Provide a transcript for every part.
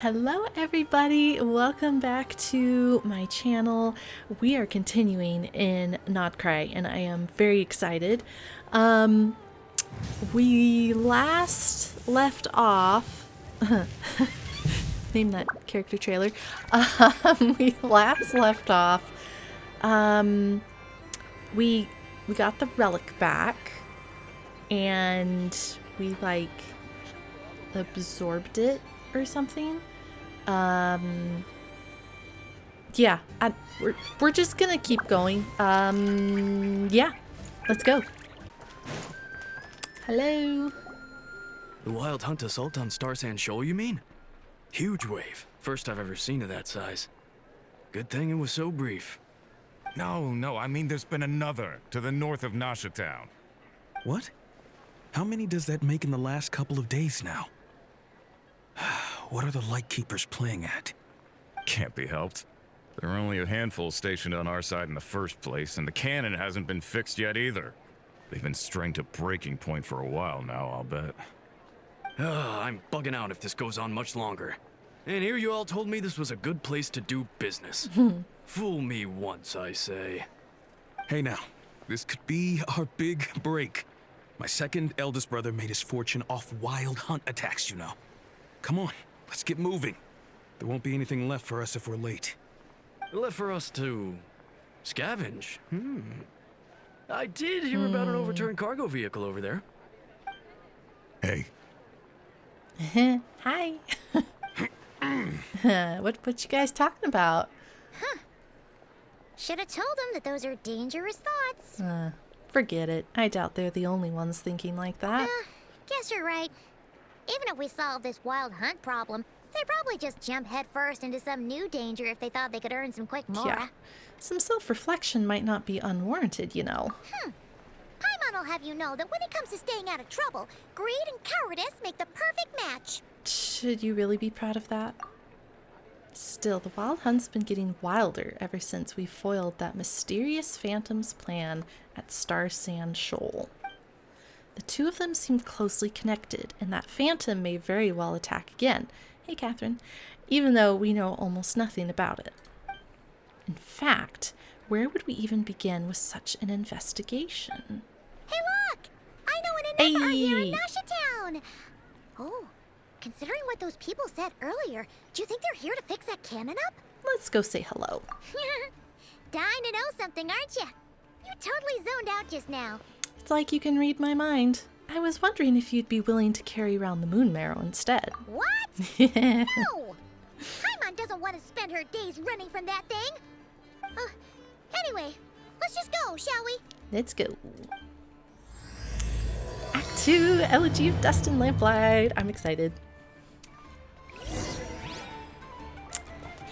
Hello everybody, welcome back to my channel. We are continuing in Nod Krai and I am very excited. We last left off name that character trailer. We last left off. We got the relic back and we like absorbed it or something. Yeah, we're just gonna keep going. Yeah, let's go. Hello. The wild hunt assault on Star Sand Shoal, you mean? Huge wave. First I've ever seen of that size. Good thing it was so brief. No, I mean there's been another to the north of Nasha Town. What? How many does that make in the last couple of days now? What are the Lightkeepers playing at? Can't be helped. There are only a handful stationed on our side in the first place, and the cannon hasn't been fixed yet either. They've been strained to breaking point for a while now, I'll bet. I'm bugging out if this goes on much longer. And here you all told me this was a good place to do business. Fool me once, I say. Hey now, this could be our big break. My second eldest brother made his fortune off wild hunt attacks, you know. Come on, let's get moving. There won't be anything left for us if we're late. Left for us to scavenge. I did hear about an overturned cargo vehicle over there. Hey. Hi. What you guys talking about? Should have told them that those are dangerous thoughts. Forget it. I doubt they're the only ones thinking like that. Guess you're right. Even if we solve this wild hunt problem, they'd probably just jump headfirst into some new danger if they thought they could earn some quick mora. Yeah. Some self-reflection might not be unwarranted, you know. Paimon will have you know that when it comes to staying out of trouble, greed and cowardice make the perfect match. Should you really be proud of that? Still, the wild hunt's been getting wilder ever since we foiled that mysterious phantom's plan at Star Sand Shoal. The two of them seem closely connected, and that phantom may very well attack again. Hey, Catherine. Even though we know almost nothing about it. In fact, where would we even begin with such an investigation? Hey, look! I know an enigma here in Hey. Nasha Town! Oh, considering what those people said earlier, do you think they're here to fix that cannon up? Let's go say hello. Dying to know something, aren't you? You totally zoned out just now. It's like you can read my mind. I was wondering if you'd be willing to carry around the moon marrow instead. What? No! Paimon doesn't want to spend her days running from that thing. Anyway, let's just go, shall we? Let's go. Act 2, Elegy of Dust and Lamplight. I'm excited.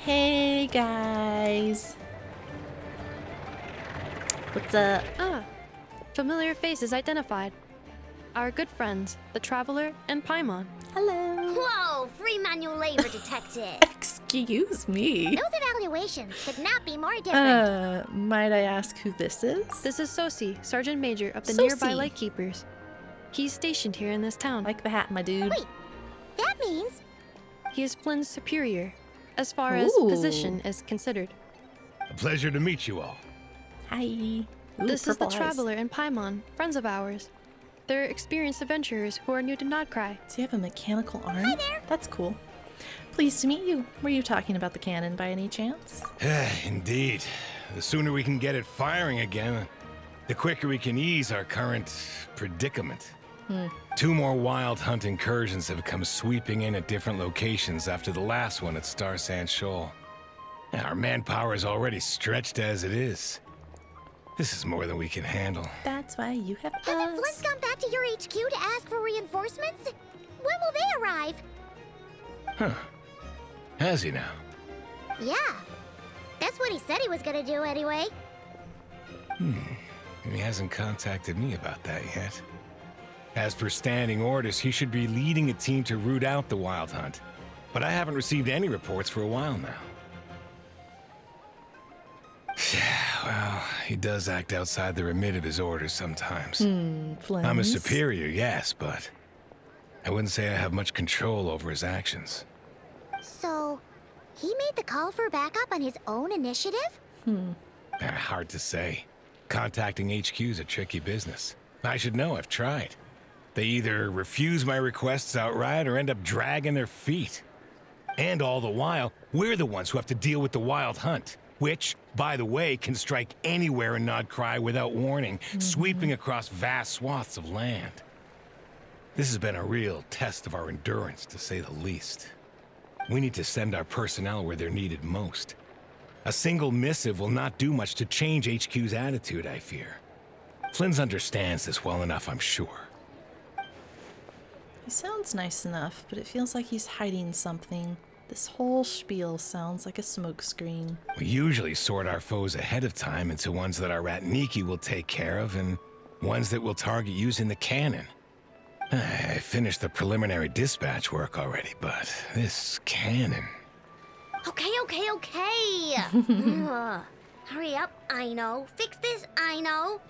Hey guys. What's up? Familiar faces identified. Our good friends, the Traveler and Paimon. Hello. Whoa, free manual labor detected. Excuse me. Those evaluations could not be more different. Might I ask who this is? This is Sosi, Sergeant Major of the Sosi. nearby Lightkeepers. He's stationed here in this town. Like the hat, my dude. Wait, that means He is Flynn's superior, as far as Ooh. position is considered. A pleasure to meet you all. Hi. Ooh, This is the purple eyes. Traveler and Paimon, friends of ours. They're experienced adventurers who are new to Nod Krai. Does he have a mechanical arm? Hi there. That's cool. Pleased to meet you. Were you talking about the cannon by any chance? Indeed. The sooner we can get it firing again, the quicker we can ease our current predicament. 2 more wild hunt incursions have come sweeping in at different locations after the last one at Star Sand Shoal. Our manpower is already stretched as it is. This is more than we can handle. That's why you have hasn't Flint us. gone back to your HQ to ask for reinforcements? When will they arrive? Huh. Has he now? Yeah, that's what he said he was gonna do anyway. He hasn't contacted me about that yet. As per standing orders, he should be leading a team to root out the wild hunt. But I haven't received any reports for a while now. Well, he does act outside the remit of his orders sometimes. I'm a Flames. superior, yes, but I wouldn't say I have much control over his actions. So, he made the call for backup on his own initiative? Hard to say. Contacting HQ is a tricky business. I should know, I've tried. They either refuse my requests outright or end up dragging their feet. And all the while, we're the ones who have to deal with the Wild Hunt, which, by the way, can strike anywhere in Nod Krai without warning, sweeping across vast swaths of land. This has been a real test of our endurance, to say the least. We need to send our personnel where they're needed most. A single missive will not do much to change HQ's attitude, I fear. Flynn's understands this well enough, I'm sure. He sounds nice enough, but it feels like he's hiding something. This whole spiel sounds like a smokescreen. We usually sort our foes ahead of time into ones that our rat Niki will take care of and ones that we'll target using the cannon. I finished the preliminary dispatch work already, but this cannon... Okay. Hurry up, I know. Fix this, I know.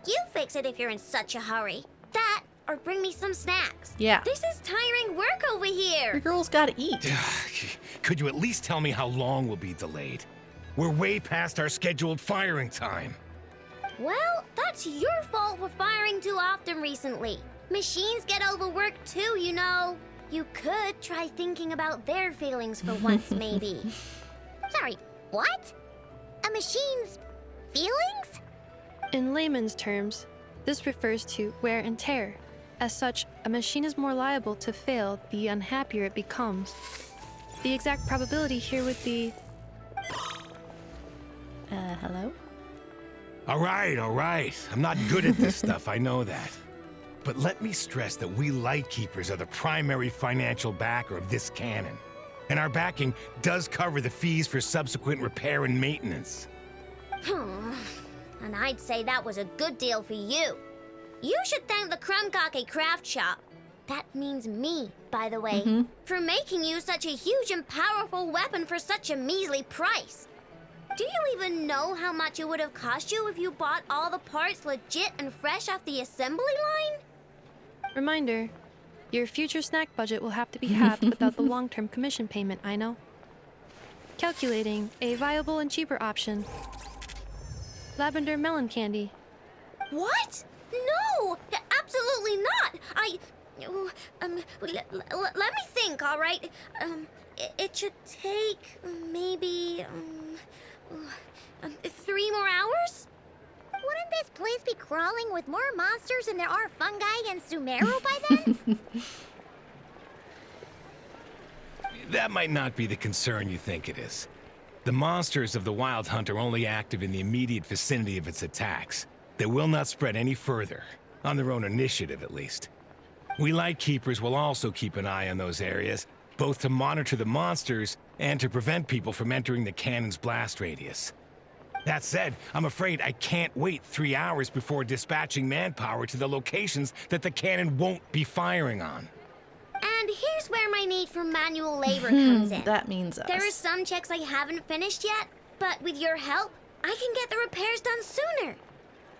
You fix it if you're in such a hurry. That, or bring me some snacks. Yeah. This is tiring work over Your here. girl's gotta eat. Could you at least tell me how long we'll be delayed? We're way past our scheduled firing time. Well, that's your fault for firing too often recently. Machines get overworked too, you know. You could try thinking about their feelings for once, maybe. Sorry, what? A machine's feelings? In layman's terms, this refers to wear and tear. As such, a machine is more liable to fail the unhappier it becomes. The exact probability here would be... Hello? All right. I'm not good at this stuff, I know that. But let me stress that we Lightkeepers are the primary financial backer of this cannon. And our backing does cover the fees for subsequent repair and maintenance. And I'd say that was a good deal for you. You should thank the Krumkake Craft Shop. That means me, by the way, for making you such a huge and powerful weapon for such a measly price. Do you even know how much it would have cost you if you bought all the parts legit and fresh off the assembly line? Reminder, your future snack budget will have to be halved without the long-term commission payment, I know. Calculating a viable and cheaper option. Lavender melon candy. What? No! Absolutely not! Let me think, all right? It should take maybe 3 more hours? Wouldn't this place be crawling with more monsters than there are fungi and Sumeru by then? That might not be the concern you think it is. The monsters of the Wild Hunt are only active in the immediate vicinity of its attacks. They will not spread any further, on their own initiative at least. We Lightkeepers will also keep an eye on those areas, both to monitor the monsters and to prevent people from entering the cannon's blast radius. That said, I'm afraid I can't wait 3 hours before dispatching manpower to the locations that the cannon won't be firing on. And here's where my need for manual labor comes in. That means us. There are some checks I haven't finished yet, but with your help, I can get the repairs done sooner.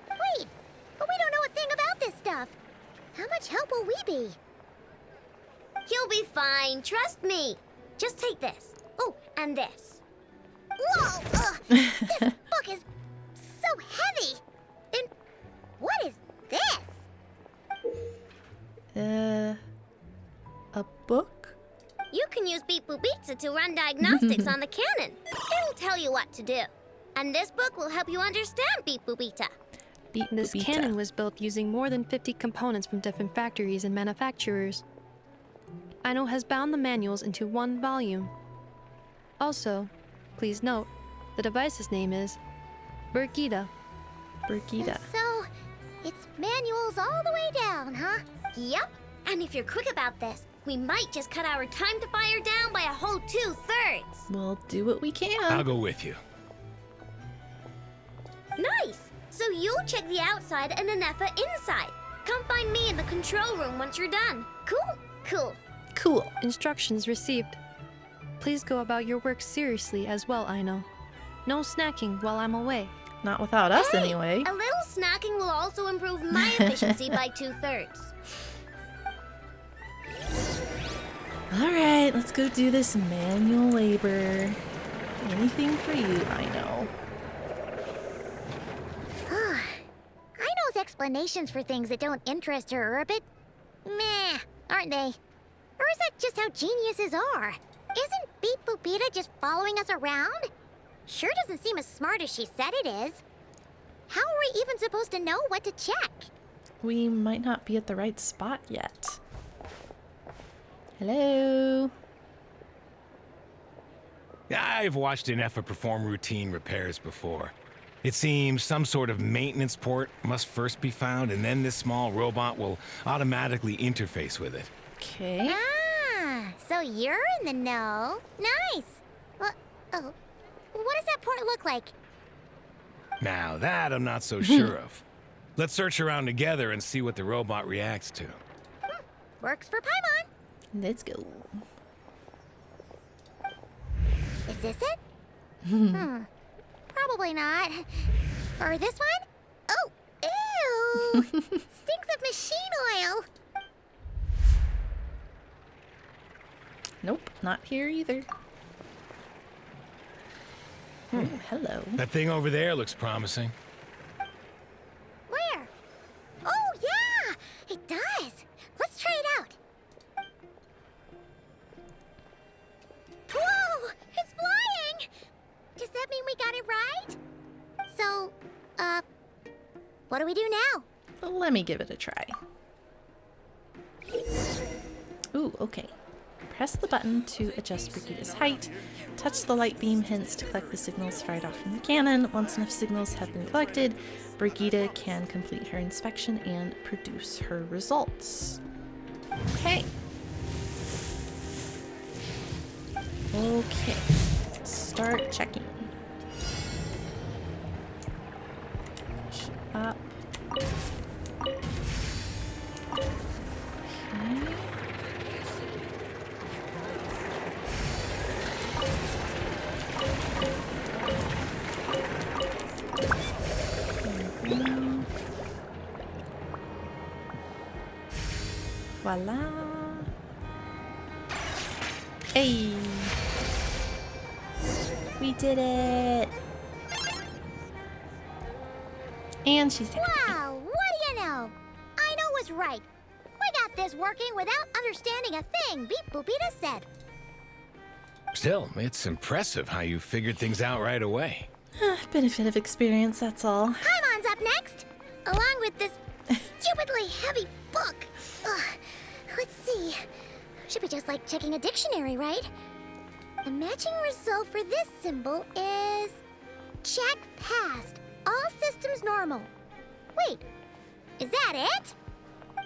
Wait, but we don't know a thing about this stuff. How much help will we be? You'll be fine, trust me. Just take this. Oh, and this. Whoa! This book is so heavy. Then what is this? A book? You can use Beep Boop Pizza to run diagnostics on the cannon. It'll tell you what to do. And this book will help you understand Beep Boop Pizza. This cannon was built using more than 50 components from different factories and manufacturers. Aino has bound the manuals into one volume. Also, please note, the device's name is Burgida. Burgida. So, it's manuals all the way down, huh? Yep. And if you're quick about this, we might just cut our time to fire down by a whole 2/3. We'll do what we can. I'll go with you. Nice! So you'll check the outside and Anefa inside. Come find me in the control room once you're done. Cool. Cool. Instructions received. Please go about your work seriously as well, Aino. No snacking while I'm away. Not without us, Hey, anyway. A little snacking will also improve my efficiency by 2/3. Alright, let's go do this manual labor. Anything for you, I know. I know's explanations for things that don't interest her are a bit meh, aren't they? Or is that just how geniuses are? Isn't Beep Boopita just following us around? Sure doesn't seem as smart as she said it is. How are we even supposed to know what to check? We might not be at the right spot yet. Hello? I've watched an Effa perform routine repairs before. It seems some sort of maintenance port must first be found, and then this small robot will automatically interface with it. Okay. Ah, so you're in the know. Nice. What does that port look like? Now that I'm not so sure of. Let's search around together and see what the robot reacts to. Works for Paimon. Let's go. Is this it? Probably not. Or this one? Oh, ew! Stinks of machine oil. Nope, not here either. Oh, hello. That thing over there looks promising. Where? Oh, yeah! It does. Let's try it out. Whoa! It's flying! Does that mean we got it right? So, what do we do now? Let me give it a try. Ooh, okay. Press the button to adjust Brigida's height. Touch the light beam hints to collect the signals fired off from the cannon. Once enough signals have been collected, Brigida can complete her inspection and produce her results. Okay. Okay. Start checking. Push up. Okay. Voila. Hey. We did it. And she's happy. Wow, what do you know? I know was right. We got this working without understanding a thing Beep Boopita said. Still, it's impressive how you figured things out right away. Benefit of experience, that's all. Paimon's up next, along with this stupidly heavy book. Ugh. Let's see. Should be just like checking a dictionary, right? The matching result for this symbol is... check passed. All systems normal. Wait, is that it?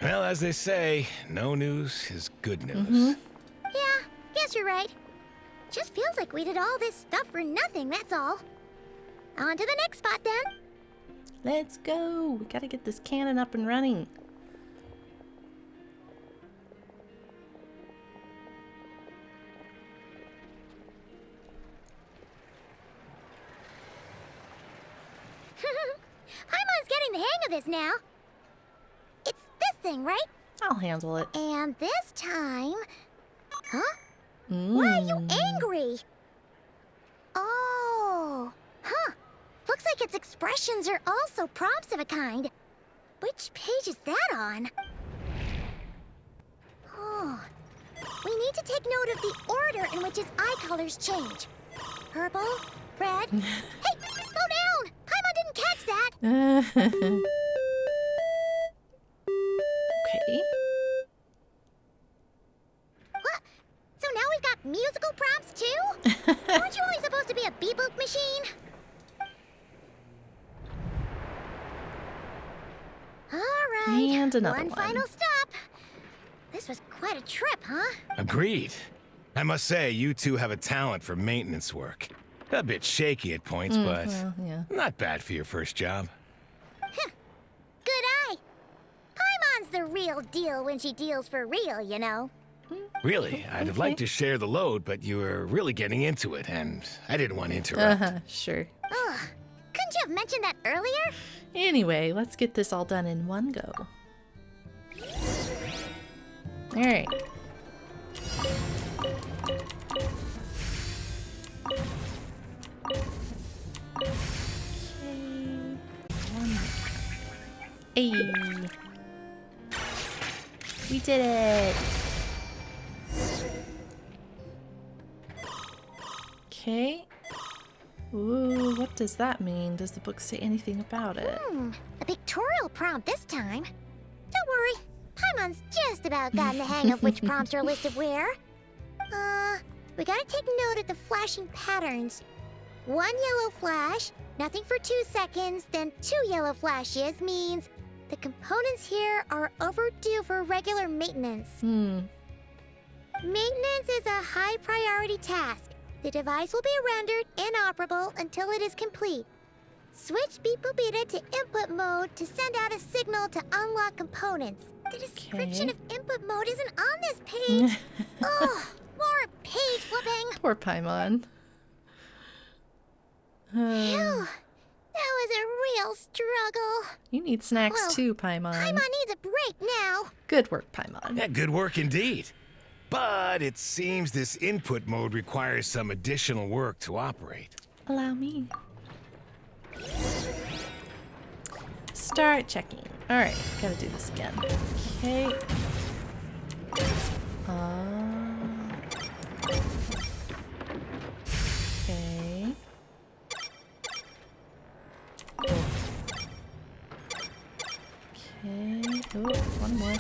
Well, as they say, no news is good news. Yeah, guess you're right. Just feels like we did all this stuff for nothing, that's all. On to the next spot, then. Let's go. We gotta get this cannon up and running. Paimon's getting the hang of this now. It's this thing, right? I'll handle it. And this time... Huh? Why are you angry? Oh. Huh. Looks like its expressions are also prompts of a kind. Which page is that on? Oh. We need to take note of the order in which its eye colors change. Purple, red... Hey, slow down! Paimon didn't catch that! Okay. What? So now we've got musical prompts too? Aren't you only supposed to be a beep-boop machine? Alright, And another one one. final stop. This was quite a trip, huh? Agreed. I must say, you two have a talent for maintenance work. A bit shaky at points, but well, yeah. not bad for your first job. Good eye. Paimon's the real deal when she deals for real, you know. Really, I'd have liked to share the load, but you were really getting into it, and I didn't want to interrupt. Sure. Ugh, couldn't you have mentioned that earlier? Anyway, let's get this all done in one go. Alright. Hey. We did it. Okay. Ooh, what does that mean? Does the book say anything about it? A pictorial prompt this time. Don't worry, Paimon's just about gotten the hang of which prompts are listed where. We gotta take note of the flashing patterns. 1 yellow flash, nothing for 2 seconds, then 2 yellow flashes means the components here are overdue for regular maintenance. Maintenance is a high priority task. The device will be rendered inoperable until it is complete. Switch Beep Boopita to input mode to send out a signal to unlock components. The description of input mode isn't on this page. Ugh, more page flipping. Poor Paimon. Phew, that was a real struggle. You need snacks Well, too, Paimon. Paimon needs a break now. Good work, Paimon. Yeah, good work indeed. But it seems this input mode requires some additional work to operate. Allow me. Start checking. Alright, gotta do this again. Okay. Okay. Okay. Oh, one more.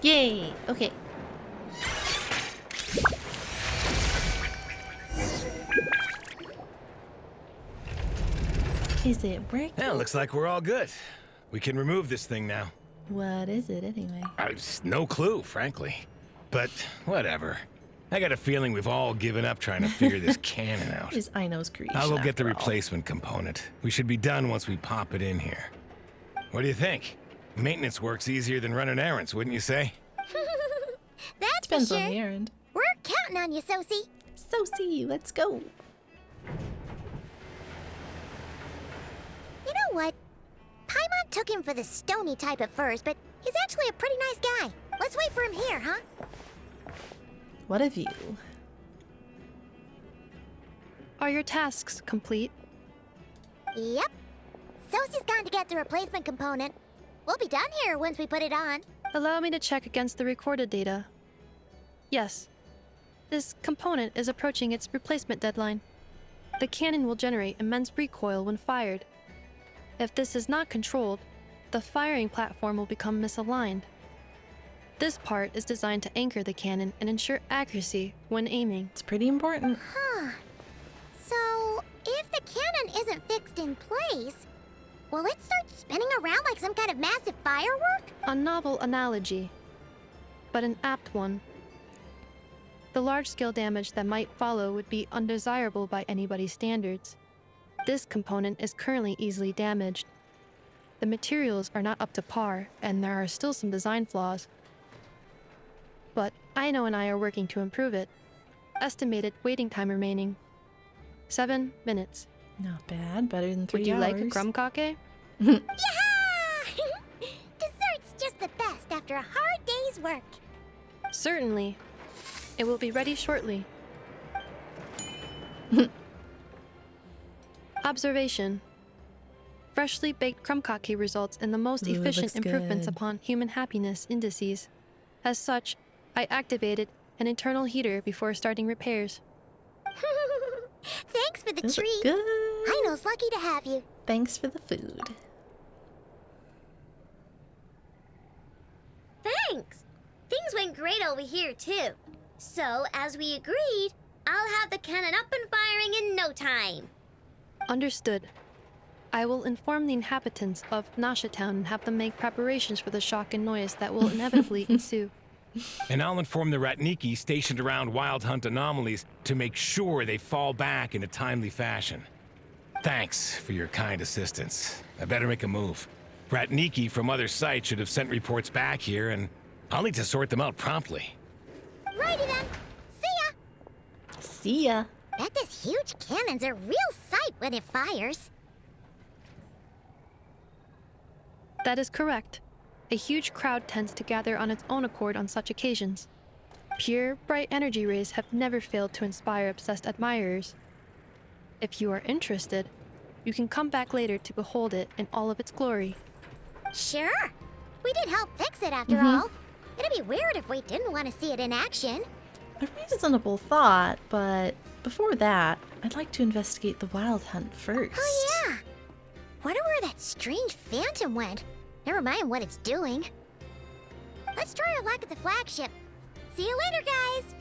Yay! Okay. Is it working? Yeah, looks like we're all good. We can remove this thing now. What is it anyway? No clue, frankly. But whatever. I got a feeling we've all given up trying to figure this cannon out. Is Aino's creation. I'll go get the after all. replacement component. We should be done once we pop it in here. What do you think? Maintenance work's easier than running errands, wouldn't you say? That's Depends for on sure. the errand. We're counting on you, Sosie. Sosie, let's go. You know what? Paimon took him for the stony type at first, but he's actually a pretty nice guy. Let's wait for him here, huh? What a view. Are your tasks complete? Yep. Sosie's gone to get the replacement component. We'll be done here once we put it on. Allow me to check against the recorded data. Yes. This component is approaching its replacement deadline. The cannon will generate immense recoil when fired. If this is not controlled, the firing platform will become misaligned. This part is designed to anchor the cannon and ensure accuracy when aiming. It's pretty important. Huh. So, if the cannon isn't fixed in place, will it start spinning around like some kind of massive firework? A novel analogy, but an apt one. The large-scale damage that might follow would be undesirable by anybody's standards. This component is currently easily damaged. The materials are not up to par, and there are still some design flaws. But Aino and I are working to improve it. Estimated waiting time remaining: 7 minutes. Not bad. Better than 3 Would you hours. like a crumb-cake? Yeah! Dessert's just the best after a hard day's work. Certainly. It will be ready shortly. Observation. Freshly baked crumb-kake results in the most Ooh, efficient looks improvements good. upon human happiness indices. As such, I activated an internal heater before starting repairs. Thanks for the Those look treat. good. Aino's lucky to have you. Thanks for the food. Thanks. Things went great over here, too. So, as we agreed, I'll have the cannon up and firing in no time. Understood. I will inform the inhabitants of Nasha Town and have them make preparations for the shock and noise that will inevitably ensue. And I'll inform the Ratniki stationed around Wild Hunt anomalies to make sure they fall back in a timely fashion. Thanks for your kind assistance. I better make a move. Ratniki from other sites should have sent reports back here, and I'll need to sort them out promptly. Righty then. See ya. See ya. Bet this huge cannon's a real sight when it fires. That is correct. A huge crowd tends to gather on its own accord on such occasions. Pure, bright energy rays have never failed to inspire obsessed admirers. If you are interested, You can come back later to behold it in all of its glory. Sure. We did help fix it after all. It'd be weird if we didn't want to see it in action. A reasonable thought, but before that, I'd like to investigate the wild hunt first. Oh yeah. Wonder where that strange phantom went. Never mind what it's doing. Let's try our luck at the flagship. See you later, guys.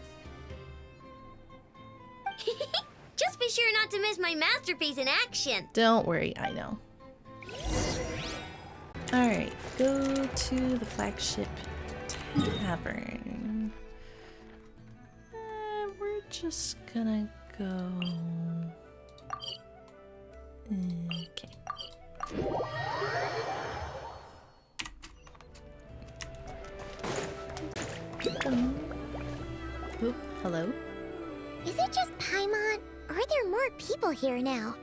Just be sure not to miss my masterpiece in action. Don't worry, I know. Alright, go to the flagship tavern. We're just gonna go... Okay. Oop, hello? Is it just Paimon? Or are there more people here now?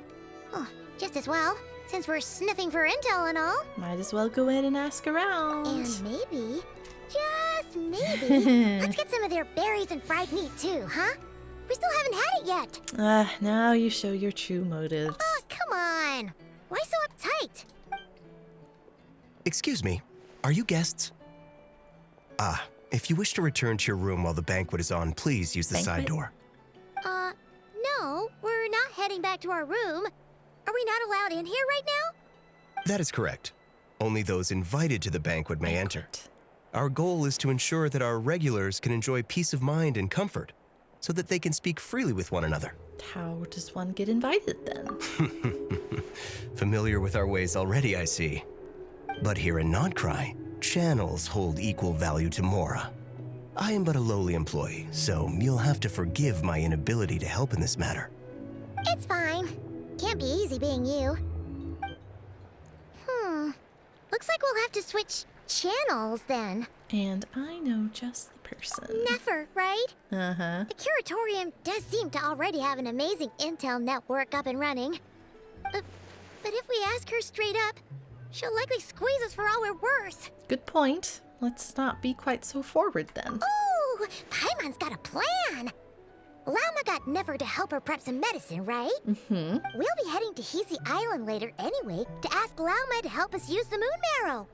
Oh, just as well, since we're sniffing for intel and all. Might as well go ahead and ask around. And maybe, just maybe, let's get some of their berries and fried meat too, huh? We still haven't had it yet. Now you show your true motives. Oh, come on. Why so uptight? Excuse me, are you guests? If you wish to return to your room while the banquet is on, please use the side door. No, we're not heading back to our room. Are we not allowed in here right now? That is correct. Only those invited to the banquet may enter. Our goal is to ensure that our regulars can enjoy peace of mind and comfort, so that they can speak freely with one another. How does one get invited then? Familiar with our ways already, I see. But here in Nod Krai, channels hold equal value to Mora. I am but a lowly employee, so you'll have to forgive my inability to help in this matter. It's fine. Can't be easy being you. Looks like we'll have to switch channels then. And I know just the person. Never, right? Uh-huh. The Curatorium does seem to already have an amazing intel network up and running. But if we ask her straight up, she'll likely squeeze us for all we're worth. Good point. Let's not be quite so forward then. Ooh, Paimon's got a plan. Lauma got Never to help her prep some medicine, right? Mm-hmm. We'll be heading to Hisi Island later anyway to ask Lauma to help us use the moon marrow.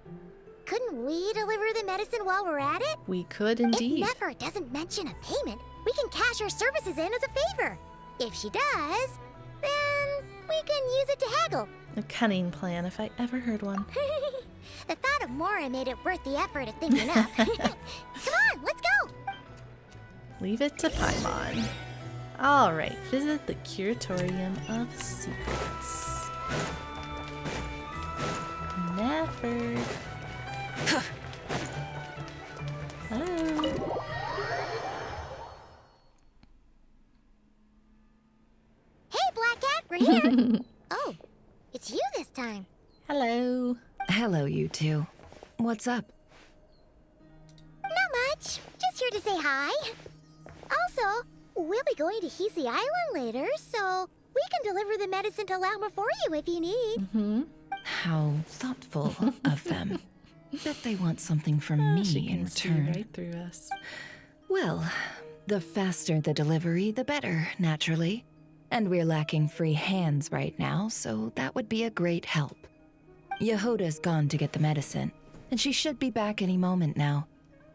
Couldn't we deliver the medicine while we're at it? We could indeed. If Never doesn't mention a payment, we can cash our services in as a favor. If she does, then we can use it to haggle. A cunning plan if I ever heard one. The thought of Mora made it worth the effort of thinking up. Come on, let's go! Leave it to Paimon. Alright, visit the Curatorium of Secrets. Never. Hello. Hey, Black Cat, we're here! Oh, it's you this time. Hello. Hello, you two. What's up? Not much. Just here to say hi. Also, we'll be going to Hisi Island later, so we can deliver the medicine to Lauma for you if you need. Mm-hmm. How thoughtful of them. Bet they want something from She me can in see return. right through us. Well, the faster the delivery, the better, naturally. And we're lacking free hands right now, so that would be a great help. Yehoda's gone to get the medicine, and she should be back any moment now.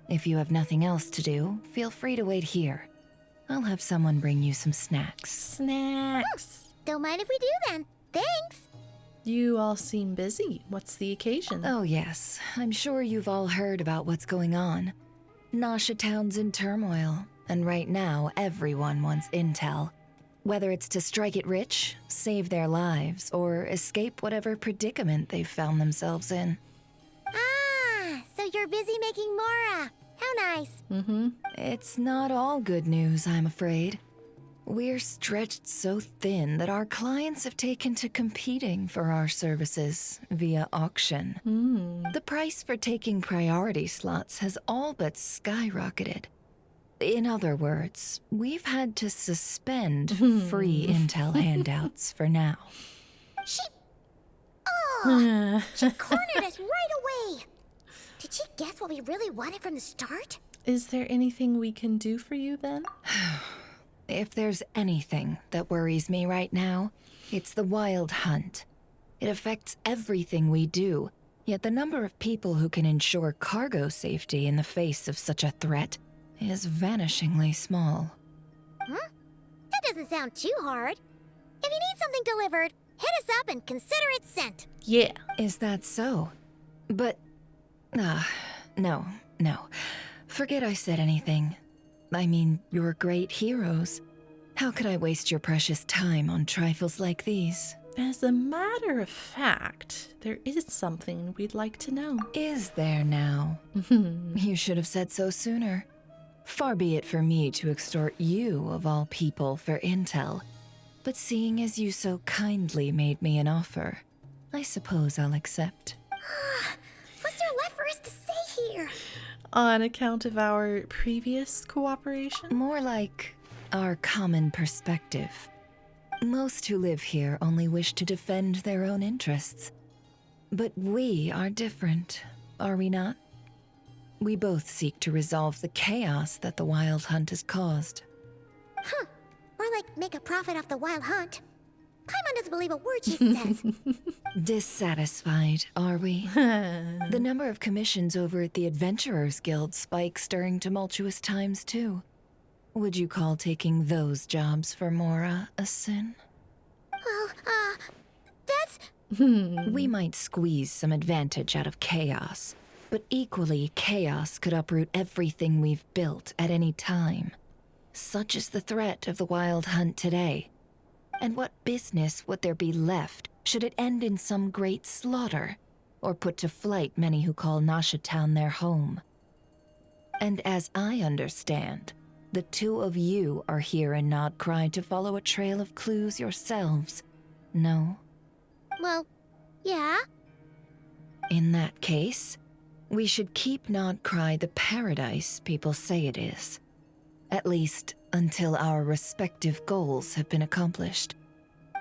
If you have nothing else to do, feel free to wait here. I'll have someone bring you some snacks. Snacks. Don't mind if we do then. Thanks. You all seem busy. What's the occasion? Oh yes, I'm sure you've all heard about what's going on. Nasha Town's in turmoil, and right now everyone wants intel. Whether it's to strike it rich, save their lives, or escape whatever predicament they've found themselves in. Ah, so you're busy making Mora. How nice. Mm-hmm. It's not all good news, I'm afraid. We're stretched so thin that our clients have taken to competing for our services via auction. The price for taking priority slots has all but skyrocketed. In other words, we've had to suspend free intel handouts for now. She cornered us right away. Did she guess what we really wanted from the start? Is there anything we can do for you then? If there's anything that worries me right now, it's the wild hunt. It affects everything we do, yet the number of people who can ensure cargo safety in the face of such a threat is vanishingly small. Huh? That doesn't sound too hard. If you need something delivered, hit us up and consider it sent. Yeah. Is that so? But... no. Forget I said anything. I mean, you're great heroes. How could I waste your precious time on trifles like these? As a matter of fact, there is something we'd like to know. Is there now? You should have said so sooner. Far be it for me to extort you, of all people, for intel. But seeing as you so kindly made me an offer, I suppose I'll accept. What's there left for us to say here? On account of our previous cooperation? More like our common perspective. Most who live here only wish to defend their own interests. But we are different, are we not? We both seek to resolve the chaos that the Wild Hunt has caused. Huh. More like make a profit off the Wild Hunt. Paimon doesn't believe a word she says. Dissatisfied, are we? The number of commissions over at the Adventurers Guild spikes during tumultuous times, too. Would you call taking those jobs for Mora a sin? Well, that's... We might squeeze some advantage out of chaos, but equally, chaos could uproot everything we've built at any time. Such is the threat of the Wild Hunt today. And what business would there be left should it end in some great slaughter, or put to flight many who call Nasha Town their home? And as I understand, the two of you are here in Nod Krai to follow a trail of clues yourselves, no? Well, yeah. In that case, we should keep Nod Krai the paradise people say it is. At least, until our respective goals have been accomplished.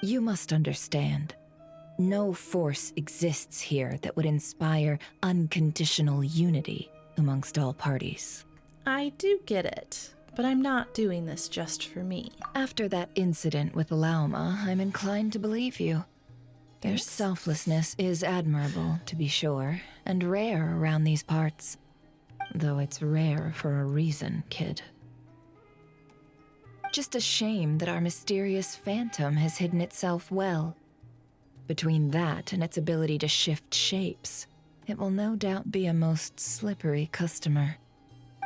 You must understand, no force exists here that would inspire unconditional unity amongst all parties. I do get it, but I'm not doing this just for me. After that incident with Lauma, I'm inclined to believe you. Your selflessness is admirable, to be sure, and rare around these parts. Though it's rare for a reason, kid. Just a shame that our mysterious phantom has hidden itself well. Between that and its ability to shift shapes, it will no doubt be a most slippery customer.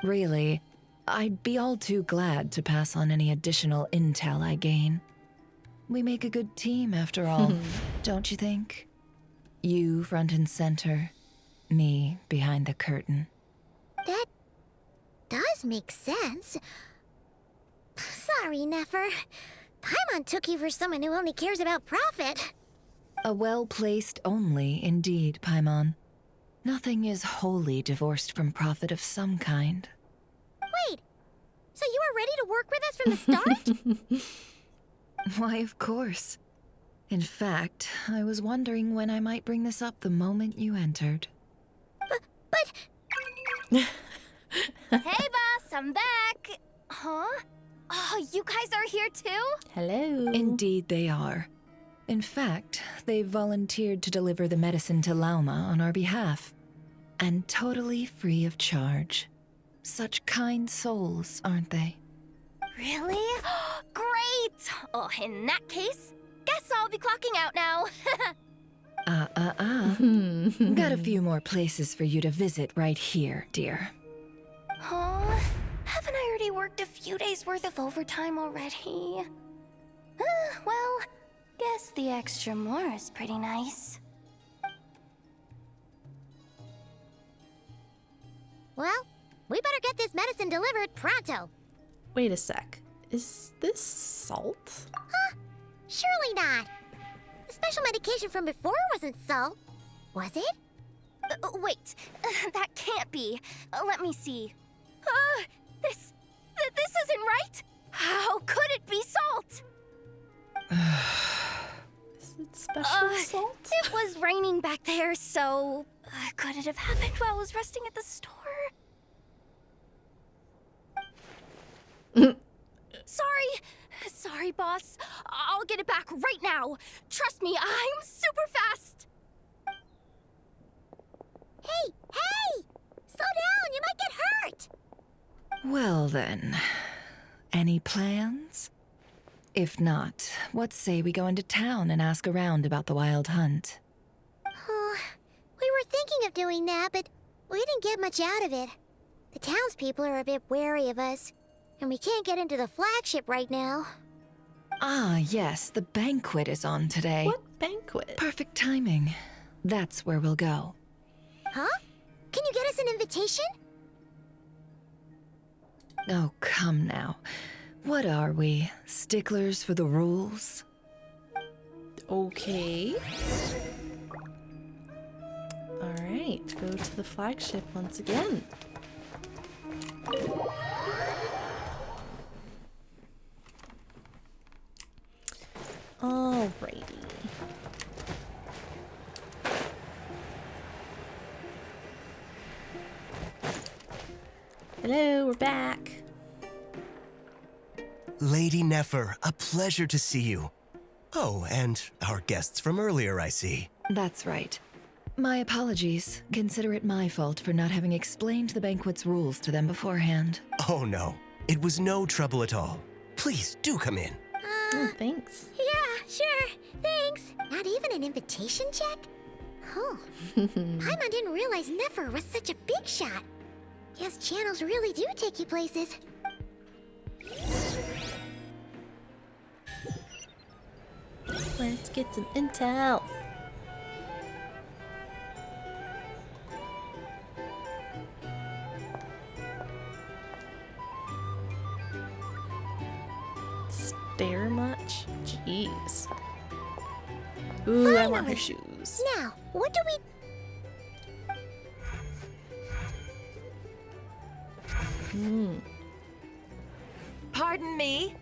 Really, I'd be all too glad to pass on any additional intel I gain. We make a good team, after all, don't you think? You front and center, me behind the curtain. That does make sense. Sorry, Nefer. Paimon took you for someone who only cares about profit. A well-placed only, indeed, Paimon. Nothing is wholly divorced from profit of some kind. Wait, so you were ready to work with us from the start? Why, of course. In fact, I was wondering when I might bring this up the moment you entered. But... Hey, boss, I'm back! Huh? Oh, you guys are here too? Hello. Indeed they are. In fact, they've volunteered to deliver the medicine to Lauma on our behalf. And totally free of charge. Such kind souls, aren't they? Really? Great! Oh, in that case, guess I'll be clocking out now. Got a few more places for you to visit right here, dear. Huh? Haven't I already worked a few days worth of overtime already? Well, guess the extra more is pretty nice. Well, we better get this medicine delivered pronto. Wait a sec. Is this salt? Huh? Surely not. The special medication from before wasn't salt, was it? Wait, that can't be. Let me see. This isn't right. How could it be salt? Is it special salt? It was raining back there, so could it have happened while I was resting at the store? Sorry, sorry, boss. I'll get it back right now. Trust me, I'm super fast. Hey, hey! Slow down, you might get hurt! Well then, any plans? If not, what say we go into town and ask around about the wild hunt? Oh, we were thinking of doing that, but we didn't get much out of it. The townspeople are a bit wary of us, and we can't get into the flagship right now. Ah, yes, the banquet is on today. What banquet? Perfect timing. That's where we'll go. Huh? Can you get us an invitation? Oh, come now. What are we? Sticklers for the rules? Okay. Alright, go to the flagship once again. Alrighty. Hello, we're back. Lady Nefer, a pleasure to see you. Oh, and our guests from earlier, I see. That's right. My apologies. Consider it my fault for not having explained the banquet's rules to them beforehand. Oh no, it was no trouble at all. Please, do come in. Oh, thanks. Yeah, sure. Thanks. Not even an invitation check? Oh. Paimon didn't realize Nefer was such a big shot. Yes, channels really do take you places. Let's get some intel. Stare much? Jeez. Ooh, I want her shoes. Now, what do we... Pardon me.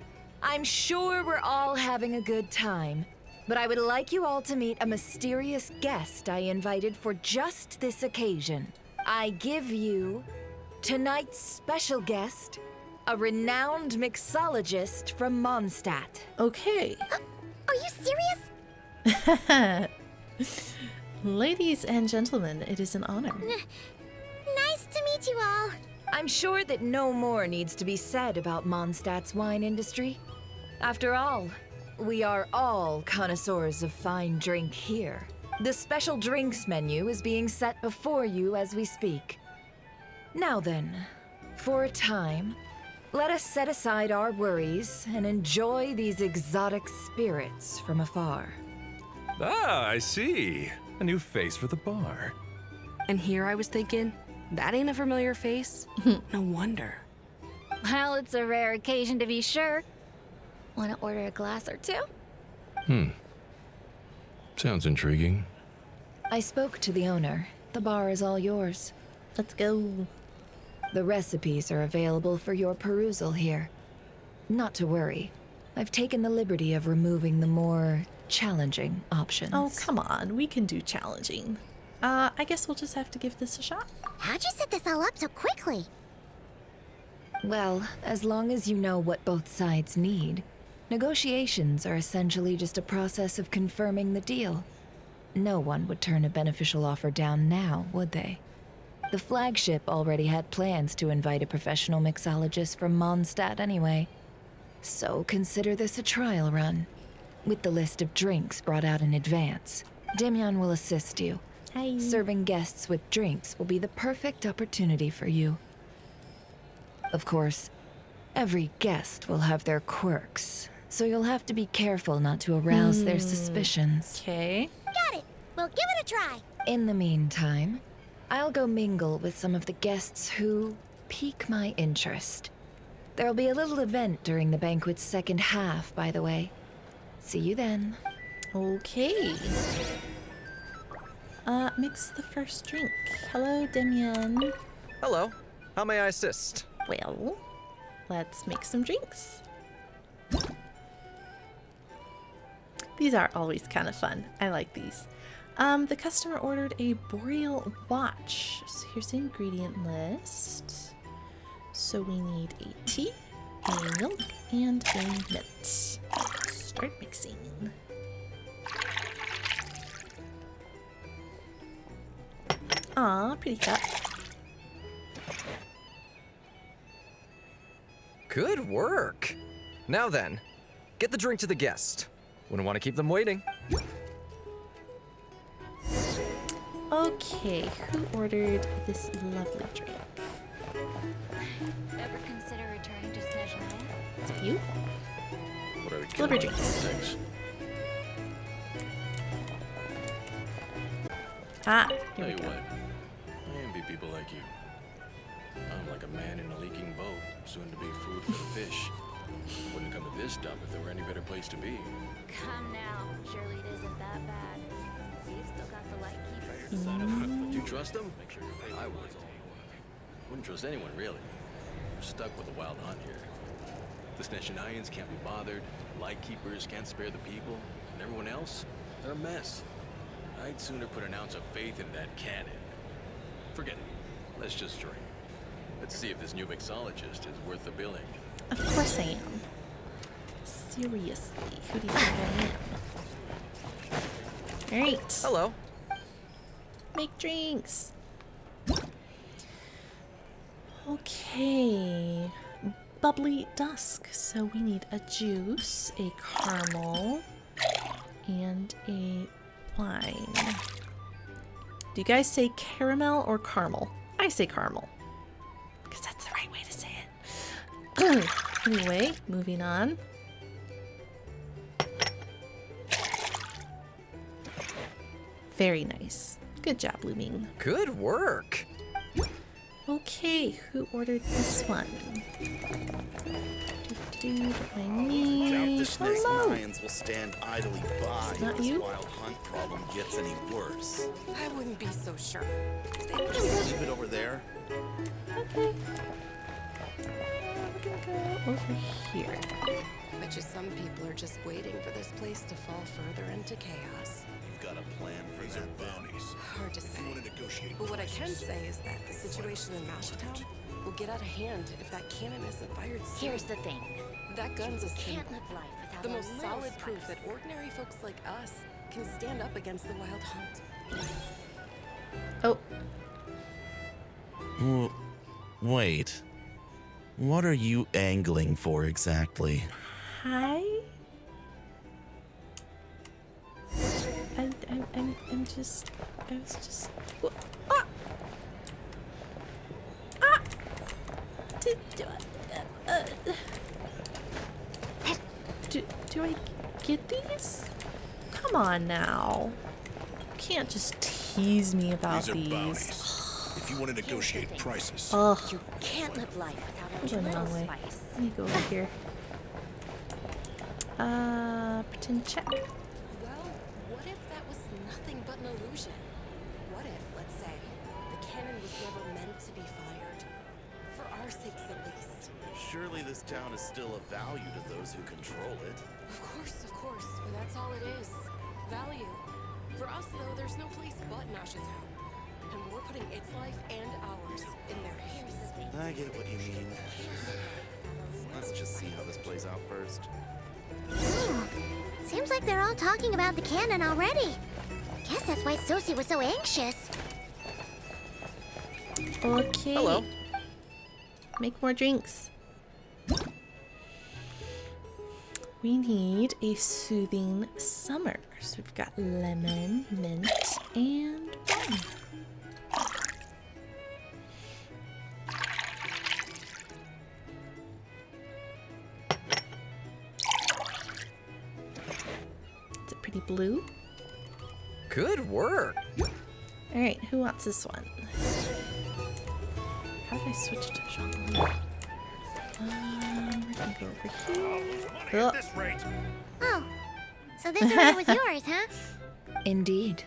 I'm sure we're all having a good time, but I would like you all to meet a mysterious guest I invited for just this occasion. I give you tonight's special guest, a renowned mixologist from Mondstadt. Are Okay. you serious? Ladies and gentlemen, it is an honor. Nice to meet you all. I'm sure that no more needs to be said about Mondstadt's wine industry. After all, we are all connoisseurs of fine drink here. The special drinks menu is being set before you as we speak. Now then, for a time, let us set aside our worries and enjoy these exotic spirits from afar. Ah, I see. A new face for the bar. And here I was thinking, that ain't a familiar face. No wonder. Well, it's a rare occasion to be sure. Want to order a glass or two? Sounds intriguing. I spoke to the owner. The bar is all yours. Let's go. The recipes are available for your perusal here. Not to worry. I've taken the liberty of removing the more challenging options. Oh, come on. We can do challenging. I guess we'll just have to give this a shot. How'd you set this all up so quickly? Well, as long as you know what both sides need, negotiations are essentially just a process of confirming the deal. No one would turn a beneficial offer down now, would they? The flagship already had plans to invite a professional mixologist from Mondstadt anyway. So consider this a trial run. With the list of drinks brought out in advance, Demian will assist you. Hi. Serving guests with drinks will be the perfect opportunity for you. Of course, every guest will have their quirks, so you'll have to be careful not to arouse their suspicions. Okay. Got it. We'll give it a try. In the meantime, I'll go mingle with some of the guests who pique my interest. There'll be a little event during the banquet's second half, by the way. See you then. Okay. Mix the first drink. Hello, Demian. Hello. How may I assist? Well, let's make some drinks. These are always kind of fun. I like these. The customer ordered a boreal watch. So here's the ingredient list. So we need a tea, a milk, and a mint. start mixing. Aw, pretty cup. Good work. Now then, get the drink to the guest. Wouldn't want to keep them waiting. Okay, who ordered this lovely drink? Ever consider returning to Snezhnaya? Is it you? What are we Deliver doing? drinks. Ah, here Tell we you go. what, I envy people like you. I'm like a man in a leaking boat, soon to be food for the fish. Wouldn't come to this dump if there were any better place to be. Come now. Surely it isn't that bad. We've still got the light keepers. Do you trust them? I would. Wouldn't trust anyone, really. We're stuck with a wild hunt here. The Snezhnayans can't be bothered, Lightkeepers can't spare the people, and everyone else, they're a mess. I'd sooner put an ounce of faith in that cannon. Forget it. Let's just drink. Let's see if this new mixologist is worth the billing. Of course I am. Seriously, who do you think I am? Alright. Hello. Make drinks. Okay. Bubbly dusk. So we need a juice, a caramel, and a wine. Do you guys say caramel or caramel? I say caramel. Because that's the right way to say it. Anyway, moving on. Very nice. Good job, Luming. Good work. Okay, who ordered this one? What do I need? The Snezhnayans will stand idly by Not if this you? wild hunt problem gets any worse. I wouldn't be so sure. Just leave it over there. Okay. We're gonna go over here. Bet you some people are just waiting for this place to fall further into chaos. You've got a plan for that bounties. Hard to say. But what I can say is that the situation in Mashatown will get out of hand if that cannon isn't fired soon. Here's the thing. That gun's a Can't symbol. live life without The a most little solid proof spice. that ordinary folks like us can stand up against the wild hunt. Oh, Wait. What are you angling for exactly? hi. I'm just. I was just. Ah! Ah! Do I get these? Come on now. You can't just tease me about These are these. bounties. If you want to negotiate prices. Ugh. You can't live life without a I'm going the little wrong way. spice. Let me go over here. Pretend check. Well, what if that was nothing but an illusion? What if, let's say, the cannon was never meant to be fired? For our sakes, at least. Surely this town is still of value to those who control it. Of course, but that's all it is. Value. For us, though, there's no place but Mashatown. And we're putting its life and ours in their hands. I get what you mean. Let's just see how this plays out first. Seems like they're all talking about the cannon already. Guess that's why Sosie was so anxious. Okay. Hello. Make more drinks. We need a soothing summer. So we've got lemon, mint, and rum. Is it pretty blue? Good work. All right, who wants this one? How did I switch to Jean-Louis? We're gonna go over here. Oh, so this order was yours, huh? Indeed.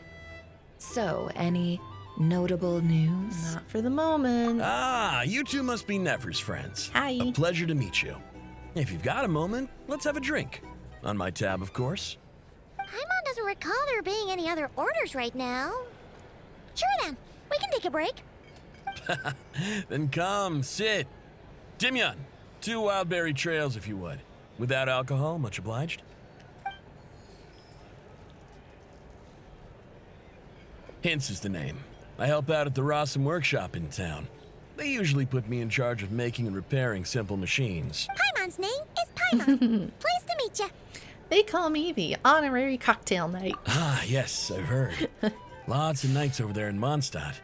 So, any notable news? Not for the moment. Ah, you two must be Nefer's friends. Hi. A pleasure to meet you. If you've got a moment, let's have a drink. On my tab, of course. Paimon doesn't recall there being any other orders right now. Sure then, we can take a break. Then come, sit. Dimyon, 2 wildberry trails if you would. Without alcohol, much obliged. Hints is the name. I help out at the Rossum workshop in town. They usually put me in charge of making and repairing simple machines. Paimon's name is Paimon. Pleased to meet you. They call me the honorary cocktail knight. Ah, yes, I've heard. Lots of knights over there in Mondstadt.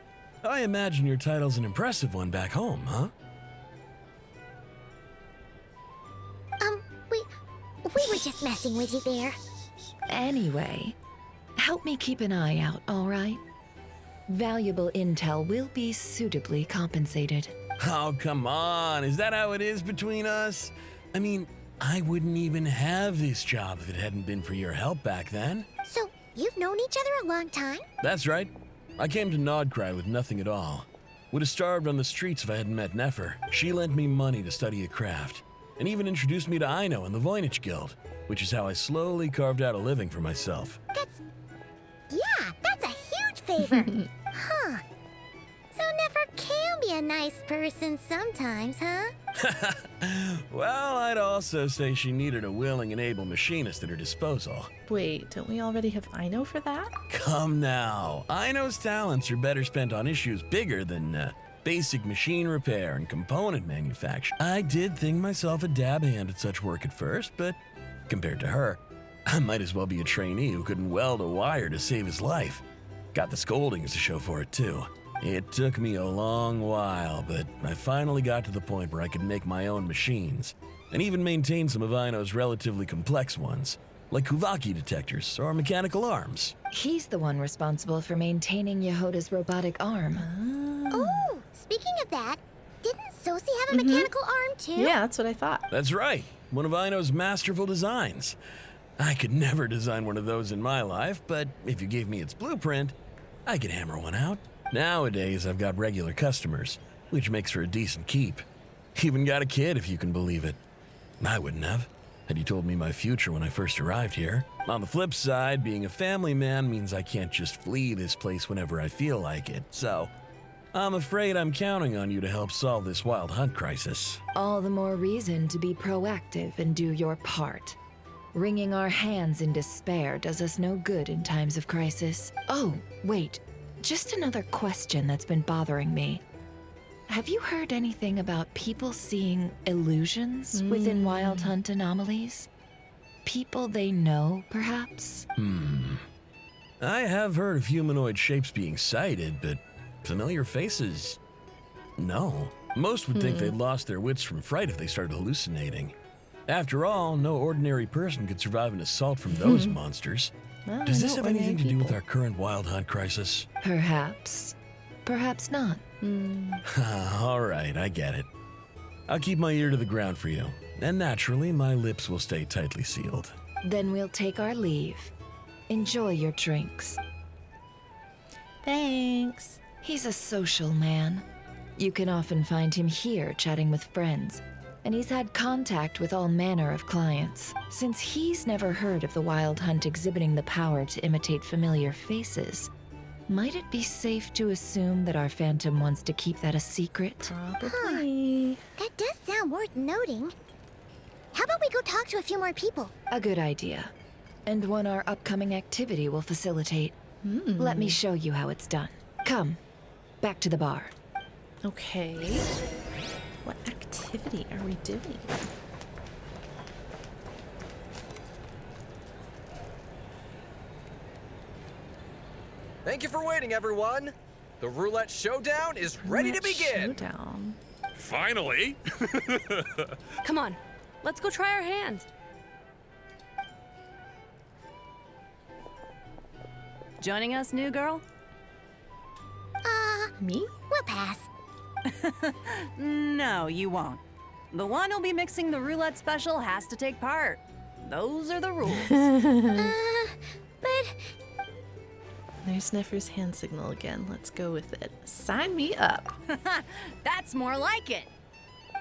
I imagine your title's an impressive one back home, huh? We were just messing with you there. Anyway, help me keep an eye out, all right? Valuable intel will be suitably compensated. Oh, come on. Is that how it is between us? I mean, I wouldn't even have this job if it hadn't been for your help back then. So, you've known each other a long time? That's right. I came to Nod Krai with nothing at all. Would have starved on the streets if I hadn't met Nefer. She lent me money to study a craft, and even introduced me to Aino and the Voynich Guild, which is how I slowly carved out a living for myself. That's a huge favor. Huh. So Nefer can be a nice person sometimes, huh? Well, I'd also say she needed a willing and able machinist at her disposal. Wait, don't we already have Aino for that? Come now. Aino's talents are better spent on issues bigger than basic machine repair and component manufacture. I did think myself a dab hand at such work at first, but compared to her, I might as well be a trainee who couldn't weld a wire to save his life. Got the scoldings to show for it, too. It took me a long while, but I finally got to the point where I could make my own machines, and even maintain some of Aino's relatively complex ones, like Kuvaki detectors or mechanical arms. He's the one responsible for maintaining Yehoda's robotic arm. Oh, speaking of that, didn't Sosi have a mechanical arm too? Yeah, that's what I thought. That's right, one of Aino's masterful designs. I could never design one of those in my life, but if you gave me its blueprint, I could hammer one out. Nowadays, I've got regular customers, which makes for a decent keep. Even got a kid, if you can believe it. I wouldn't have, had you told me my future when I first arrived here. On the flip side, being a family man means I can't just flee this place whenever I feel like it, so I'm afraid I'm counting on you to help solve this wild hunt crisis. All the more reason to be proactive and do your part. Wringing our hands in despair does us no good in times of crisis. Oh, wait. Just another question that's been bothering me. Have you heard anything about people seeing illusions within Wild Hunt anomalies? People they know, perhaps? I have heard of humanoid shapes being sighted, but familiar faces? No. Most would think they'd lost their wits from fright if they started hallucinating. After all, no ordinary person could survive an assault from those monsters. Well, Does this no have anything to do ordinary with our current Wild Hunt crisis? Perhaps. Perhaps not. All right, I get it. I'll keep my ear to the ground for you, and naturally, my lips will stay tightly sealed. Then we'll take our leave. Enjoy your drinks. Thanks. He's a social man. You can often find him here chatting with friends, and he's had contact with all manner of clients. Since he's never heard of the Wild Hunt exhibiting the power to imitate familiar faces, might it be safe to assume that our Phantom wants to keep that a secret? Probably. That does sound worth noting. How about we go talk to a few more people? A good idea. And one our upcoming activity will facilitate. Let me show you how it's done. Come, back to the bar. Okay. What activity are we doing? Thank you for waiting, everyone. The roulette showdown is ready to begin. Showdown. Finally! Come on, let's go try our hand. Joining us, new girl? Me? We'll pass. No, you won't. The one who'll be mixing the roulette special has to take part. Those are the rules. But There's Nefer's hand signal again. Let's go with it. Sign me up. That's more like it.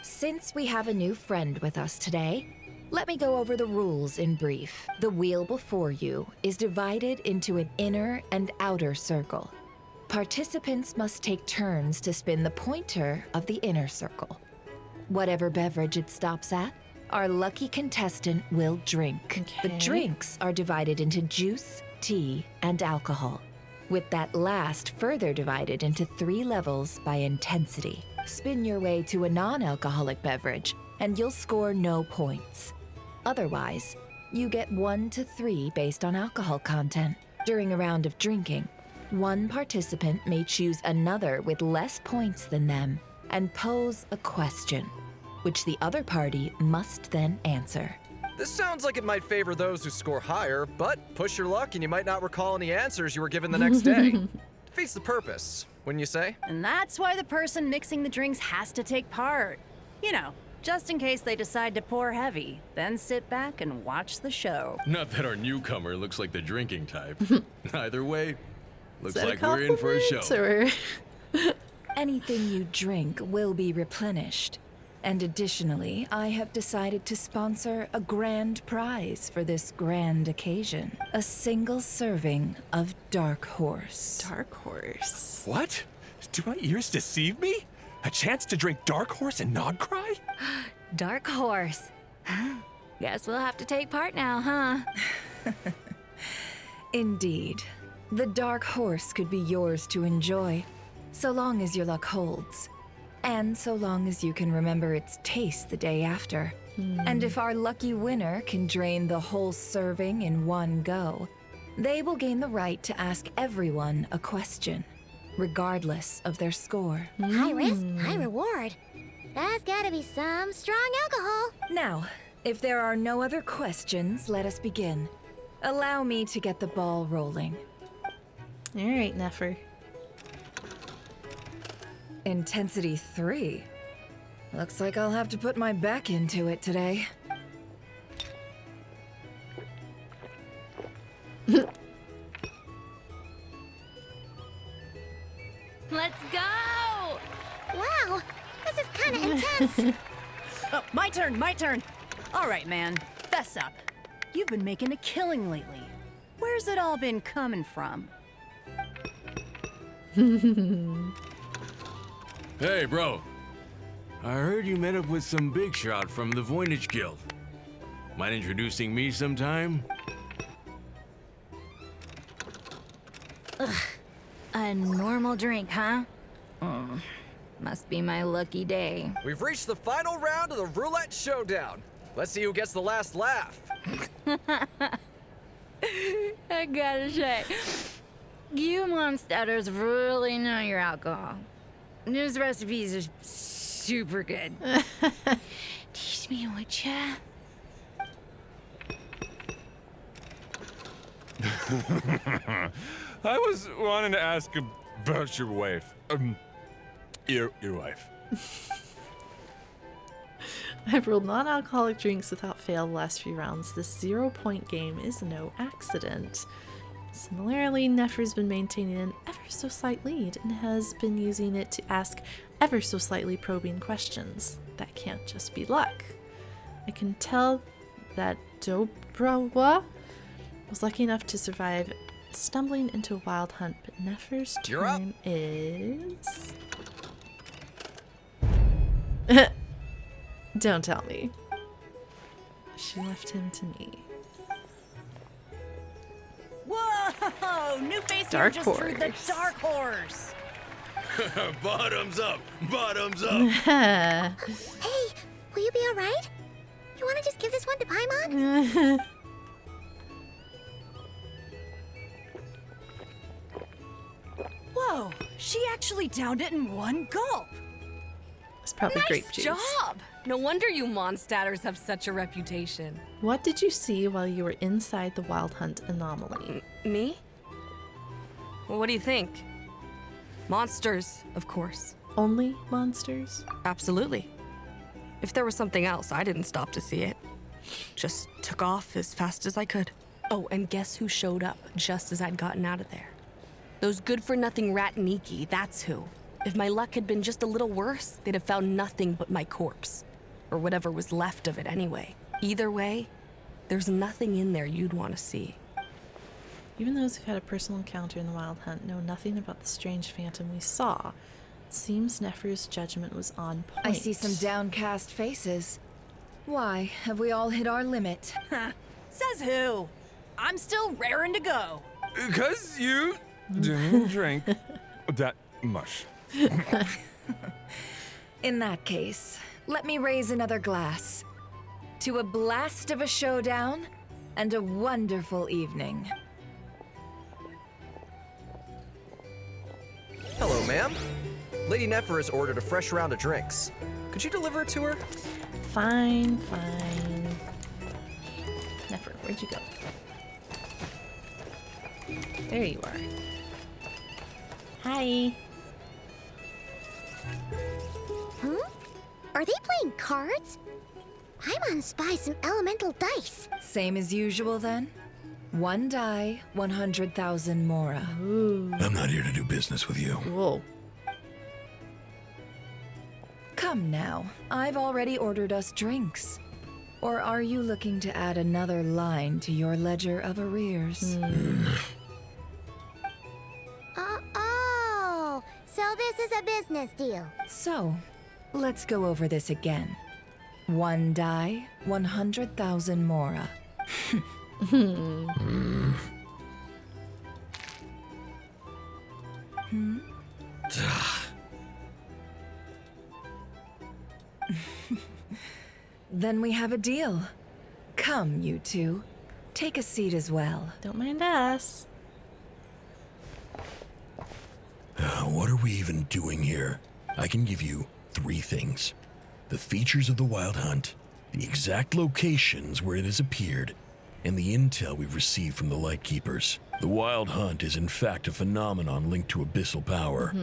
Since we have a new friend with us today, let me go over the rules in brief. The wheel before you is divided into an inner and outer circle. Participants must take turns to spin the pointer of the inner circle. Whatever beverage it stops at, our lucky contestant will drink. The Okay. drinks are divided into juice, tea, and alcohol. with that last further divided into 3 levels by intensity. Spin your way to a non-alcoholic beverage, and you'll score no points. Otherwise, you get 1 to 3 based on alcohol content. During a round of drinking, one participant may choose another with less points than them and pose a question, which the other party must then answer. This sounds like it might favor those who score higher, but push your luck and you might not recall any answers you were given the next day. Defeats the purpose, wouldn't you say? And that's why the person mixing the drinks has to take part. You know, just in case they decide to pour heavy, then sit back and watch the show. Not that our newcomer looks like the drinking type. Either way, looks Is that like a we're in for a show. compliment, or- Anything you drink will be replenished. And additionally, I have decided to sponsor a grand prize for this grand occasion. A single serving of Dark Horse. Dark Horse. What? Do my ears deceive me? A chance to drink Dark Horse and Nod Krai? Dark Horse. Guess we'll have to take part now, huh? Indeed. The Dark Horse could be yours to enjoy, so long as your luck holds. And so long as you can remember its taste the day after. And if our lucky winner can drain the whole serving in one go, they will gain the right to ask everyone a question, regardless of their score. High risk, high reward. That's gotta be some strong alcohol. Now, if there are no other questions, let us begin. Allow me to get the ball rolling. All right, Nefer. Intensity 3. Looks like I'll have to put my back into it today. Let's go! Wow, this is kind of intense. Oh, my turn. All right, man, fess up. You've been making a killing lately. Where's it all been coming from? Hey, bro. I heard you met up with some big shot from the Voynich Guild. Mind introducing me sometime? Ugh. A normal drink, huh? Must be my lucky day. We've reached the final round of the roulette showdown. Let's see who gets the last laugh. I gotta say, you monsters really know your alcohol. These recipes are super good. Teach me, would ya? I was wanting to ask about your wife. Your wife. I've rolled non-alcoholic drinks without fail the last few rounds. This 0-point game is no accident. Similarly, Nefer's been maintaining an ever so slight lead and has been using it to ask ever so slightly probing questions. That can't just be luck. I can tell that Dobrawa was lucky enough to survive stumbling into a wild hunt, but Nefer's turn is... Don't tell me. She left him to me. Whoa! New face here Dark just Horse. drew the Dark Horse. Bottoms up! Bottoms up! Hey, will you be alright? You wanna just give this one to Paimon? Whoa! She actually downed it in one gulp. It's probably grape juice. Nice job! No wonder you Mondstatters have such a reputation. What did you see while you were inside the Wild Hunt anomaly? Me? Well, what do you think? Monsters, of course. Only monsters? Absolutely. If there was something else, I didn't stop to see it. Just took off as fast as I could. Oh, and guess who showed up just as I'd gotten out of there? Those good-for-nothing rat Niki, that's who. If my luck had been just a little worse, they'd have found nothing but my corpse. Or whatever was left of it anyway. Either way, there's nothing in there you'd want to see. Even those who've had a personal encounter in the Wild Hunt know nothing about the strange phantom we saw. It seems Nefer's judgment was on point. I see some downcast faces. Why, have we all hit our limit? Says who? I'm still raring to go. 'Cause you Didn't drink that much. In that case, let me raise another glass to a blast of a showdown and a wonderful evening. Hello, ma'am. Lady Nefer has ordered a fresh round of drinks. Could you deliver it to her? Fine, fine. Nefer, where'd you go? There you are. Hi. Are they playing cards? I'm gonna spy some elemental dice. Same as usual then? 1 die, 100,000 mora. I'm not here to do business with you. Whoa. Come now, I've already ordered us drinks. Or are you looking to add another line to your ledger of arrears? Oh, so this is a business deal. So, let's go over this again. 1 die, 100,000 mora. Then we have a deal. Come, you two. Take a seat as well. Don't mind us. What are we even doing here? I can give you 3 things. The features of the Wild Hunt, the exact locations where it has appeared, and the intel we've received from the Lightkeepers. The Wild Hunt is in fact a phenomenon linked to abyssal power.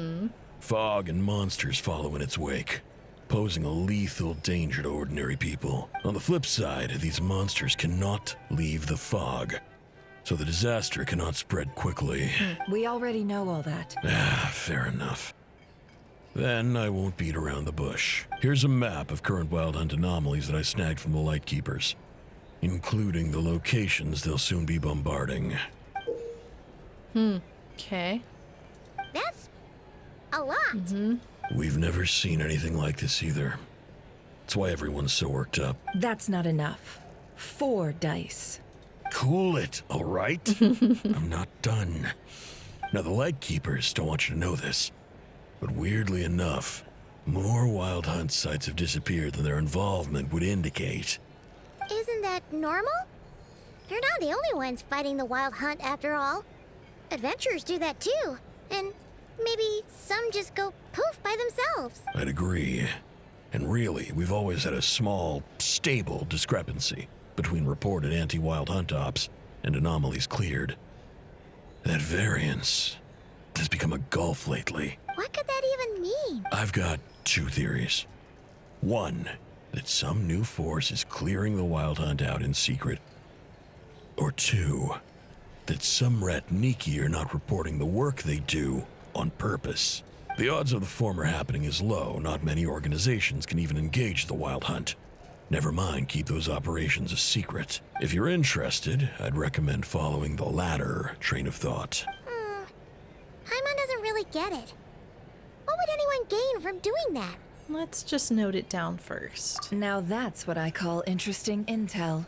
Fog and monsters follow in its wake, posing a lethal danger to ordinary people. On the flip side, these monsters cannot leave the fog, so the disaster cannot spread quickly. We already know all that. Fair enough. Then I won't beat around the bush. Here's a map of current Wild Hunt anomalies that I snagged from the Lightkeepers, including the locations they'll soon be bombarding. Okay. That's a lot. We've never seen anything like this either. That's why everyone's so worked up. That's not enough. 4 dice. Cool it, all right? I'm not done. Now, the Lightkeepers don't want you to know this, but weirdly enough, more Wild Hunt sites have disappeared than their involvement would indicate. Isn't that normal? They're not the only ones fighting the Wild Hunt after all. Adventurers do that too. And maybe some just go poof by themselves. I'd agree. And really, we've always had a small, stable discrepancy between reported anti-Wild Hunt ops and anomalies cleared. That variance has become a gulf lately. What could that even mean? I've got 2 theories. 1, that some new force is clearing the Wild Hunt out in secret. Or 2, that some Ratniki are not reporting the work they do on purpose. The odds of the former happening is low. Not many organizations can even engage the Wild Hunt. Never mind keep those operations a secret. If you're interested, I'd recommend following the latter train of thought. Paimon doesn't really get it. What would anyone gain from doing that? Let's just note it down first. Now that's what I call interesting intel.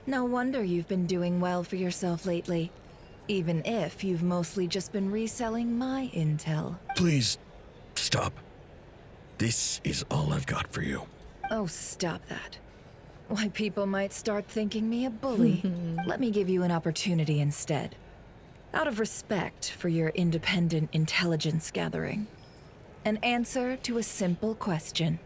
No wonder you've been doing well for yourself lately. Even if you've mostly just been reselling my intel. Please, stop. This is all I've got for you. Oh, stop that. Why, people might start thinking me a bully. Let me give you an opportunity instead. Out of respect for your independent intelligence gathering. An answer to a simple question.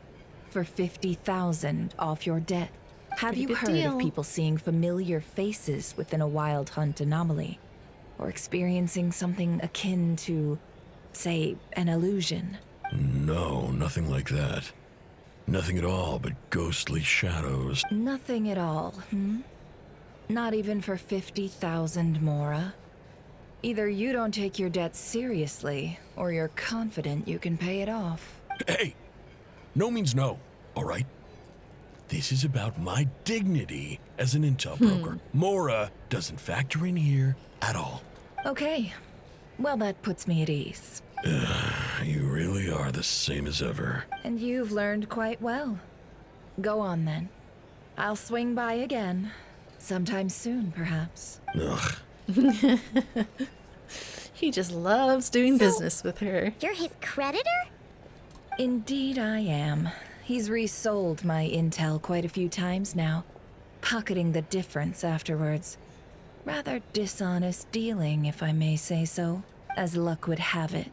For 50,000 off your debt. Have Pretty you good heard deal. of people seeing familiar faces within a Wild Hunt anomaly? Or experiencing something akin to, say, an illusion? No, nothing like that. Nothing at all but ghostly shadows. Nothing at all, Not even for 50,000 mora? Either you don't take your debt seriously, or you're confident you can pay it off. Hey! No means no, all right? This is about my dignity as an intel broker. Mora doesn't factor in here at all. Okay. Well, that puts me at ease. You really are the same as ever. And you've learned quite well. Go on then. I'll swing by again. Sometime soon, perhaps. Ugh. He just loves doing business with her. You're his creditor? Indeed I am. He's resold my intel quite a few times now, pocketing the difference afterwards. Rather dishonest dealing, if I may say so, as luck would have it.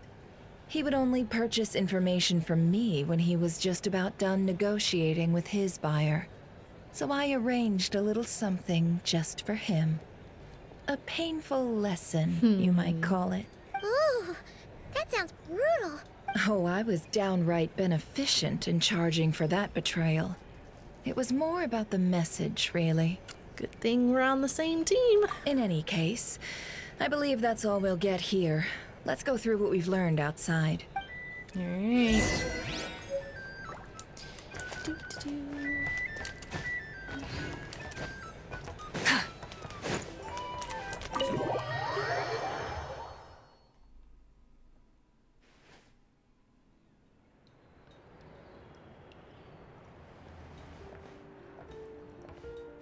He would only purchase information from me when he was just about done negotiating with his buyer. So I arranged a little something just for him. A painful lesson, you might call it. Ooh, that sounds brutal. Oh, I was downright beneficent in charging for that betrayal. It was more about the message, really. Good thing we're on the same team. In any case, I believe that's all we'll get here. Let's go through what we've learned outside. All right.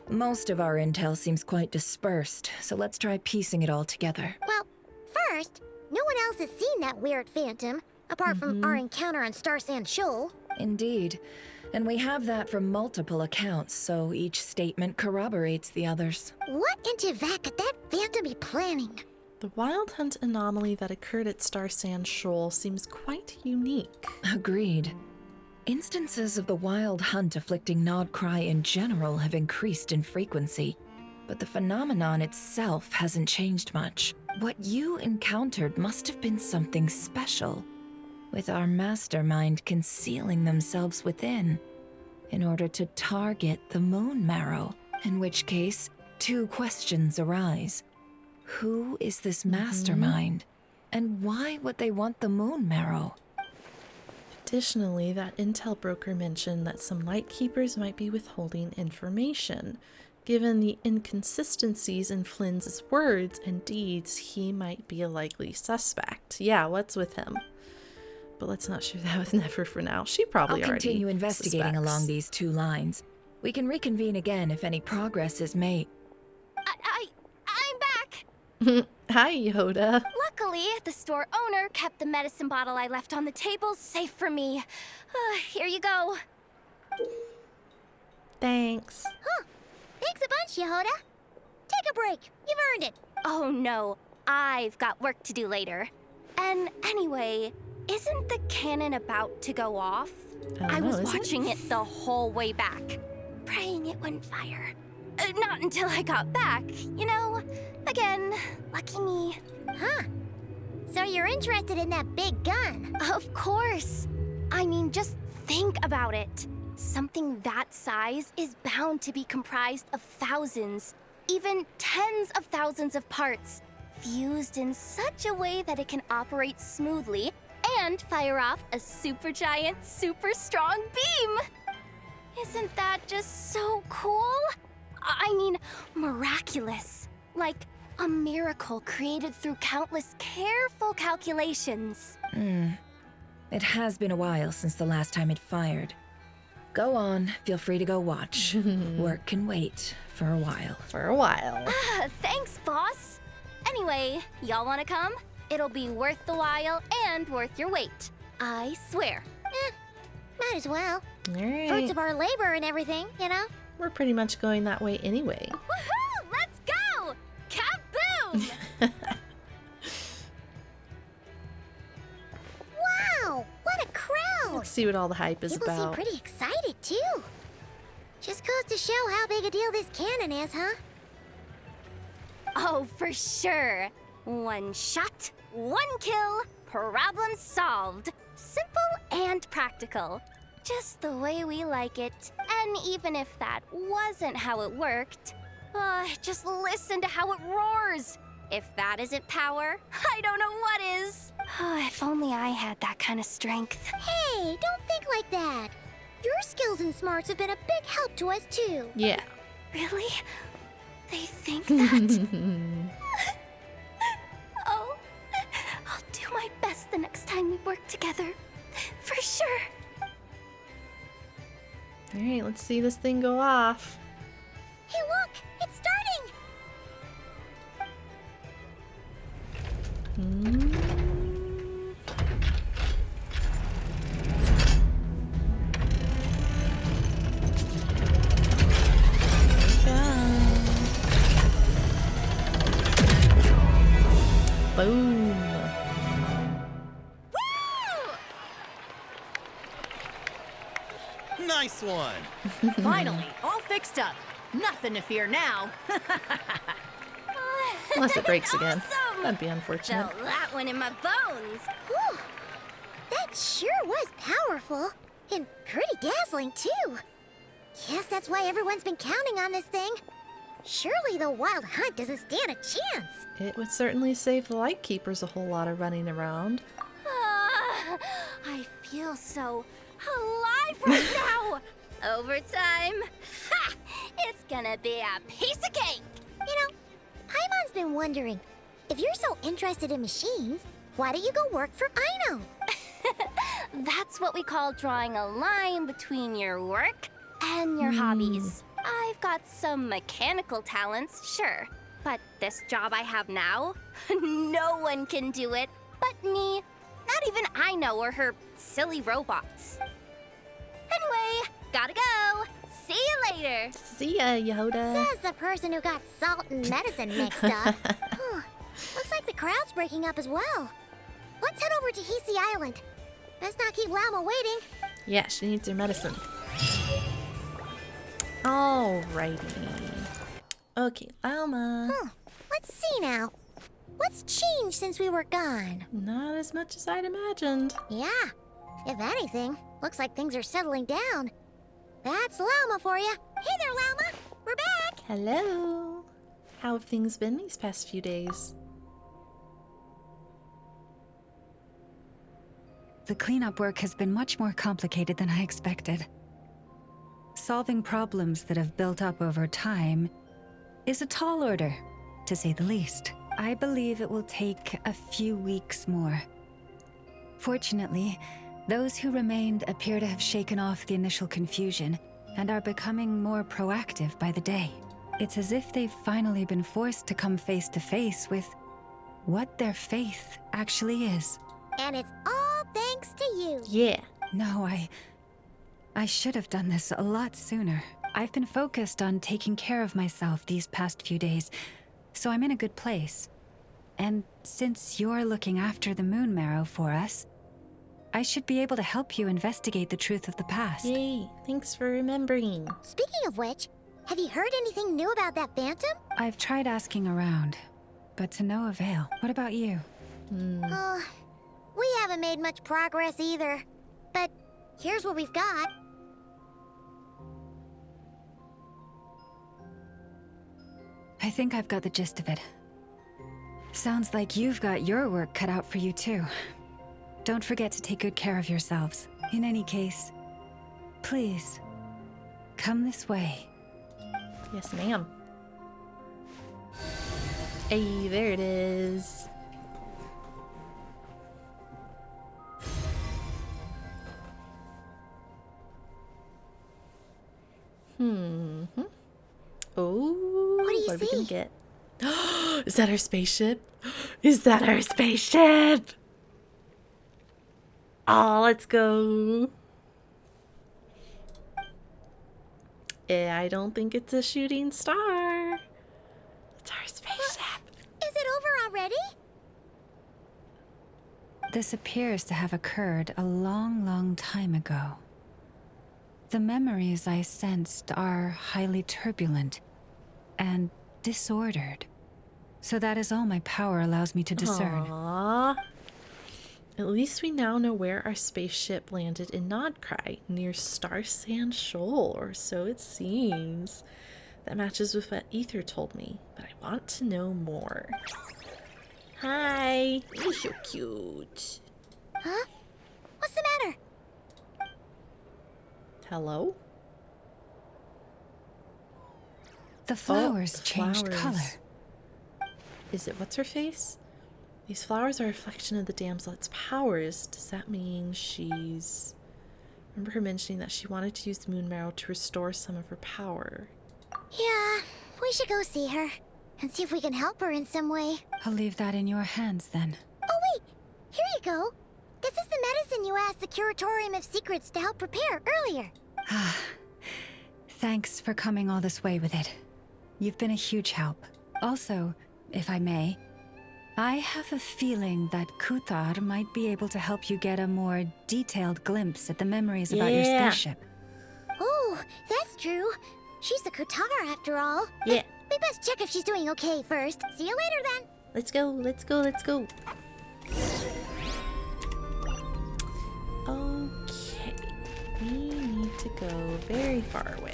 Most of our intel seems quite dispersed, so let's try piecing it all together. Well, first, no one else has seen that weird phantom, apart from our encounter on Star Sand Shoal. Indeed. And we have that from multiple accounts, so each statement corroborates the others. What in Teyvat could that phantom be planning? The wild hunt anomaly that occurred at Star Sand Shoal seems quite unique. Agreed. Instances of the wild hunt afflicting Nod Krai in general have increased in frequency, but the phenomenon itself hasn't changed much. What you encountered must have been something special, with our mastermind concealing themselves within, in order to target the Moon Marrow, in which case, two questions arise. Who is this mastermind, and why would they want the Moon Marrow? Additionally, that intel broker mentioned that some Lightkeepers might be withholding information. Given the inconsistencies in Flynn's words and deeds, he might be a likely suspect. Yeah, what's with him? But let's not share that with Nefer for now. She probably I'll already continue investigating suspects. along these two lines. We can reconvene again if any progress is made. I'm back! Hi, Yoda. Luckily, the store owner kept the medicine bottle I left on the table safe for me. Here you go. Thanks. Huh. Thanks a bunch, Yehoda. Take a break. You've earned it. Oh no, I've got work to do later. And anyway, isn't the cannon about to go off? I was watching it the whole way back, praying it wouldn't fire. Not until I got back, you know? Again, lucky me. Huh. So you're interested in that big gun? Of course. I mean, just think about it. Something that size is bound to be comprised of thousands, even tens of thousands of parts, fused in such a way that it can operate smoothly and fire off a supergiant, super strong beam. Isn't that just so cool? I mean, miraculous. Like a miracle created through countless careful calculations. It has been a while since the last time it fired. Go on, feel free to go watch. Work can wait for a while. Thanks, boss. Anyway, y'all wanna come? It'll be worth the while and worth your wait. I swear. Might as well. All right. Fruits of our labor and everything, you know? We're pretty much going that way anyway. Woohoo! Let's go! Kaboom! Wow! What a crowd! Let's see what all the hype is People about. seem pretty excited, too. Just goes to show how big a deal this cannon is, huh? Oh, for sure. One shot, one kill, problem solved. Simple and practical. Just the way we like it. And even if that wasn't how it worked, just listen to how it roars. If that isn't power, I don't know what is. If only I had that kind of strength. Hey, don't think like that. Your skills and smarts have been a big help to us, too. Yeah. Really? They think that? Oh, I'll do my best the next time we work together. For sure. All right, let's see this thing go off. Hey, look! It's starting! this one. Finally, all fixed up. Nothing to fear now. Unless it breaks again. Awesome! That'd be unfortunate. Felt that one in my bones. Whew. That sure was powerful. And pretty dazzling, too. Guess that's why everyone's been counting on this thing. Surely the Wild Hunt doesn't stand a chance. It would certainly save the Lightkeepers a whole lot of running around. I feel so alive right now. Overtime. Ha! It's gonna be a piece of cake. You know, Paimon's been wondering, if you're so interested in machines, why don't you go work for Aino? That's what we call drawing a line between your work and your hobbies. I've got some mechanical talents, sure. But this job I have now, no one can do it but me. Not even Aino or her silly robots. Anyway, gotta go. See you later. See ya, Yoda. Says the person who got salt and medicine mixed up. Looks like the crowd's breaking up as well. Let's head over to Hisi Island. Best not keep Llama waiting. Yeah, she needs her medicine. Alrighty. Okay, Llama. Let's see now. What's changed since we were gone? Not as much as I'd imagined. Yeah. If anything, looks like things are settling down. That's Llama for you. Hey there, Llama. We're back. Hello. How have things been these past few days? The cleanup work has been much more complicated than I expected. Solving problems that have built up over time is a tall order, to say the least. I believe it will take a few weeks more. Fortunately, those who remained appear to have shaken off the initial confusion and are becoming more proactive by the day. It's as if they've finally been forced to come face to face with what their faith actually is. And it's all thanks to you. Yeah. No, I should have done this a lot sooner. I've been focused on taking care of myself these past few days, so I'm in a good place. And since you're looking after the moon marrow for us, I should be able to help you investigate the truth of the past. Yay, thanks for remembering. Speaking of which, have you heard anything new about that phantom? I've tried asking around, but to no avail. What about you? We haven't made much progress either. But here's what we've got. I think I've got the gist of it. Sounds like you've got your work cut out for you too. Don't forget to take good care of yourselves. In any case, please, come this way. Yes, ma'am. Hey, there it is. Oh, what do you what are we see? gonna get? Is that our spaceship? Is that our spaceship? Oh, let's go. I don't think it's a shooting star. It's our spaceship. Is it over already? This appears to have occurred a long, long time ago. The memories I sensed are highly turbulent and disordered. So that is all my power allows me to discern. Aww. At least we now know where our spaceship landed in Nod Krai, near Star Sand Shoal, or so it seems. That matches with what Ether told me, but I want to know more. Hi, you're so cute. Huh? What's the matter? Hello? The flowers changed flowers. color. Is it what's her face? These flowers are a reflection of the damsel's powers. Does that mean she's... Remember her mentioning that she wanted to use the moon marrow to restore some of her power. Yeah, we should go see her and see if we can help her in some way. I'll leave that in your hands then. Oh wait, here you go. This is the medicine you asked the Curatorium of Secrets to help prepare earlier. Thanks for coming all this way with it. You've been a huge help. Also, if I may, I have a feeling that Kuthar might be able to help you get a more detailed glimpse at the memories about your spaceship. Oh, that's true. She's the Kutara after all. Yeah. We best check if she's doing okay first. See you later then. Let's go, let's go, let's go. Okay. We need to go very far away.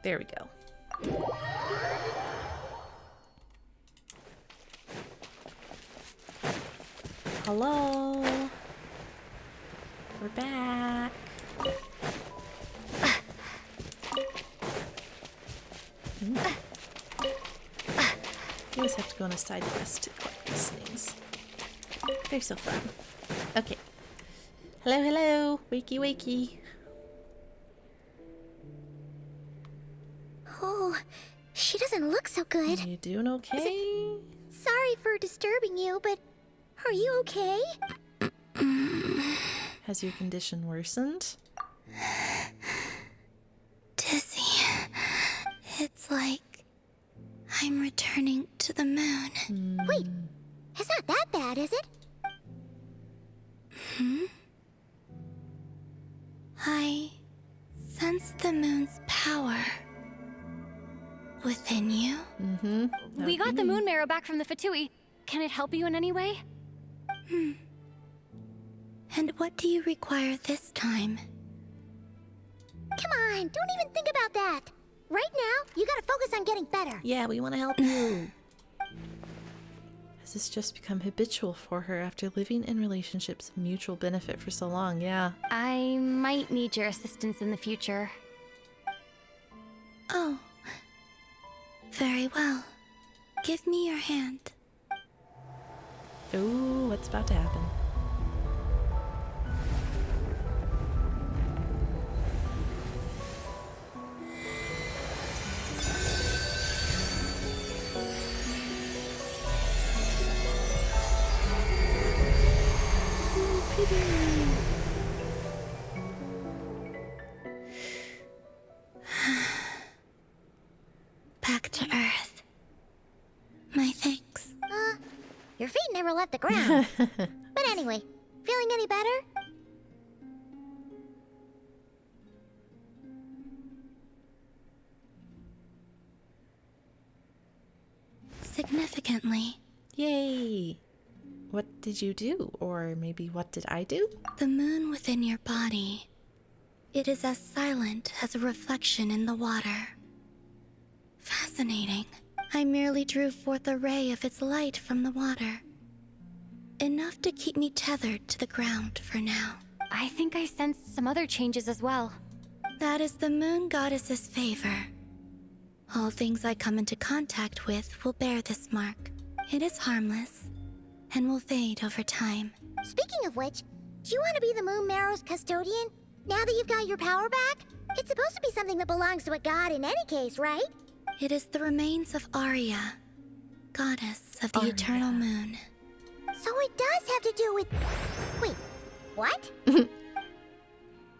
There we go. Hello. We're back. You always have to go on a side quest to collect these things. They're so fun. Okay. Hello, hello. Wakey, wakey. Oh, she doesn't look so good. You doing okay? Sorry for disturbing you, but are you okay? Has your condition worsened? Dizzy. It's like I'm returning to the moon. Wait, it's not that bad, is it? I sense the moon's power within you. We got the moon marrow back from the Fatui. Can it help you in any way? And what do you require this time? Come on, don't even think about that. Right now, you gotta focus on getting better. Yeah, we want to help you. Has this just become habitual for her after living in relationships of mutual benefit for so long? Yeah. I might need your assistance in the future. Oh. Very well. Give me your hand. Ooh, what's about to happen? Back to Earth. My thanks. Your feet never left the ground. But anyway, feeling any better? Significantly. Yay! What did you do? Or maybe what did I do? The moon within your body. It is as silent as a reflection in the water. Fascinating. I merely drew forth a ray of its light from the water. Enough to keep me tethered to the ground for now. I think I sensed some other changes as well. That is the moon goddess's favor. All things I come into contact with will bear this mark. It is harmless and will fade over time. Speaking of which, do you want to be the Moon Marrow's custodian? Now that you've got your power back? It's supposed to be something that belongs to a god in any case, right? It is the remains of Arya, goddess of the eternal moon. So it does have to do with... Wait, what?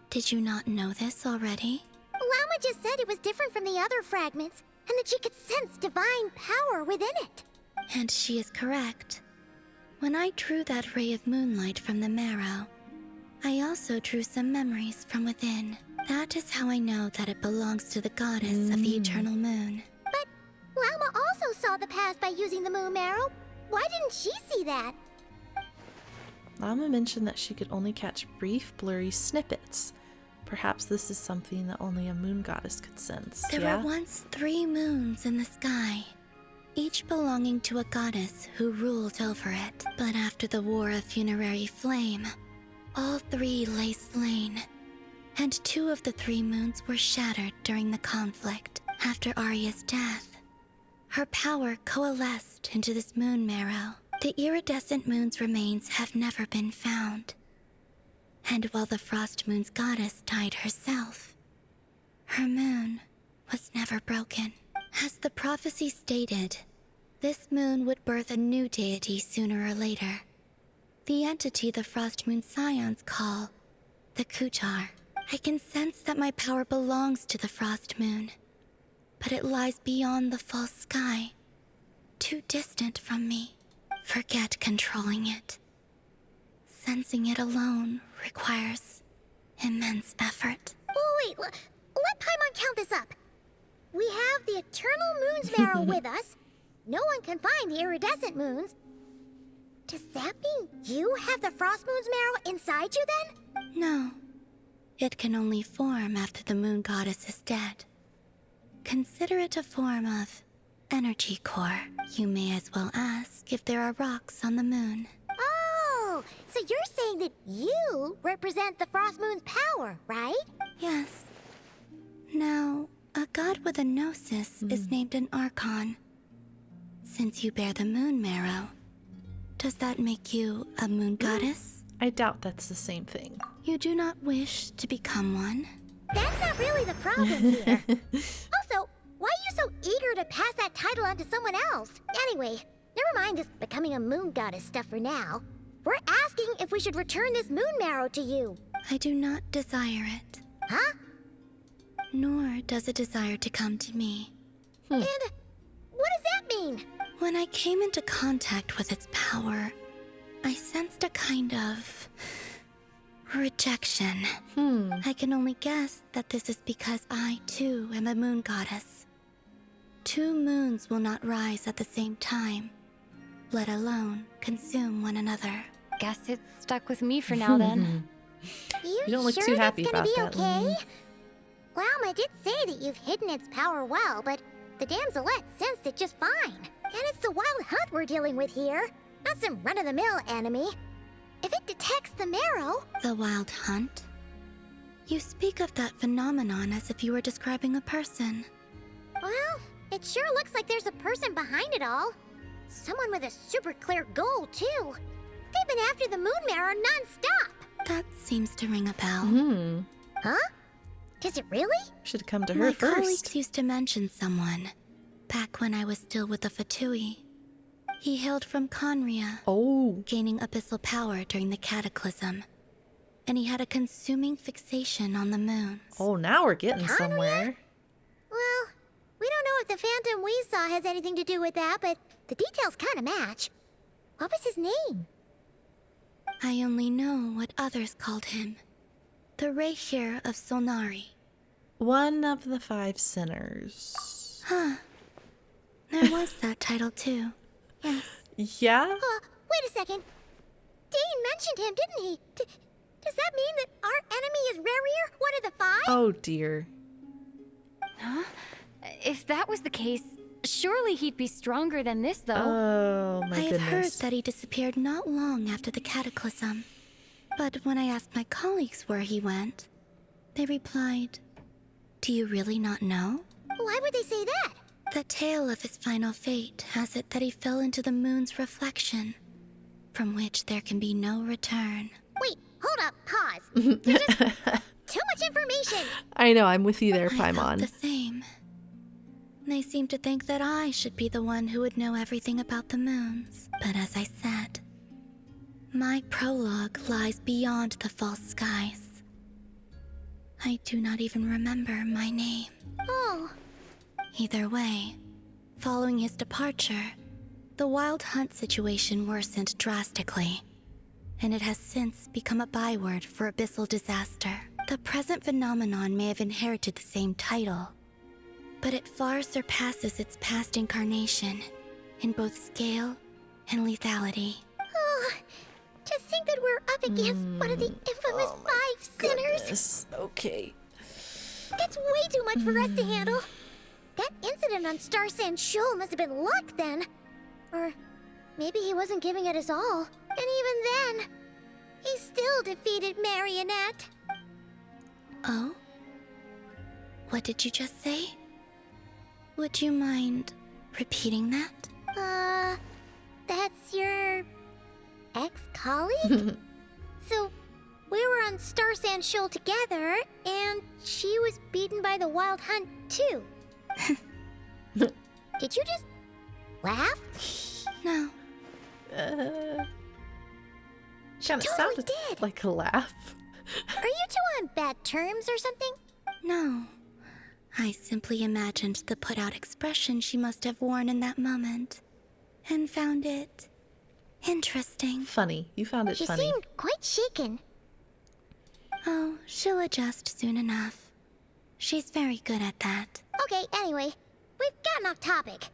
Did you not know this already? Llama just said it was different from the other fragments, and that she could sense divine power within it. And she is correct. When I drew that ray of moonlight from the marrow, I also drew some memories from within. That is how I know that it belongs to the goddess of the eternal moon. But Llama also saw the past by using the moon marrow. Why didn't she see that? Llama mentioned that she could only catch brief, blurry snippets. Perhaps this is something that only a moon goddess could sense. There were once 3 moons in the sky, each belonging to a goddess who ruled over it. But after the War of Funerary Flame, all 3 lay slain, and 2 of the 3 moons were shattered during the conflict. After Arya's death, her power coalesced into this moon marrow. The iridescent moon's remains have never been found. And while the Frost Moon's goddess died herself, her moon was never broken. As the prophecy stated, this moon would birth a new deity sooner or later. The entity the Frost Moon Scions call the Kutar. I can sense that my power belongs to the Frost Moon, but it lies beyond the false sky, too distant from me. Forget controlling it. sensing it alone requires immense effort. Oh, wait, let Paimon count this up. We have the Eternal Moon's Marrow with us. No one can find the iridescent moons. Does that mean you have the Frost Moon's Marrow inside you then? No. It can only form after the Moon Goddess is dead. Consider it a form of energy core. You may as well ask if there are rocks on the moon. Oh, so you're saying that you represent the Frost Moon's power, right? Yes. Now, a god with a gnosis is named an Archon. Since you bear the Moon Marrow, does that make you a Moon Goddess? I doubt that's the same thing. You do not wish to become one? That's not really the problem here. Also, why are you so eager to pass that title on to someone else? Anyway, never mind this becoming a Moon Goddess stuff for now. We're asking if we should return this Moon Marrow to you. I do not desire it. Huh? Nor does it desire to come to me. And what does that mean? When I came into contact with its power, I sensed a kind of rejection. I can only guess that this is because I, too, am a Moon Goddess. 2 moons will not rise at the same time, let alone consume one another. Guess it's stuck with me for now then. You don't look sure too happy that's gonna about be that, okay? Lily. Glauma did say that you've hidden its power well, but the damselette sensed it just fine. And it's the Wild Hunt we're dealing with here, not some run-of-the-mill enemy. If it detects the marrow... The Wild Hunt? You speak of that phenomenon as if you were describing a person. Well, it sure looks like there's a person behind it all. Someone with a super clear goal, too. They've been after the Moon Marrow non-stop. That seems to ring a bell. Huh? Does it really? Should have come to her My first. colleagues used to mention someone, back when I was still with the Fatui. He hailed from Conria, gaining abyssal power during the Cataclysm. And he had a consuming fixation on the moons. Oh, now we're getting somewhere. Well, we don't know if the phantom we saw has anything to do with that, but the details kind of match. What was his name? I only know what others called him. The Rerir of Solnari. One of the 5 sinners. Huh. There was that title too. Yes. Yeah? Wait a second. Dane mentioned him, didn't he? Does that mean that our enemy is Rerir, one of the 5? Oh dear. Huh? If that was the case, surely he'd be stronger than this, though. Oh my I have goodness. heard that he disappeared not long after the Cataclysm. But when I asked my colleagues where he went, they replied, "Do you really not know?" Why would they say that? The tale of his final fate has it that he fell into the moon's reflection, from which there can be no return. Wait, hold up, pause. There's just too much information. I know, I'm with you there, I felt Paimon. the same. They seem to think that I should be the one who would know everything about the moons. But as I said, my prologue lies beyond the false skies. I do not even remember my name. Oh. Either way, following his departure, the Wild Hunt situation worsened drastically, and it has since become a byword for abyssal disaster. The present phenomenon may have inherited the same title, but it far surpasses its past incarnation in both scale and lethality. Oh, to think that we're up against one of the infamous 5 sinners. Goodness. Okay. That's way too much for us to handle. That incident on Star Sand Shoal must have been luck then. Or maybe he wasn't giving it his all. And even then, he still defeated Marionette. Oh? What did you just say? Would you mind repeating that? That's your ex-colleague? So, we were on Star Sand Shoal together, and she was beaten by the Wild Hunt too. Did you just laugh? No. Kind of sounded like a laugh. Are you two on bad terms or something? No. I simply imagined the put-out expression she must have worn in that moment, and found it Interesting. Funny. You found it She funny. seemed quite shaken. Oh, she'll adjust soon enough. She's very good at that. Okay, anyway, we've gotten off topic.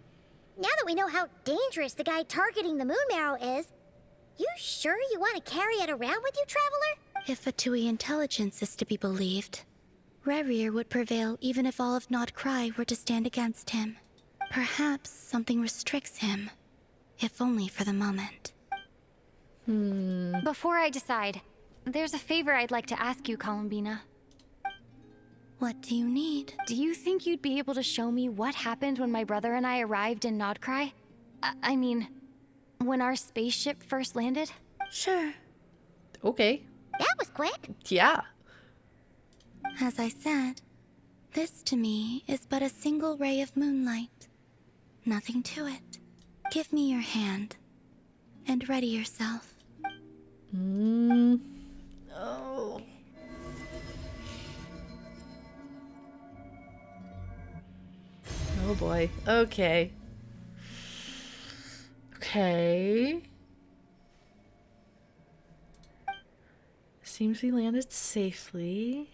Now that we know how dangerous the guy targeting the moon marrow is, you sure you want to carry it around with you, Traveler? If Fatui intelligence is to be believed, Rerir would prevail even if all of Nod Krai were to stand against him. Perhaps something restricts him, if only for the moment. Before I decide, there's a favor I'd like to ask you, Columbina. What do you need? Do you think you'd be able to show me what happened when my brother and I arrived in Nod Krai? I mean, when our spaceship first landed? Sure. Okay. That was quick. Yeah. As I said, this to me is but a single ray of moonlight. Nothing to it. Give me your hand, and ready yourself. Oh. Oh boy. Okay. Okay. Seems we landed safely.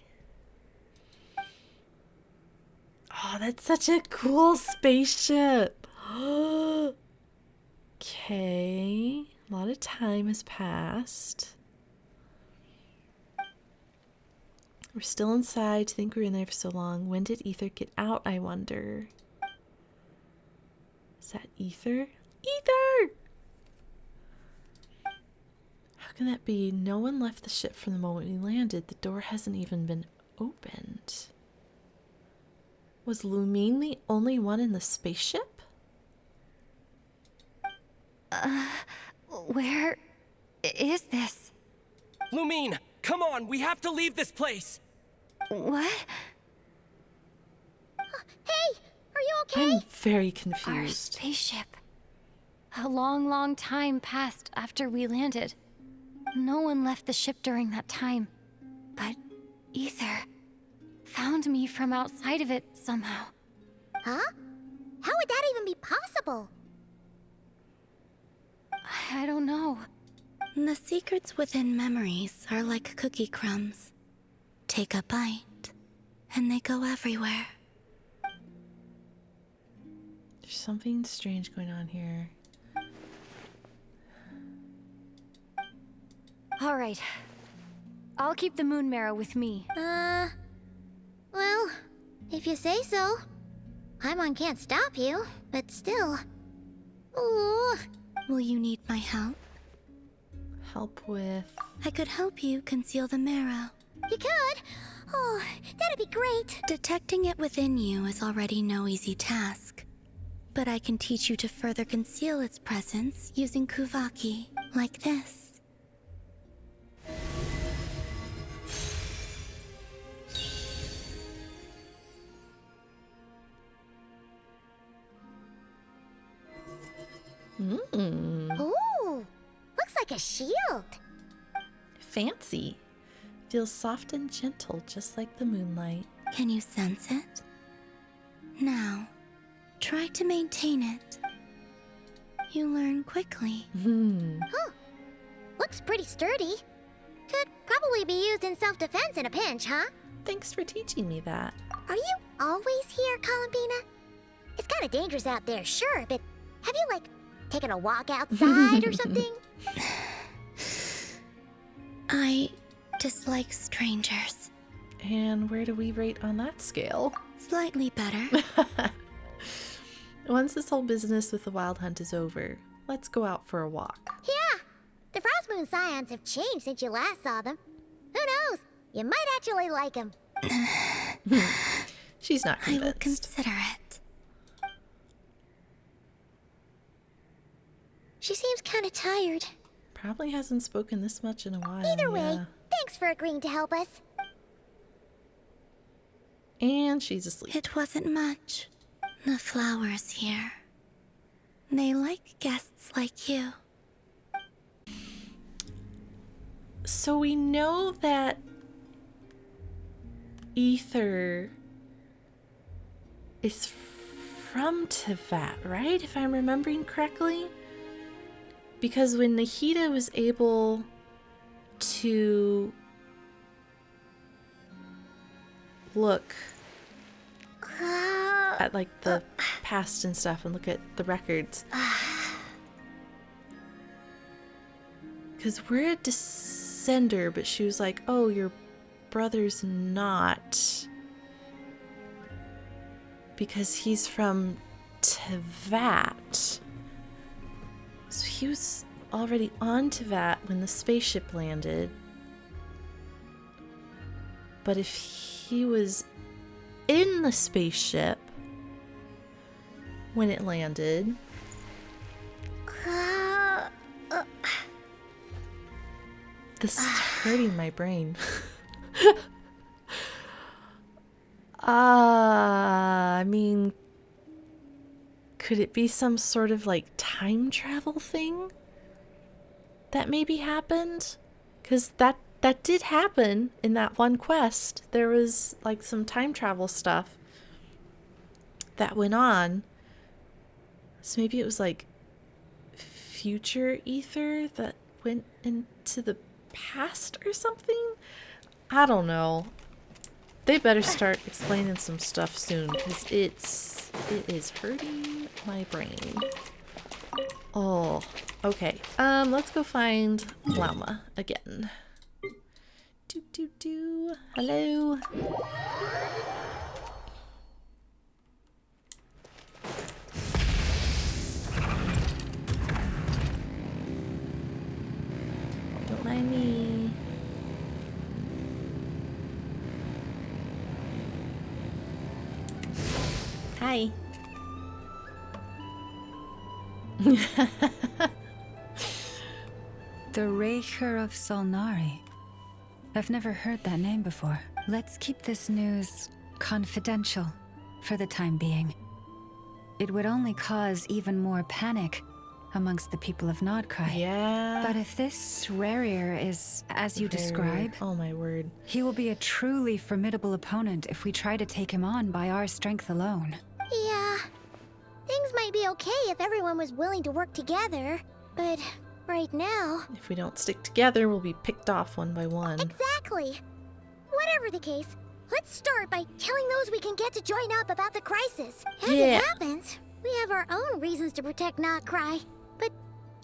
Oh, that's such a cool spaceship. Okay. A lot of time has passed. We're still inside. To think we were in there for so long. When did Ether get out, I wonder? Is that Ether? Ether! How can that be? No one left the ship from the moment we landed. The door hasn't even been opened. Was Lumine the only one in the spaceship? Where is this? Lumine, come on, we have to leave this place. What? Hey, are you okay? I'm very Our confused. spaceship. A long, long time passed after we landed. No one left the ship during that time. But Ether found me from outside of it somehow. Huh? How would that even be possible? I don't know. The secrets within memories are like cookie crumbs. Take a bite, and they go everywhere. There's something strange going on here. All right. I'll keep the moon marrow with me. Well, if you say so. Paimon can't stop you, but still. Ooh. Will you need my help? Help with... I could help you conceal the marrow. You could? Oh, that'd be great. Detecting it within you is already no easy task. But I can teach you to further conceal its presence using Kuvaki, like this. Ooh, looks like a shield. Fancy. Feels soft and gentle, just like the moonlight. Can you sense it? Now, try to maintain it. You learn quickly. Huh. Looks pretty sturdy. Could probably be used in self-defense in a pinch, huh? Thanks for teaching me that. Are you always here, Columbina? It's kind of dangerous out there, sure, but have you, like, taken a walk outside or something? I dislike strangers. And where do we rate on that scale? Slightly better. Once this whole business with the wild hunt is over, let's go out for a walk. Yeah, the Frost Moon Scions have changed since you last saw them. Who knows? You might actually like them. She's not convinced. I will consider it. She seems kind of tired. Probably hasn't spoken this much in a while. Either way, thanks for agreeing to help us. And she's asleep. It wasn't much. The flowers here. They like guests like you. So we know that Ether is from Teyvat, right? If I'm remembering correctly. Because when Nahida was able to look at like the past and stuff and look at the records, because we're a descender, but she was like, oh, your brother's not, because he's from Teyvat. So he was already on Teyvat when the spaceship landed. But if he was in the spaceship when it landed... This is hurting my brain. I mean... Could it be some sort of like time travel thing that maybe happened? Because that did happen in that one quest. There was like some time travel stuff that went on. So maybe it was like future ether that went into the past or something? I don't know. They better start explaining some stuff soon, because it is hurting my brain. Oh, okay. Let's go find Llama again. Hello. Don't mind me. Hi. The Rerir of Solnari. I've never heard that name before. Let's keep this news confidential for the time being. It would only cause even more panic amongst the people of Nod Krai. Yeah. But if this Rerir is as you describe, oh my word, he will be a truly formidable opponent if we try to take him on by our strength alone. Yeah. Things might be okay if everyone was willing to work together, but right now... If we don't stick together, we'll be picked off one by one. Exactly. Whatever the case, let's start by telling those we can get to join up about the crisis. As it happens, we have our own reasons to protect Nod Krai. But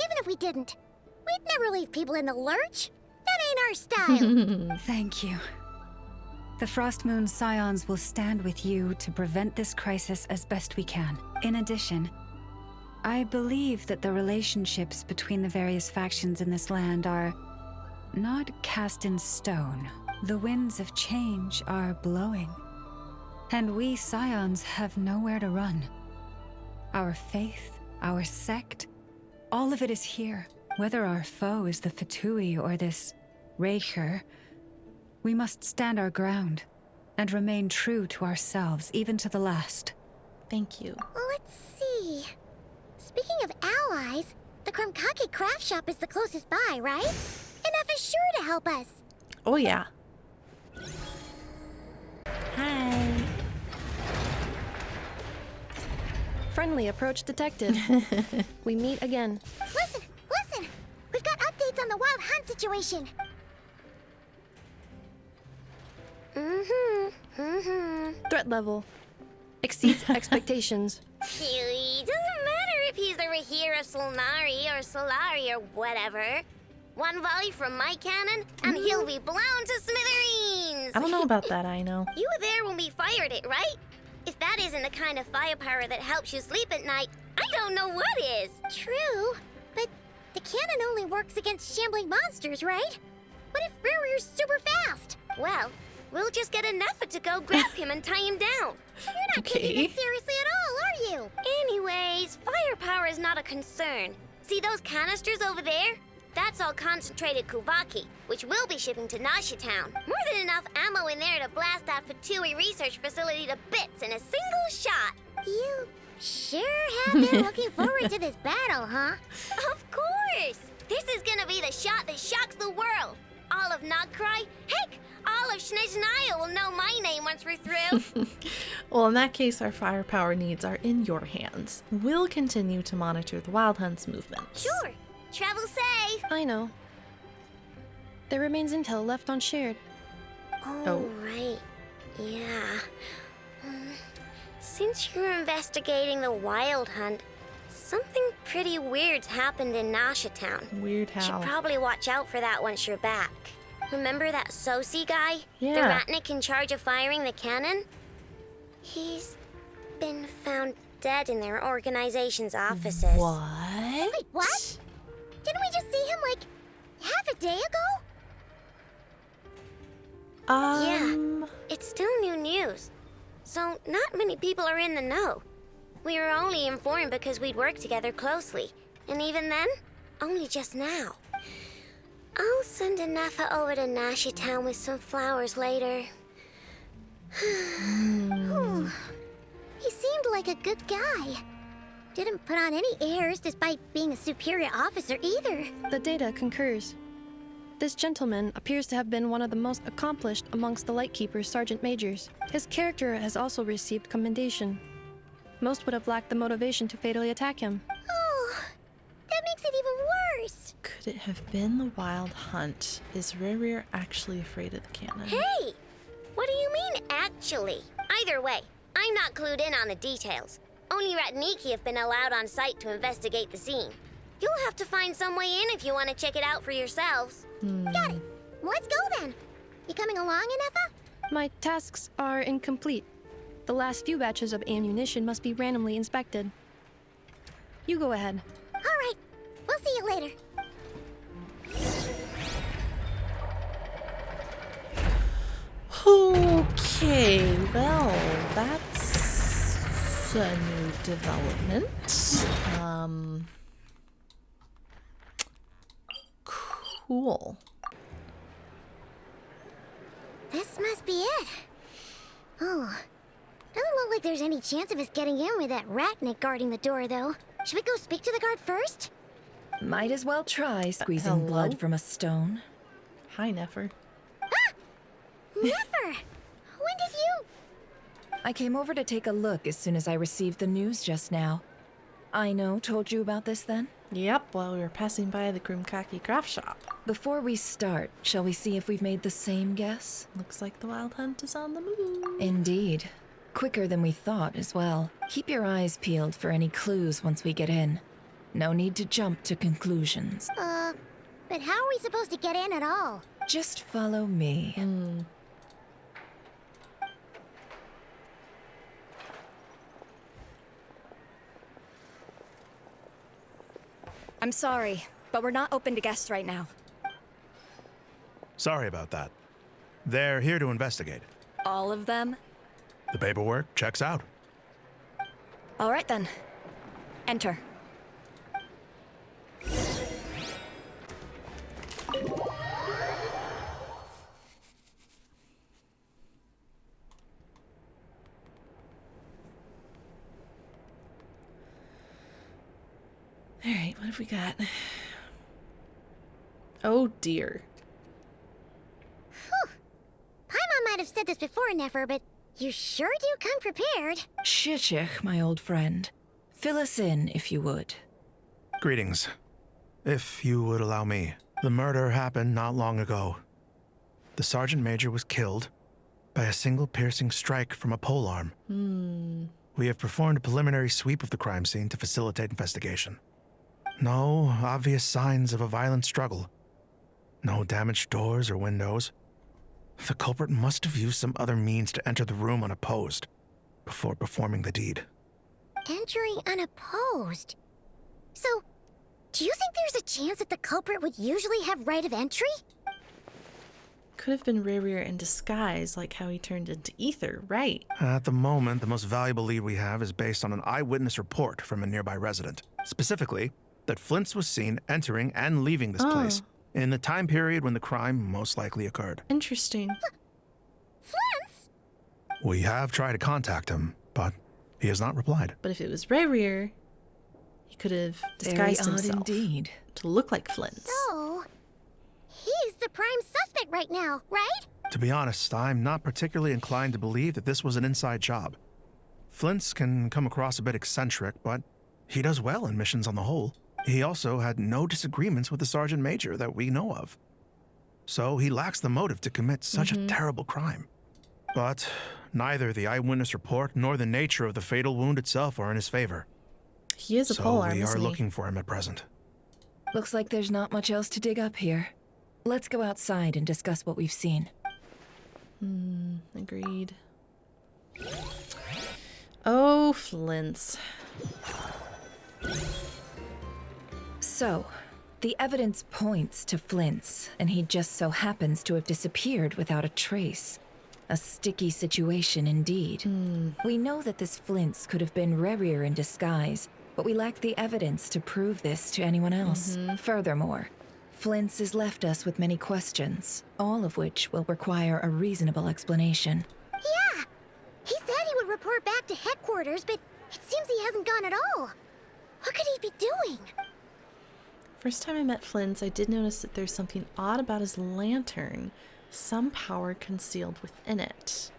even if we didn't, we'd never leave people in the lurch. That ain't our style. Thank you. The Frostmoon Scions will stand with you to prevent this crisis as best we can. In addition, I believe that the relationships between the various factions in this land are not cast in stone. The winds of change are blowing, and we Scions have nowhere to run. Our faith, our sect, all of it is here. Whether our foe is the Fatui or this Rerir, we must stand our ground and remain true to ourselves, even to the last. Thank you. Let's see. Speaking of allies, the Krumkake craft shop is the closest by, right? Enough is sure to help us. Oh yeah. Hi. Friendly approach detected. We meet again. Listen! We've got updates on the Wild Hunt situation. Threat level exceeds expectations. It doesn't matter if he's the Rerir of Solnari or Solari or whatever. One volley from my cannon, and he'll be blown to smithereens! I don't know about that, I know. You were there when we fired it, right? If that isn't the kind of firepower that helps you sleep at night, I don't know what is. True, but the cannon only works against shambling monsters, right? What if Rerir's super fast? Well, we'll just get an effort to go grab him and tie him down. You're not taking this seriously at all, are you? Anyways, firepower is not a concern. See those canisters over there? That's all concentrated Kuvaki, which we'll be shipping to Nasha Town. More than enough ammo in there to blast that Fatui research facility to bits in a single shot. You sure have been looking forward to this battle, huh? Of course! This is gonna be the shot that shocks the world. All of Nod Krai, heck, all of Snezhnaya will know my name once we're through. Well, in that case, our firepower needs are in your hands. We'll continue to monitor the Wild Hunt's movements. Sure. Travel safe! I know. There remains intel left unshared. Oh, right. Yeah. Since you're investigating the Wild Hunt, something pretty weird's happened in Nasha Town. Weird how? Should probably watch out for that once you're back. Remember that Sosi guy? Yeah. The Ratnik in charge of firing the cannon? He's been found dead in their organization's offices. What? Wait, what? Didn't we just see him, like, half a day ago? Yeah, it's still new news. So not many people are in the know. We were only informed because we'd worked together closely. And even then, only just now. I'll send a Nefa over to Nashi Town with some flowers later. He seemed like a good guy. Didn't put on any airs despite being a superior officer either. The data concurs. This gentleman appears to have been one of the most accomplished amongst the Lightkeeper's sergeant majors. His character has also received commendation. Most would have lacked the motivation to fatally attack him. Oh, that makes it even worse. Could it have been the Wild Hunt? Is Rerir actually afraid of the cannon? Hey! What do you mean, actually? Either way, I'm not clued in on the details. Only Ratniki have been allowed on site to investigate the scene. You'll have to find some way in if you want to check it out for yourselves. Got it. Let's go then. You coming along, Inefa? My tasks are incomplete. The last few batches of ammunition must be randomly inspected. You go ahead. All right. We'll see you later. Okay, well, that's a new development. Cool. This must be it. Oh, doesn't look like there's any chance of us getting in with that Ratnik guarding the door, though. Should we go speak to the guard first? Might as well try squeezing blood from a stone. Hi, Nefer. Never! When did you... I came over to take a look as soon as I received the news just now. Aino told you about this then? Yep, while we were passing by the Krumkaki craft shop. Before we start, shall we see if we've made the same guess? Looks like the Wild Hunt is on the move. Indeed. Quicker than we thought as well. Keep your eyes peeled for any clues once we get in. No need to jump to conclusions. But how are we supposed to get in at all? Just follow me. I'm sorry, but we're not open to guests right now. Sorry about that. They're here to investigate. All of them? The paperwork checks out. All right then. Enter. All right, what have we got? Oh dear. Whew. Paimon might have said this before, Nefer, but you sure do come prepared. Shishich, my old friend. Fill us in, if you would. Greetings. If you would allow me. The murder happened not long ago. The Sergeant Major was killed by a single piercing strike from a polearm. We have performed a preliminary sweep of the crime scene to facilitate investigation. No obvious signs of a violent struggle. No damaged doors or windows. The culprit must have used some other means to enter the room unopposed before performing the deed. Entering unopposed? So, do you think there's a chance that the culprit would usually have right of entry? Could have been Rerir in disguise, like how he turned into Ether, right? At the moment, the most valuable lead we have is based on an eyewitness report from a nearby resident. Specifically, that Flint's was seen entering and leaving this place in the time period when the crime most likely occurred. Interesting. Flint's? We have tried to contact him, but he has not replied. But if it was Rerir, he could have disguised Very odd himself indeed. to look like Flint's. So, he's the prime suspect right now, right? To be honest, I'm not particularly inclined to believe that this was an inside job. Flint's can come across a bit eccentric, but he does well in missions on the whole. He also had no disagreements with the Sergeant Major that we know of. So he lacks the motive to commit such a terrible crime. But neither the eyewitness report nor the nature of the fatal wound itself are in his favor. He is a so polearm, we are isn't he? looking for him at present. Looks like there's not much else to dig up here. Let's go outside and discuss what we've seen. Agreed. Oh, Flints. So, the evidence points to Flint's, and he just so happens to have disappeared without a trace. A sticky situation indeed. We know that this Flint's could have been Rerir in disguise, but we lack the evidence to prove this to anyone else. Furthermore, Flint's has left us with many questions, all of which will require a reasonable explanation. Yeah! He said he would report back to headquarters, but it seems he hasn't gone at all. What could he be doing? First time I met Flynn's, I did notice that there's something odd about his lantern. Some power concealed within it.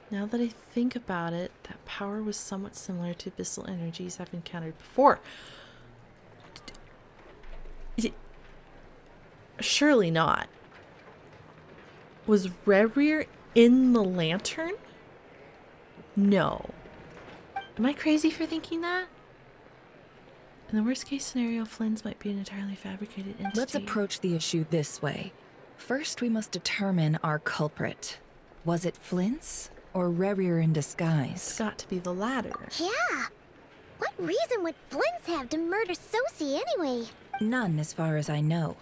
Now that I think about it, that power was somewhat similar to abyssal energies I've encountered before. Surely not. Was Rerir in the lantern? No. Am I crazy for thinking that? In the worst case scenario, Flynn's might be an entirely fabricated entity. Let's approach the issue this way. First, we must determine our culprit. Was it Flint's or Rerir in disguise? It's got to be the latter. Yeah! What reason would Flint's have to murder Sosie anyway? None, as far as I know.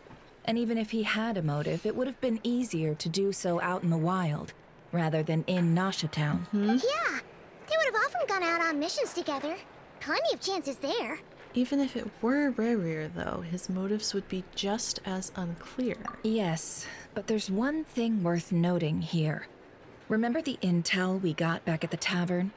And even if he had a motive, it would have been easier to do so out in the wild, rather than in Nasha Town. Yeah! They would have often gone out on missions together. Plenty of chances there. Even if it were Rerir, though, his motives would be just as unclear. Yes, but there's one thing worth noting here. Remember the intel we got back at the tavern?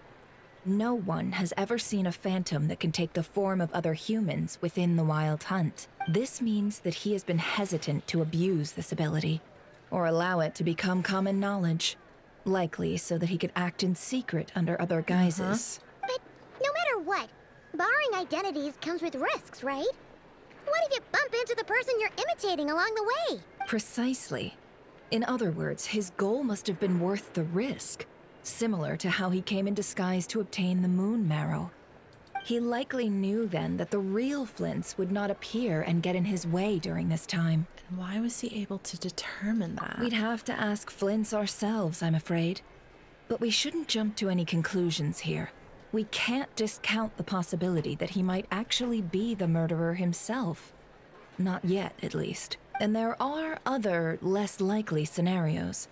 No one has ever seen a phantom that can take the form of other humans within the Wild Hunt. This means that he has been hesitant to abuse this ability, or allow it to become common knowledge. Likely so that he could act in secret under other guises. But no matter what, borrowing identities comes with risks, right? What if you bump into the person you're imitating along the way? Precisely. In other words, his goal must have been worth the risk, similar to how he came in disguise to obtain the moon marrow. He likely knew then that the real Flint's would not appear and get in his way during this time. And why was he able to determine that? We'd have to ask Flint's ourselves, I'm afraid. But we shouldn't jump to any conclusions here. We can't discount the possibility that he might actually be the murderer himself. Not yet, at least. And there are other, less likely scenarios.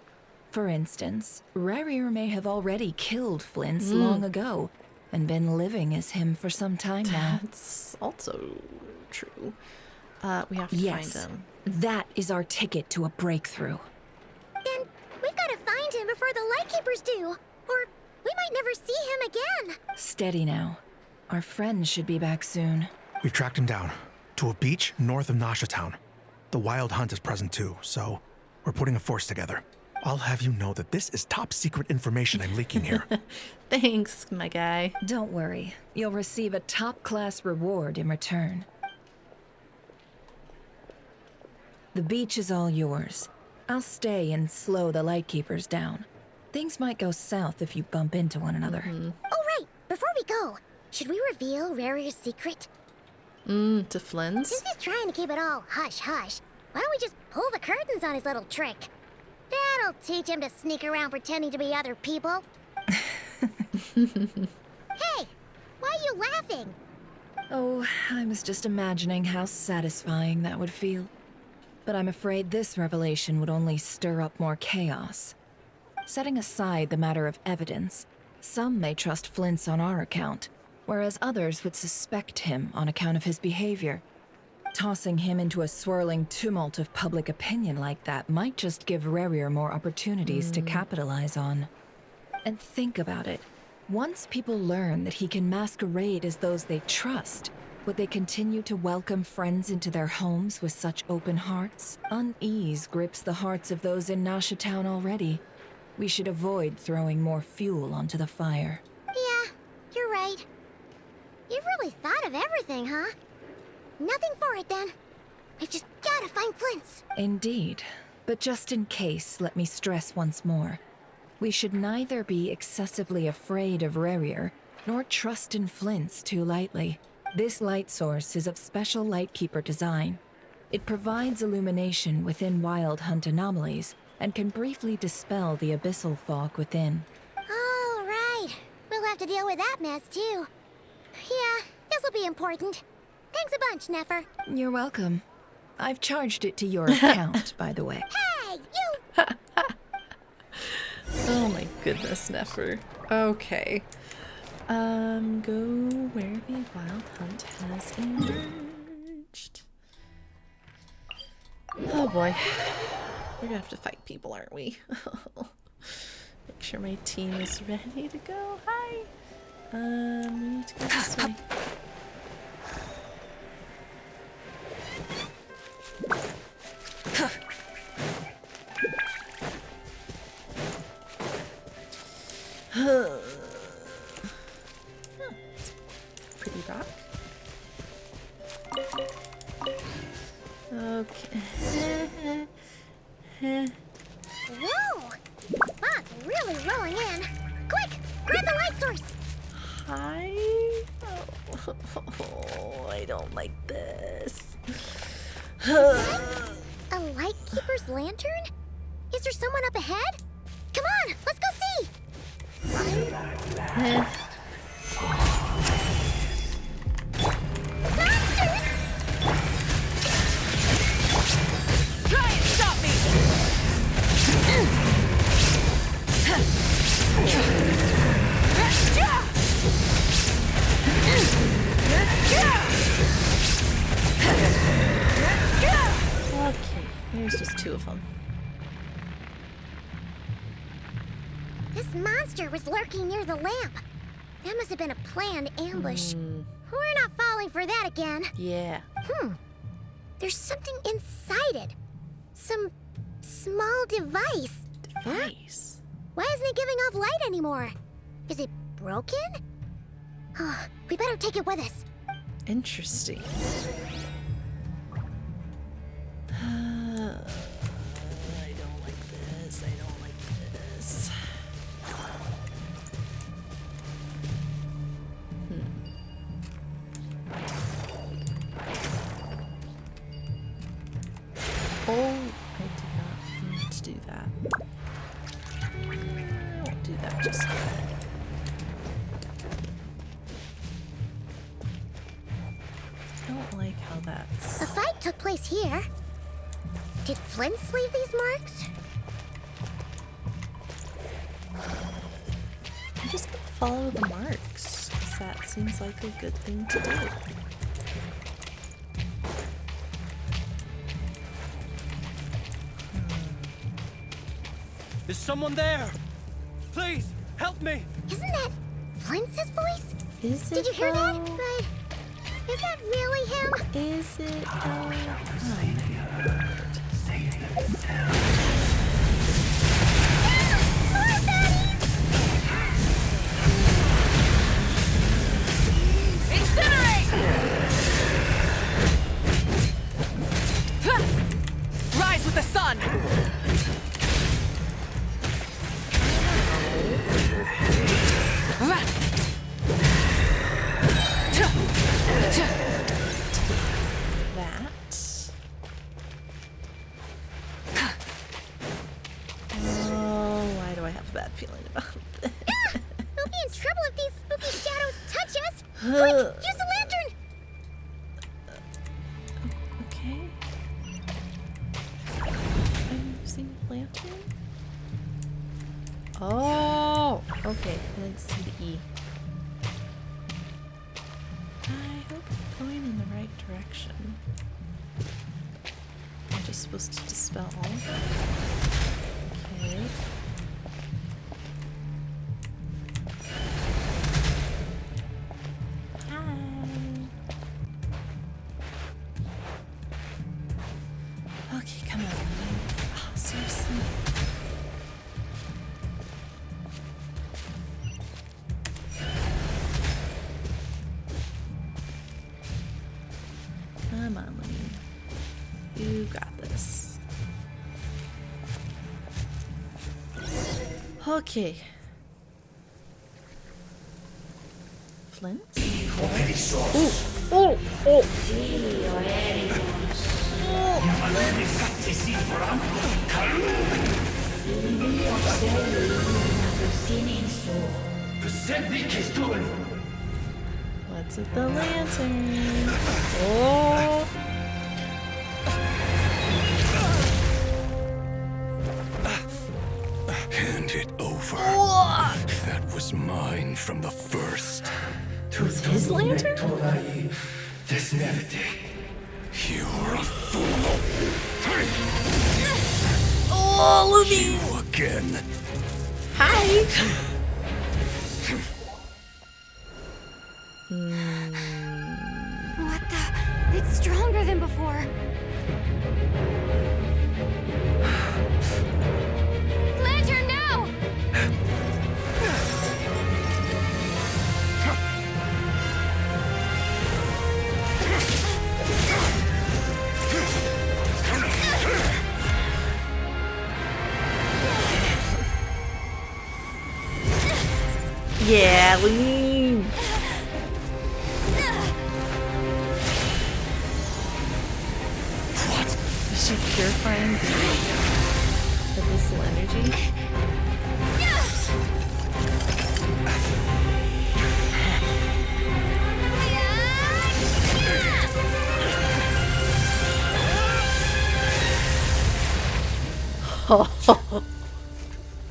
For instance, Rerir may have already killed Flint's long ago, and been living as him for some time now. That's also true. We have to find him. That is our ticket to a breakthrough. Then we've got to find him before the Lightkeepers do, or we might never see him again. Steady now. Our friend should be back soon. We've tracked him down to a beach north of Nasha Town. The Wild Hunt is present too, so we're putting a force together. I'll have you know that this is top secret information I'm leaking here. Thanks, my guy. Don't worry. You'll receive a top-class reward in return. The beach is all yours. I'll stay and slow the Lightkeepers down. Things might go south if you bump into one another. Oh, right. Before we go, should we reveal Rerir's secret? To Flynn's? Since he's trying to keep it all hush-hush, why don't we just pull the curtains on his little trick? That'll teach him to sneak around pretending to be other people. Hey, why are you laughing? Oh, I was just imagining how satisfying that would feel. But I'm afraid this revelation would only stir up more chaos. Setting aside the matter of evidence, some may trust Flint's on our account, whereas others would suspect him on account of his behavior. Tossing him into a swirling tumult of public opinion like that might just give Rerir more opportunities to capitalize on. And think about it. Once people learn that he can masquerade as those they trust, would they continue to welcome friends into their homes with such open hearts? Unease grips the hearts of those in Nasha Town already. We should avoid throwing more fuel onto the fire. Yeah, you're right. You've really thought of everything, huh? Nothing for it then. We've just gotta find Flint's. Indeed. But just in case, let me stress once more. We should neither be excessively afraid of Rerir, nor trust in Flint's too lightly. This light source is of special Lightkeeper design. It provides illumination within Wild Hunt anomalies, and can briefly dispel the abyssal fog within. All right. We'll have to deal with that mess, too. Yeah, this'll be important. Thanks a bunch, Nefer. You're welcome. I've charged it to your account, by the way. Hey, you! Oh my goodness, Nefer. Okay. Go where the Wild Hunt has emerged. Oh boy. We're gonna have to fight people, aren't we? Make sure my team is ready to go. Hi! We need to go this way. Pretty rock. Okay. Whoa! Fog's really rolling in. Quick! Grab the light source! Hi? Oh, I don't like this. A Lightkeeper's lantern? Is there someone up ahead? Come on, let's go see! Monsters! Try and stop me! Okay, there's just two of them. This monster was lurking near the lamp. That must have been a planned ambush. We're not falling for that again. Yeah. There's something inside it. Some small device. Device? Why isn't it giving off light anymore? Is it broken? Oh, we better take it with us. Interesting. I don't like this. I don't like this. Oh, I did not mean to do that. I won't do that just yet. I don't like how that's... The fight took place here. Did Flint's leave these marks? I'm just gonna follow the marks, because that seems like a good thing to do. Is someone there? Please, help me! Isn't that Flint's voice? Is it? Did you hear that? though? But is that really him? Is it? Rise with the sun! That. Oh, why do I have a bad feeling about this? We'll be in trouble if these spooky shadows touch us. Quick, use the lantern! Okay. I'm using the lantern. Oh, okay. I didn't see the E. I hope I'm going in the right direction. I'm just supposed to dispel all of them. Okay. Hi. Okay, come on. Oh, seriously. Okay. Flint? Oh! What's with the lantern? Oh! Hand it over. That was mine from the first. Was his lantern? You're a fool. Oh, Luby! You again. Hi! What the? It's stronger than before. Lantern, now! Yeah, lean! Is she purifying the abyssal energy?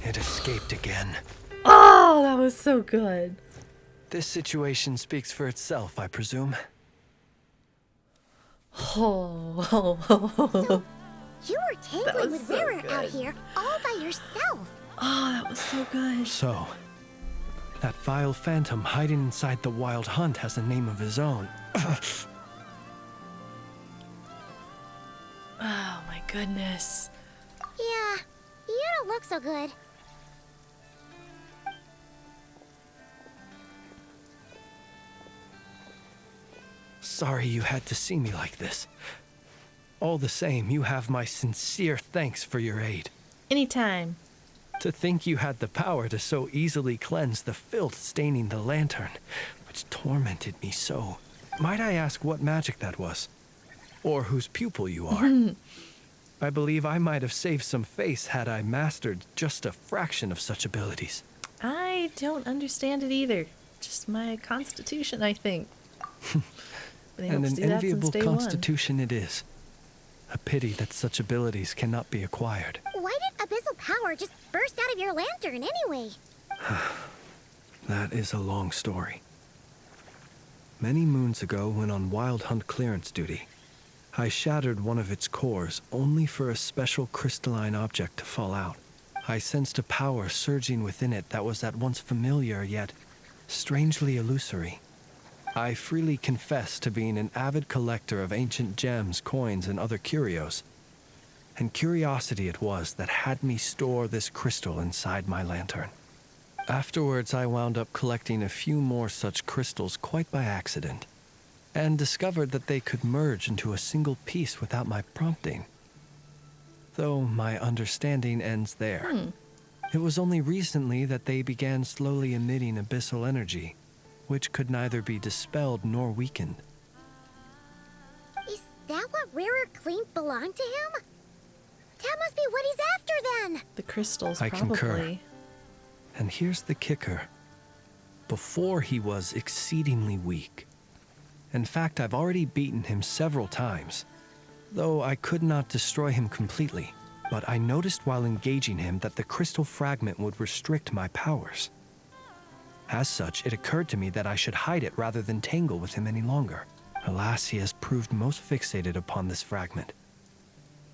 It escaped again. Oh, that was so good. This situation speaks for itself, I presume. Oh. You were tangling with Rerir out here all by yourself. Oh, that was so good. So, that vile phantom hiding inside the Wild Hunt has a name of his own. Oh my goodness. Yeah, you don't look so good. Sorry you had to see me like this. All the same, you have my sincere thanks for your aid. Anytime. To think you had the power to so easily cleanse the filth staining the lantern, which tormented me so. Might I ask what magic that was? Or whose pupil you are? I believe I might have saved some face had I mastered just a fraction of such abilities. I don't understand it either. Just my constitution, I think. Been able And to an do that since enviable day one. constitution it is. A pity that such abilities cannot be acquired. Why did abyssal power just burst out of your lantern anyway? That is a long story. Many moons ago, when on Wild Hunt clearance duty, I shattered one of its cores only for a special crystalline object to fall out. I sensed a power surging within it that was at once familiar yet strangely illusory. I freely confess to being an avid collector of ancient gems, coins, and other curios. And curiosity it was that had me store this crystal inside my lantern. Afterwards, I wound up collecting a few more such crystals quite by accident, and discovered that they could merge into a single piece without my prompting. Though my understanding ends there. It was only recently that they began slowly emitting abyssal energy, which could neither be dispelled nor weakened. Is that what Rerir claimed belonged to him? That must be what he's after then. The crystals, I probably. concur. And here's the kicker. Before he was exceedingly weak. In fact, I've already beaten him several times, though I could not destroy him completely. But I noticed while engaging him that the crystal fragment would restrict my powers. As such, it occurred to me that I should hide it rather than tangle with him any longer. Alas, he has proved most fixated upon this fragment.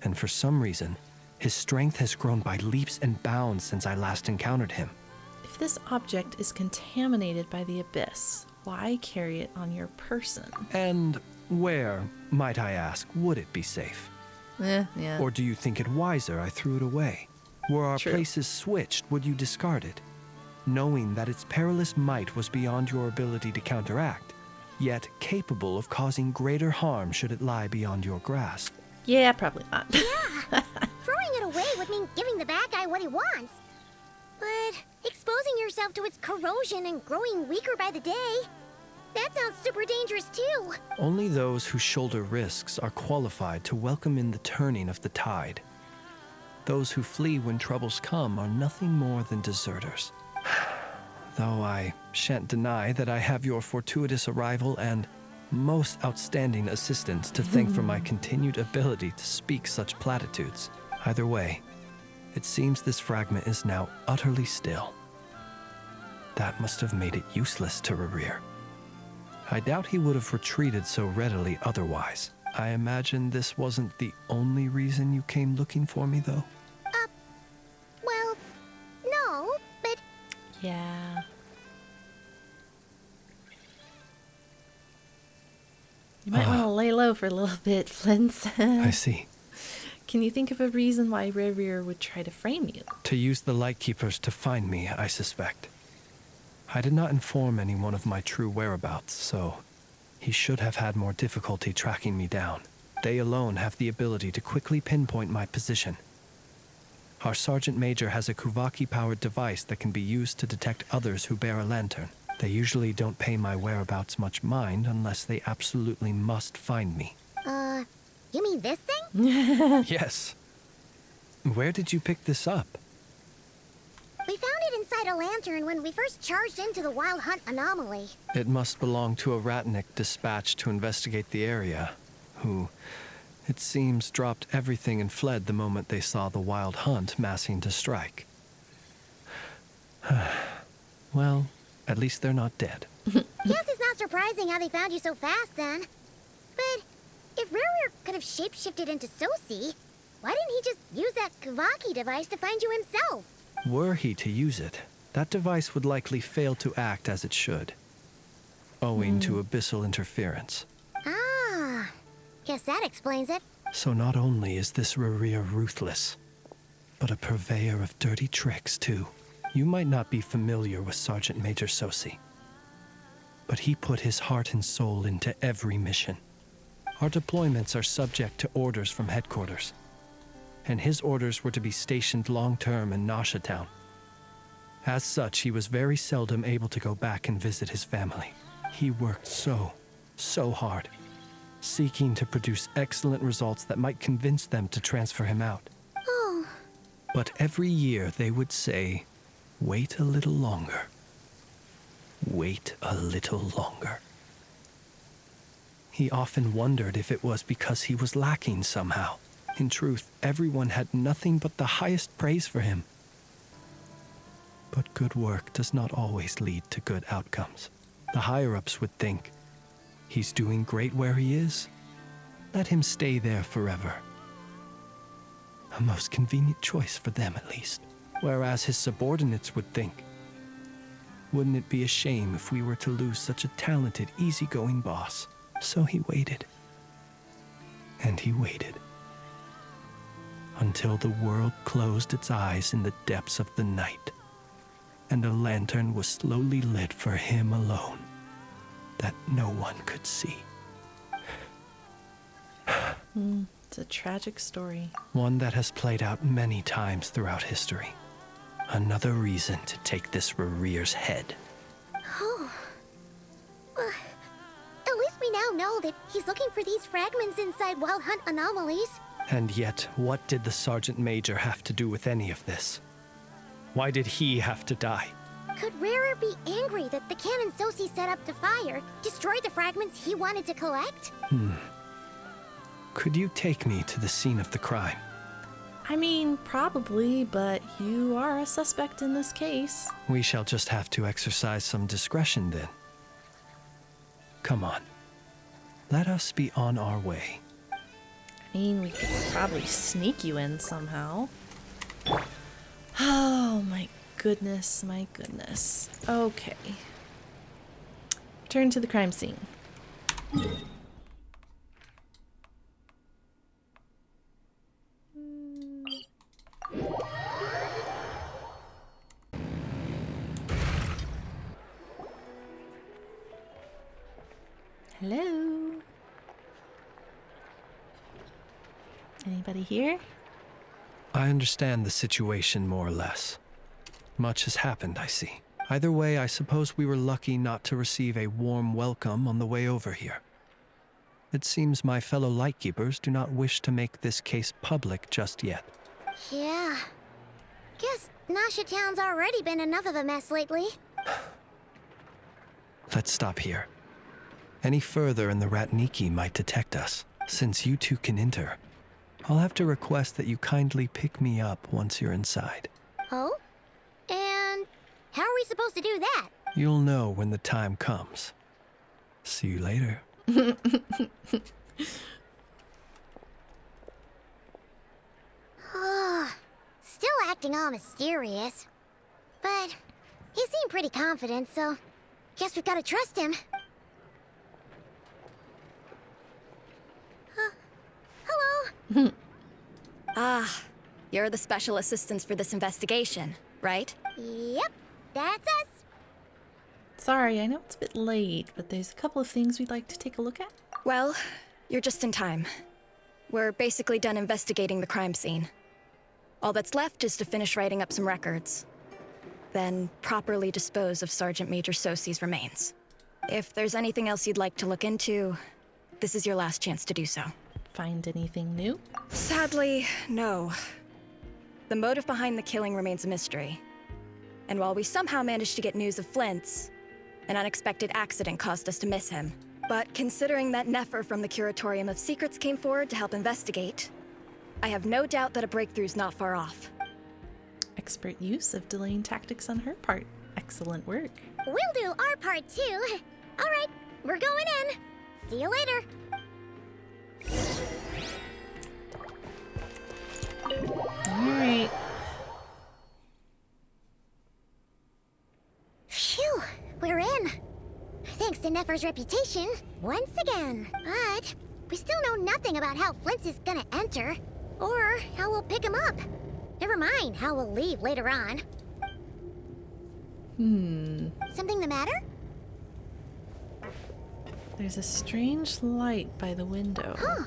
And for some reason, his strength has grown by leaps and bounds since I last encountered him. If this object is contaminated by the abyss, why carry it on your person? And where, might I ask, would it be safe? Yeah. Or do you think it wiser I threw it away? Were our True. places switched, would you discard it? Knowing that its perilous might was beyond your ability to counteract, yet capable of causing greater harm should it lie beyond your grasp. Yeah, probably not. Yeah, throwing it away would mean giving the bad guy what he wants. But exposing yourself to its corrosion and growing weaker by the day, that sounds super dangerous too. Only those who shoulder risks are qualified to welcome in the turning of the tide. Those who flee when troubles come are nothing more than deserters. Though I shan't deny that I have your fortuitous arrival and most outstanding assistance to thank for my continued ability to speak such platitudes. Either way, it seems this fragment is now utterly still. That must have made it useless to Rerir. I doubt he would have retreated so readily otherwise. I imagine this wasn't the only reason you came looking for me, though? Well, no, but... Yeah. You might want to lay low for a little bit, Flinson. I see. Can you think of a reason why Rerir would try to frame you? To use the Lightkeepers to find me, I suspect. I did not inform anyone of my true whereabouts, so he should have had more difficulty tracking me down. They alone have the ability to quickly pinpoint my position. Our Sergeant Major has a Kuvaki-powered device that can be used to detect others who bear a lantern. They usually don't pay my whereabouts much mind unless they absolutely must find me. You mean this thing? Yes. Where did you pick this up? We found it inside a lantern when we first charged into the Wild Hunt anomaly. It must belong to a Ratnik dispatched to investigate the area, who, it seems, dropped everything and fled the moment they saw the Wild Hunt massing to strike. Well, at least they're not dead. Guess it's not surprising how they found you so fast, then. But if Rerir could have shapeshifted into Sosi, why didn't he just use that Kavaki device to find you himself? Were he to use it, that device would likely fail to act as it should, owing to abyssal interference. Ah, guess that explains it. So not only is this Rerir ruthless, but a purveyor of dirty tricks, too. You might not be familiar with Sergeant Major Sosi, but he put his heart and soul into every mission. Our deployments are subject to orders from headquarters, and his orders were to be stationed long-term in Nasha Town. As such, he was very seldom able to go back and visit his family. He worked so hard, seeking to produce excellent results that might convince them to transfer him out. Oh. But every year they would say, "Wait a little longer. Wait a little longer." He often wondered if it was because he was lacking somehow. In truth, everyone had nothing but the highest praise for him. But good work does not always lead to good outcomes. The higher-ups would think, he's doing great where he is. Let him stay there forever. A most convenient choice for them, at least. Whereas his subordinates would think, wouldn't it be a shame if we were to lose such a talented, easygoing boss? So he waited. And he waited. Until the world closed its eyes in the depths of the night, and a lantern was slowly lit for him alone, that no one could see. It's a tragic story. One that has played out many times throughout history. Another reason to take this Rerir's head. Oh. At least we now know that he's looking for these fragments inside Wild Hunt anomalies. And yet, what did the Sergeant Major have to do with any of this? Why did he have to die? Could Rerir be angry that the cannon Sosi set up to fire destroyed the fragments he wanted to collect? Could you take me to the scene of the crime? I mean, probably, but you are a suspect in this case. We shall just have to exercise some discretion then. Come on. Let us be on our way. I mean, we could probably sneak you in somehow. Oh, my goodness, my goodness. Okay. Return to the crime scene. Hello? Anybody here? I understand the situation more or less. Much has happened, I see. Either way, I suppose we were lucky not to receive a warm welcome on the way over here. It seems my fellow Lightkeepers do not wish to make this case public just yet. Yeah. Guess Nasha Town's already been enough of a mess lately. Let's stop here. Any further and the Ratniki might detect us. Since you two can enter, I'll have to request that you kindly pick me up once you're inside. Oh? And how are we supposed to do that? You'll know when the time comes. See you later. Still acting all mysterious. But he seemed pretty confident, so guess we've got to trust him. Hello? Ah, you're the special assistants for this investigation, right? Yep, that's us. Sorry, I know it's a bit late, but there's a couple of things we'd like to take a look at. Well, you're just in time. We're basically done investigating the crime scene. All that's left is to finish writing up some records. Then properly dispose of Sergeant Major Sosi's remains. If there's anything else you'd like to look into, this is your last chance to do so. Find anything new? Sadly, no. The motive behind the killing remains a mystery. And while we somehow managed to get news of Flint's, an unexpected accident caused us to miss him. But considering that Nefer from the Curatorium of Secrets came forward to help investigate, I have no doubt that a breakthrough's not far off. Expert use of delaying tactics on her part. Excellent work. We'll do our part too. All right, we're going in. See you later. Alright. Phew, we're in. Thanks to Nefer's reputation, once again. But we still know nothing about how Flint's is gonna enter, or how we'll pick him up. Never mind how we'll leave later on. Something the matter? There's a strange light by the window. Huh.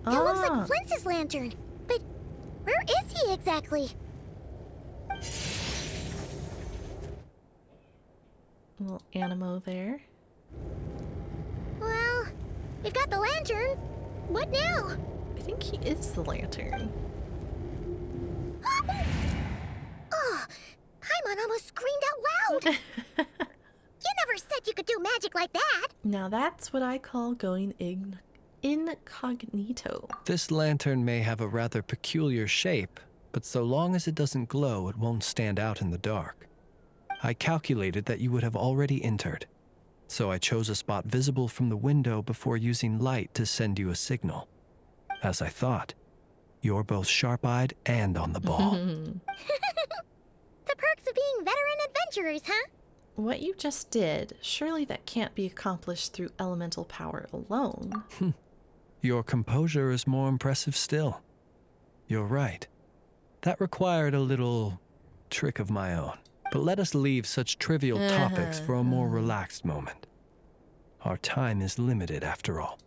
It looks like Flint's lantern. But where is he exactly? A little Animo there. Well, we've got the lantern. What now? I think he is the lantern. Oh, Paimon almost screamed out loud. You never said you could do magic like that. Now that's what I call going incognito. This lantern may have a rather peculiar shape, but so long as it doesn't glow, it won't stand out in the dark. I calculated that you would have already entered, so I chose a spot visible from the window before using light to send you a signal. As I thought, you're both sharp-eyed and on the ball. The perks of being veteran adventurers, huh? What you just did, surely that can't be accomplished through elemental power alone. Your composure is more impressive still. You're right. That required a little trick of my own. But let us leave such trivial topics for a more relaxed moment. Our time is limited after all.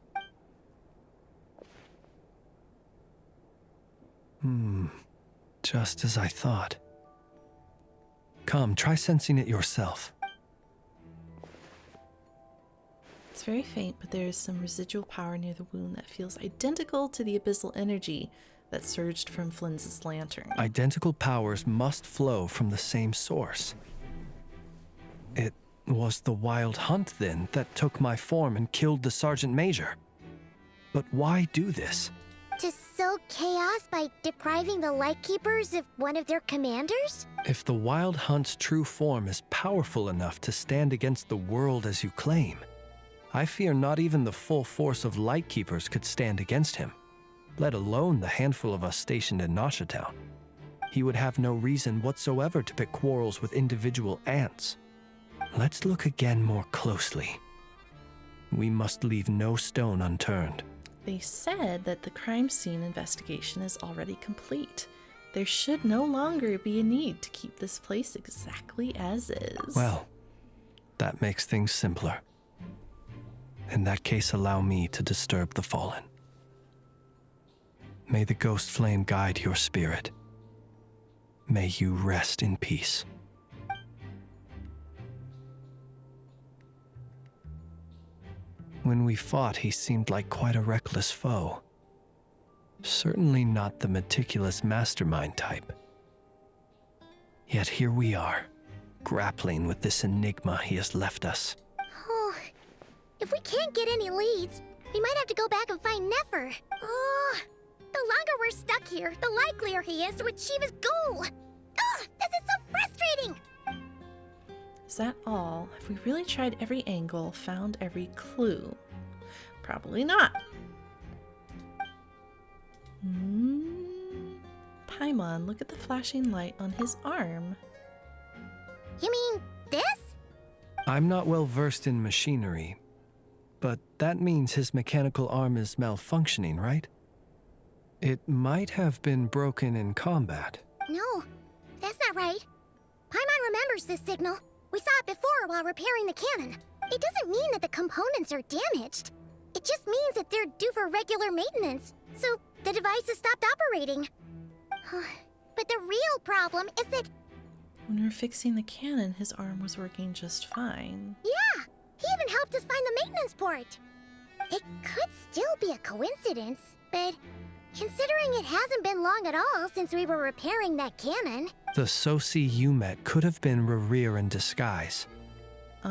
Just as I thought. Come, try sensing it yourself. It's very faint, but there is some residual power near the wound that feels identical to the abyssal energy that surged from Flynn's lantern. Identical powers must flow from the same source. It was the Wild Hunt, then, that took my form and killed the Sergeant Major. But why do this? To sow chaos by depriving the Lightkeepers of one of their commanders? If the Wild Hunt's true form is powerful enough to stand against the world as you claim, I fear not even the full force of Lightkeepers could stand against him, let alone the handful of us stationed in Nasha Town. He would have no reason whatsoever to pick quarrels with individual ants. Let's look again more closely. We must leave no stone unturned. They said that the crime scene investigation is already complete. There should no longer be a need to keep this place exactly as is. Well, that makes things simpler. In that case, allow me to disturb the fallen. May the ghost flame guide your spirit. May you rest in peace. When we fought, he seemed like quite a reckless foe. Certainly not the meticulous mastermind type. Yet here we are, grappling with this enigma he has left us. Oh, if we can't get any leads, we might have to go back and find Nefer. Oh, the longer we're stuck here, the likelier he is to achieve his goal. Oh, this is so frustrating! Is that all? Have we really tried every angle, found every clue? Probably not. Paimon, look at the flashing light on his arm. You mean this? I'm not well versed in machinery, but that means his mechanical arm is malfunctioning, right? It might have been broken in combat. No, that's not right. Paimon remembers this signal. We saw it before while repairing the cannon. It doesn't mean that the components are damaged. It just means that they're due for regular maintenance, so the device has stopped operating. But the real problem is that... When we were fixing the cannon, his arm was working just fine. Yeah! He even helped us find the maintenance port! It could still be a coincidence, but considering it hasn't been long at all since we were repairing that cannon... The Sosi you met could have been Rerir in disguise. In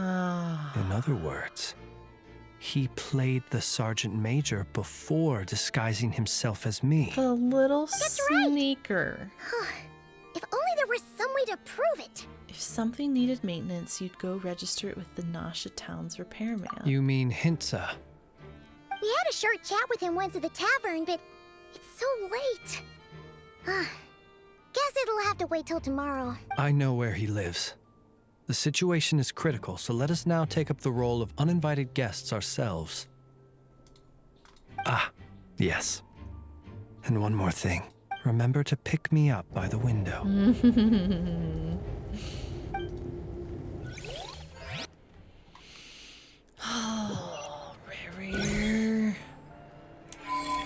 other words, he played the Sergeant Major before disguising himself as me. The little sneaker. If only there was some way to prove it. If something needed maintenance, you'd go register it with the Nasha Town's repairman. You mean Hintsa? We had a short chat with him once at the tavern, but it's so late. Guess it'll have to wait till tomorrow. I know where he lives. The situation is critical, so let us now take up the role of uninvited guests ourselves. Ah, yes. And one more thing. Remember to pick me up by the window. Oh, Rerir.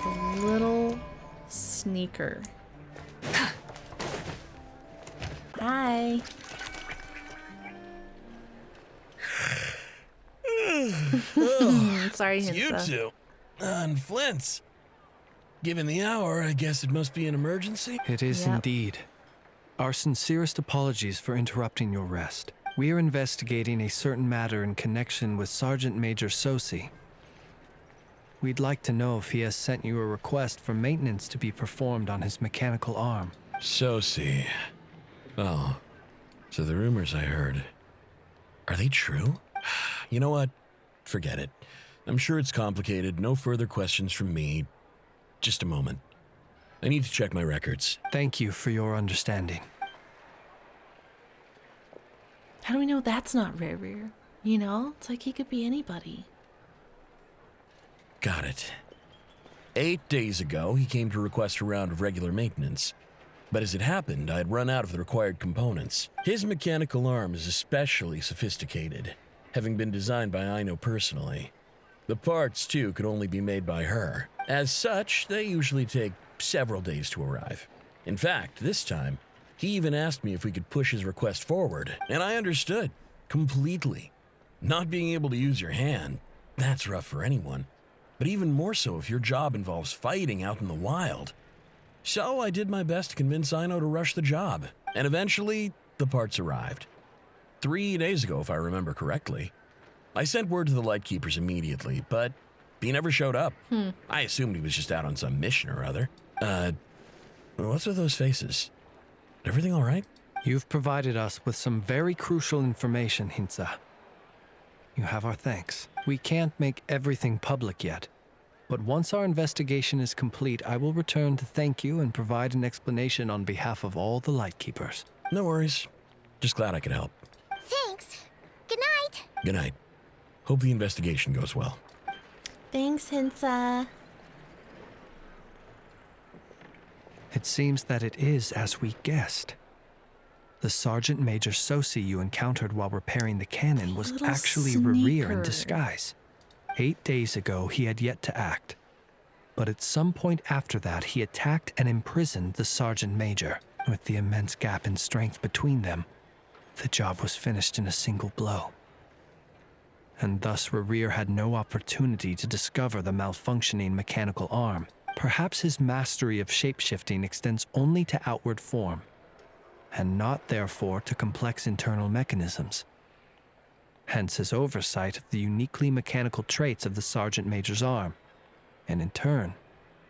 The little sneaker. Hi. Sorry, It's you Hinsa. two. On Flint's. Given the hour, I guess it must be an emergency? It is indeed. Our sincerest apologies for interrupting your rest. We are investigating a certain matter in connection with Sergeant Major Sosi. We'd like to know if he has sent you a request for maintenance to be performed on his mechanical arm. Sosi. Oh, so the rumors I heard, are they true? You know what? Forget it. I'm sure it's complicated. No further questions from me. Just a moment. I need to check my records. Thank you for your understanding. How do we know that's not Rerir? You know, it's like he could be anybody. Got it. 8 days ago, he came to request a round of regular maintenance. But as it happened, I had run out of the required components. His mechanical arm is especially sophisticated, having been designed by Aino personally. The parts, too, could only be made by her. As such, they usually take several days to arrive. In fact, this time, he even asked me if we could push his request forward, and I understood. Completely. Not being able to use your hand, that's rough for anyone. But even more so if your job involves fighting out in the wild. So I did my best to convince Aino to rush the job, and eventually, the parts arrived. 3 days ago, if I remember correctly. I sent word to the Lightkeepers immediately, but he never showed up. I assumed he was just out on some mission or other. What's with those faces? Everything all right? You've provided us with some very crucial information, Hintsa. You have our thanks. We can't make everything public yet, but once our investigation is complete, I will return to thank you and provide an explanation on behalf of all the Lightkeepers. No worries. Just glad I could help. Thanks. Good night. Good night. Hope the investigation goes well. Thanks, Hinsa. It seems that it is as we guessed. The Sergeant Major Sosi you encountered while repairing the cannon was Little actually Rerir in sneaker. disguise. 8 days ago, he had yet to act. But at some point after that, he attacked and imprisoned the Sergeant Major. With the immense gap in strength between them, the job was finished in a single blow. and thus Rerir had no opportunity to discover the malfunctioning mechanical arm. Perhaps his mastery of shapeshifting extends only to outward form, and not therefore to complex internal mechanisms. Hence his oversight of the uniquely mechanical traits of the Sergeant Major's arm, and in turn,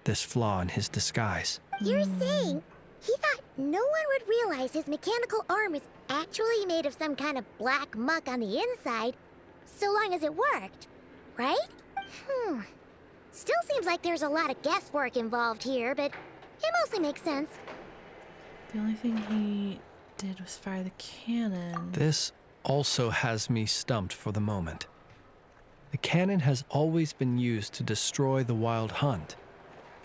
this flaw in his disguise. You're saying he thought no one would realize his mechanical arm is actually made of some kind of black muck on the inside, so long as it worked, right? Still seems like there's a lot of guesswork involved here, but it mostly makes sense. The only thing he did was fire the cannon. This also has me stumped for the moment. The cannon has always been used to destroy the Wild Hunt,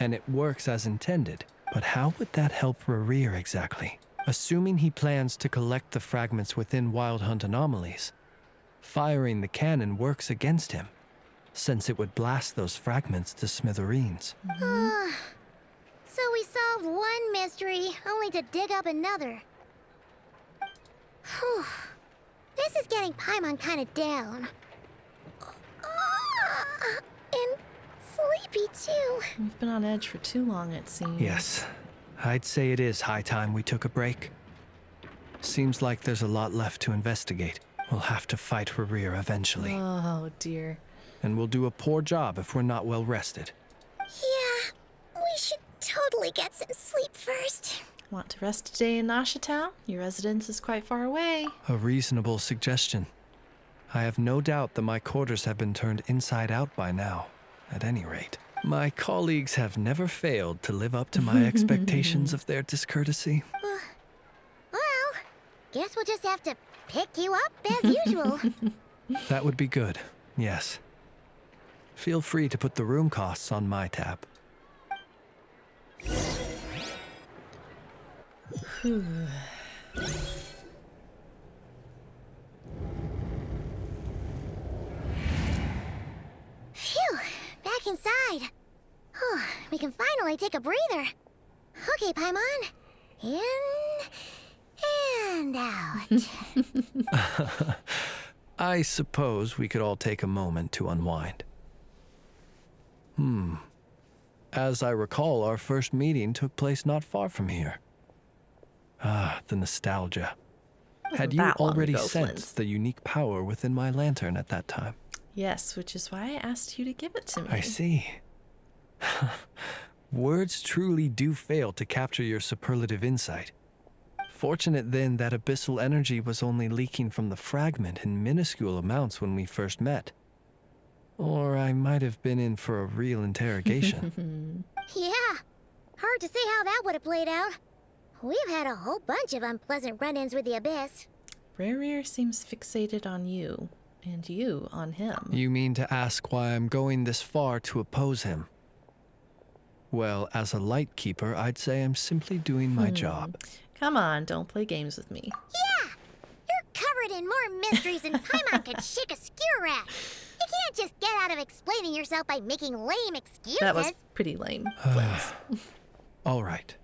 and it works as intended. But how would that help Rerir exactly? Assuming he plans to collect the fragments within Wild Hunt anomalies, firing the cannon works against him, since it would blast those fragments to smithereens. So we solved one mystery, only to dig up another. Whew. This is getting Paimon kind of down. And sleepy too. We've been on edge for too long, it seems. Yes, I'd say it is high time we took a break. Seems like there's a lot left to investigate. We'll have to fight Rerir eventually. Oh, dear. And we'll do a poor job if we're not well rested. Yeah, we should totally get some sleep first. Want to rest a day in Nasha Town? Your residence is quite far away. A reasonable suggestion. I have no doubt that my quarters have been turned inside out by now, at any rate. My colleagues have never failed to live up to my expectations of their discourtesy. Well, guess we'll just have to pick you up as usual. That would be good, yes. Feel free to put the room costs on my tab. Phew, back inside. We can finally take a breather. Okay, Paimon. In and out. I suppose we could all take a moment to unwind. As I recall, our first meeting took place not far from here. Ah, the nostalgia. Had you already sensed the unique power within my lantern at that time? Yes, which is why I asked you to give it to me. I see. Words truly do fail to capture your superlative insight. Fortunate then that abyssal energy was only leaking from the fragment in minuscule amounts when we first met. Or I might have been in for a real interrogation. Yeah, hard to say how that would have played out. We've had a whole bunch of unpleasant run-ins with the Abyss. Rerir seems fixated on you, and you on him. You mean to ask why I'm going this far to oppose him? Well, as a light keeper, I'd say I'm simply doing my job. Come on, don't play games with me. Yeah! You're covered in more mysteries than Paimon could shake a skewer at. You can't just get out of explaining yourself by making lame excuses. That was pretty lame, Flint's. All right.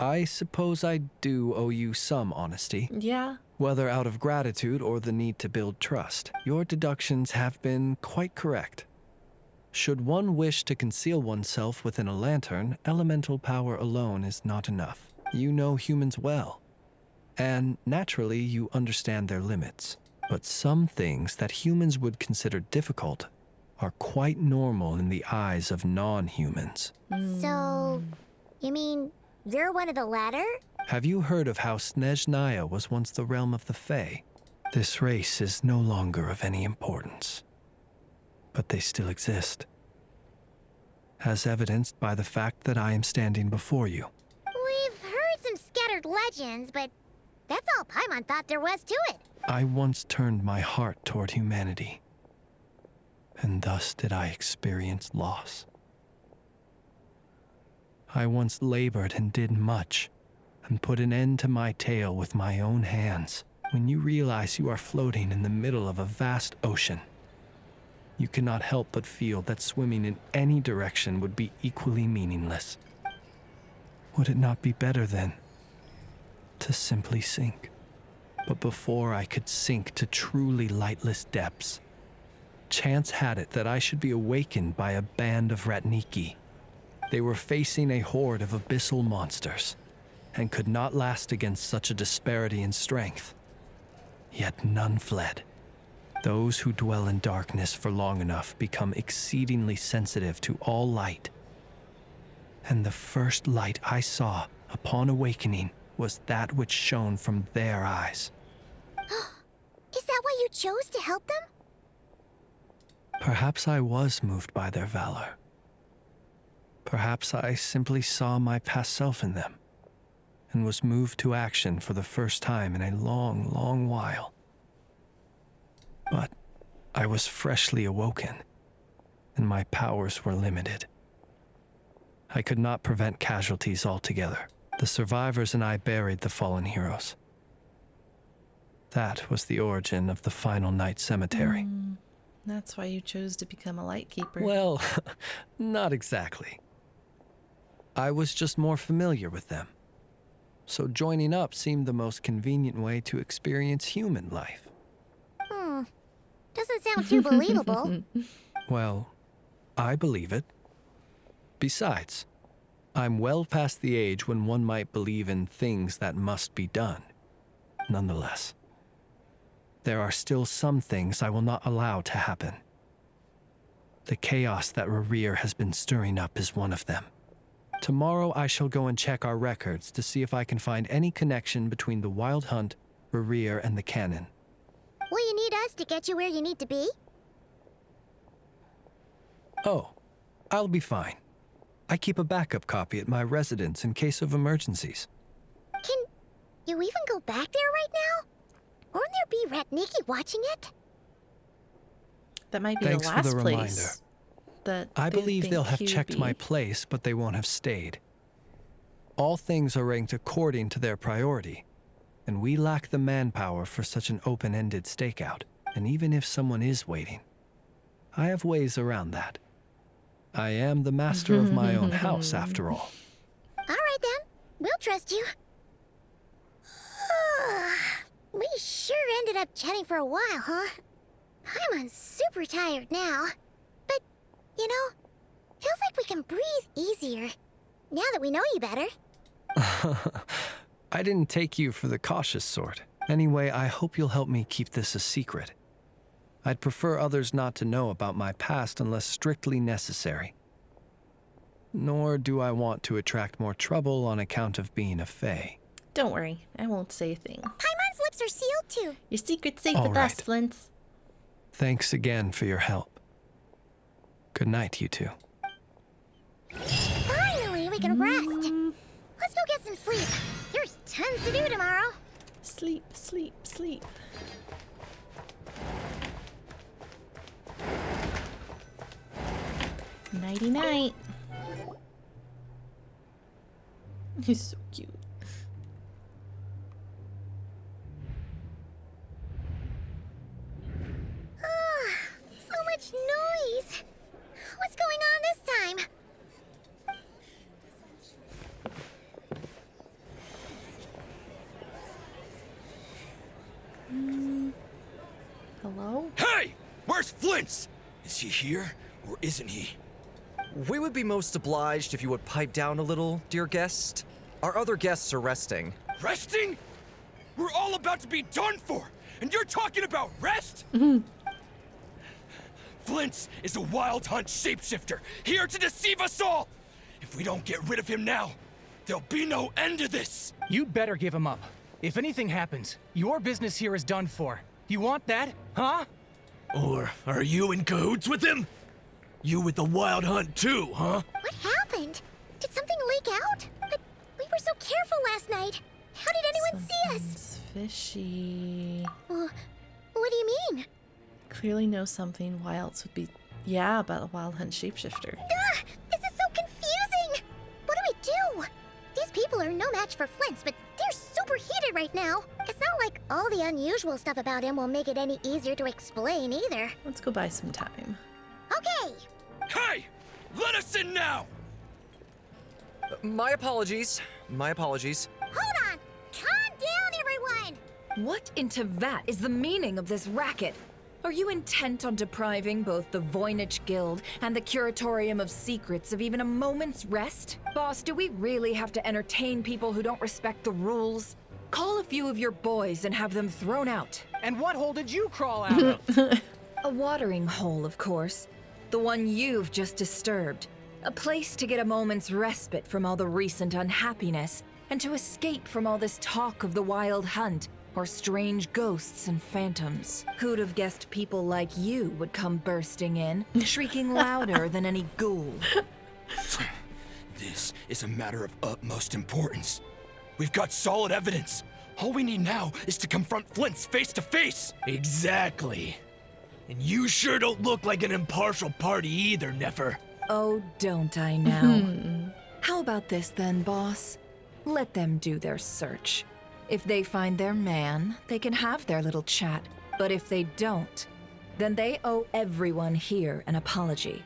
I suppose I do owe you some honesty. Yeah. Whether out of gratitude or the need to build trust, your deductions have been quite correct. Should one wish to conceal oneself within a lantern, elemental power alone is not enough. You know humans well, and naturally you understand their limits. But some things that humans would consider difficult are quite normal in the eyes of non-humans. So, you mean you're one of the latter? Have you heard of how Snezhnaya was once the realm of the Fae? This race is no longer of any importance, but they still exist, as evidenced by the fact that I am standing before you. We've heard some scattered legends, but that's all Paimon thought there was to it. I once turned my heart toward humanity, and thus did I experience loss. I once labored and did much, and put an end to my tale with my own hands. When you realize you are floating in the middle of a vast ocean, you cannot help but feel that swimming in any direction would be equally meaningless. Would it not be better, then, to simply sink? But before I could sink to truly lightless depths, chance had it that I should be awakened by a band of Ratniki. They were facing a horde of abyssal monsters, and could not last against such a disparity in strength. Yet none fled. Those who dwell in darkness for long enough become exceedingly sensitive to all light. And the first light I saw upon awakening was that which shone from their eyes. Is that why you chose to help them? Perhaps I was moved by their valor. Perhaps I simply saw my past self in them, and was moved to action for the first time in a long, long while. But I was freshly awoken, and my powers were limited. I could not prevent casualties altogether. The survivors and I buried the fallen heroes. That was the origin of the final night cemetery. That's why you chose to become a Lightkeeper. Well, not exactly. I was just more familiar with them. So joining up seemed the most convenient way to experience human life. Doesn't sound too believable. Well, I believe it. Besides, I'm well past the age when one might believe in things that must be done. Nonetheless, there are still some things I will not allow to happen. The chaos that Rerir has been stirring up is one of them. Tomorrow I shall go and check our records to see if I can find any connection between the Wild Hunt, Rerir, and the Canon. Will you need us to get you where you need to be? Oh, I'll be fine. I keep a backup copy at my residence in case of emergencies. Can you even go back there right now? Won't there be Ratniki watching it? That might be Thanks the last for the reminder. place that I they believe think they'll have he would checked be. my place, but they won't have stayed. All things are ranked according to their priority, and we lack the manpower for such an open-ended stakeout. And even if someone is waiting, I have ways around that. I am the master of my own house, after all. All right then, we'll trust you. We sure ended up chatting for a while, huh? I'm super tired now. But, you know, feels like we can breathe easier. Now that we know you better. I didn't take you for the cautious sort. Anyway, I hope you'll help me keep this a secret. I'd prefer others not to know about my past unless strictly necessary. Nor do I want to attract more trouble on account of being a fae. Don't worry, I won't say a thing. Paimon's lips are sealed too. Your secret's safe All with us, right. Flints. Thanks again for your help. Good night, you two. Finally, we can rest. Let's go get some sleep. There's tons to do tomorrow. Sleep, sleep, sleep. Nighty night. He's so cute. So much noise. What's going on this time? Hello? Hey! Where's Flints? Is he here, or isn't he? We would be most obliged if you would pipe down a little, dear guest. Our other guests are resting. Resting? We're all about to be done for, and you're talking about rest? Flints is a Wild Hunt shapeshifter, here to deceive us all! If we don't get rid of him now, there'll be no end to this! You'd better give him up. If anything happens, your business here is done for. You want that, huh? Or are you in cahoots with him? You with the Wild Hunt too, huh? What happened? Did something leak out? But we were so careful last night. How did anyone see us? Fishy. Well, what do you mean? Clearly know something. Why else would be... Yeah, about a Wild Hunt shapeshifter. This is so confusing! What do we do? These people are no match for Flints, but they're super heated right now. It's not like all the unusual stuff about him will make it any easier to explain either. Let's go buy some time. Okay! Hey! Let us in now! My apologies. My apologies. Hold on! Calm down, everyone! What into that is the meaning of this racket? Are you intent on depriving both the Voynich Guild and the Curatorium of Secrets of even a moment's rest? Boss, do we really have to entertain people who don't respect the rules? Call a few of your boys and have them thrown out. And what hole did you crawl out of? A watering hole, of course. The one you've just disturbed. A place to get a moment's respite from all the recent unhappiness, and to escape from all this talk of the Wild Hunt, or strange ghosts and phantoms. Who'd have guessed people like you would come bursting in, shrieking louder than any ghoul? This is a matter of utmost importance. We've got solid evidence. All we need now is to confront Flint's face to face. Exactly. And you sure don't look like an impartial party either, Nefer. Oh, don't I now? How about this then, boss? Let them do their search. If they find their man, they can have their little chat. But if they don't, then they owe everyone here an apology,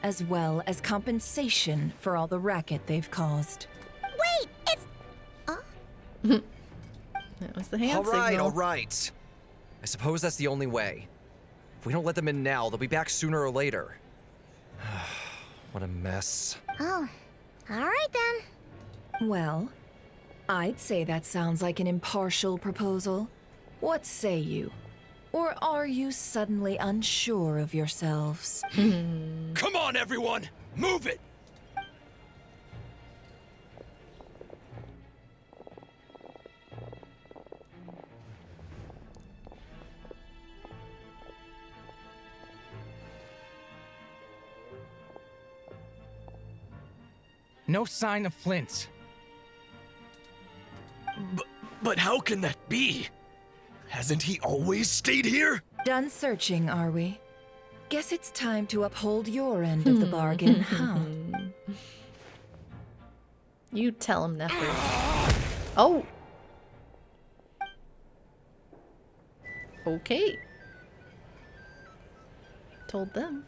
as well as compensation for all the racket they've caused. Wait, it's... That was the hand All signal. right. I suppose that's the only way. If we don't let them in now, they'll be back sooner or later. What a mess. Oh, all right then. Well, I'd say that sounds like an impartial proposal. What say you? Or are you suddenly unsure of yourselves? Come on, everyone! Move it! No sign of Flint. But how can that be? Hasn't he always stayed here? Done searching, are we? Guess it's time to uphold your end of the bargain, huh? You tell him, Nefer. Oh! Okay. Told them.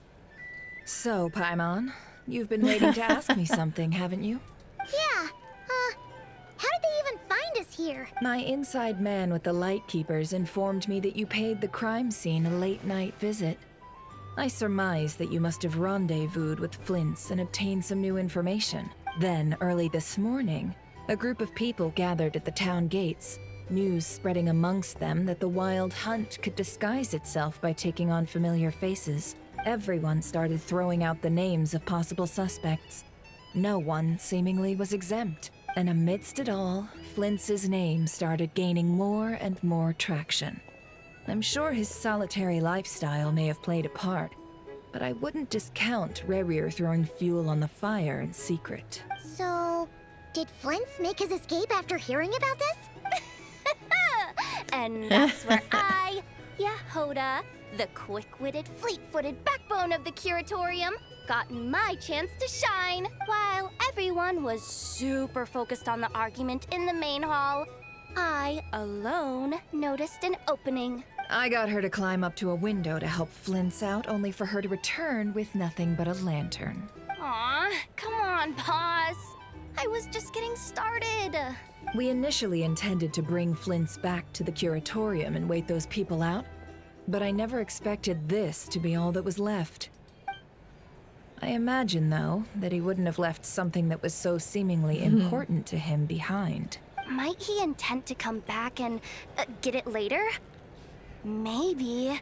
So, Paimon, you've been waiting to ask me something, haven't you? Yeah, how did they even find us here? My inside man with the Lightkeepers informed me that you paid the crime scene a late-night visit. I surmise that you must have rendezvoused with Flint's and obtained some new information. Then, early this morning, a group of people gathered at the town gates, news spreading amongst them that the Wild Hunt could disguise itself by taking on familiar faces. Everyone started throwing out the names of possible suspects. No one, seemingly, was exempt. And amidst it all, Flint's name started gaining more and more traction. I'm sure his solitary lifestyle may have played a part, but I wouldn't discount Rerir throwing fuel on the fire in secret. So, did Flint's make his escape after hearing about this? And that's where I, Yehoda, the quick-witted, fleet-footed backbone of the Curatorium, got my chance to shine. While everyone was super focused on the argument in the main hall, I alone noticed an opening. I got her to climb up to a window to help Flint's out, only for her to return with nothing but a lantern. Aw, come on, boss. I was just getting started. We initially intended to bring Flint's back to the Curatorium and wait those people out, but I never expected this to be all that was left. I imagine, though, that he wouldn't have left something that was so seemingly important to him behind. Might he intend to come back and get it later? Maybe.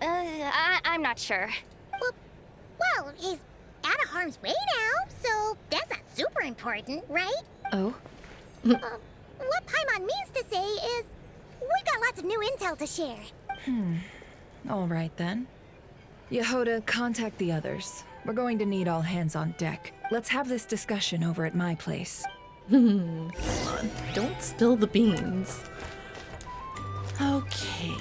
I'm not sure. Well, he's out of harm's way now, so that's not super important, right? Oh? What Paimon means to say is, we've got lots of new intel to share. All right, then. Yehoda, contact the others. We're going to need all hands on deck. Let's have this discussion over at my place. Come on, don't spill the beans. Okay.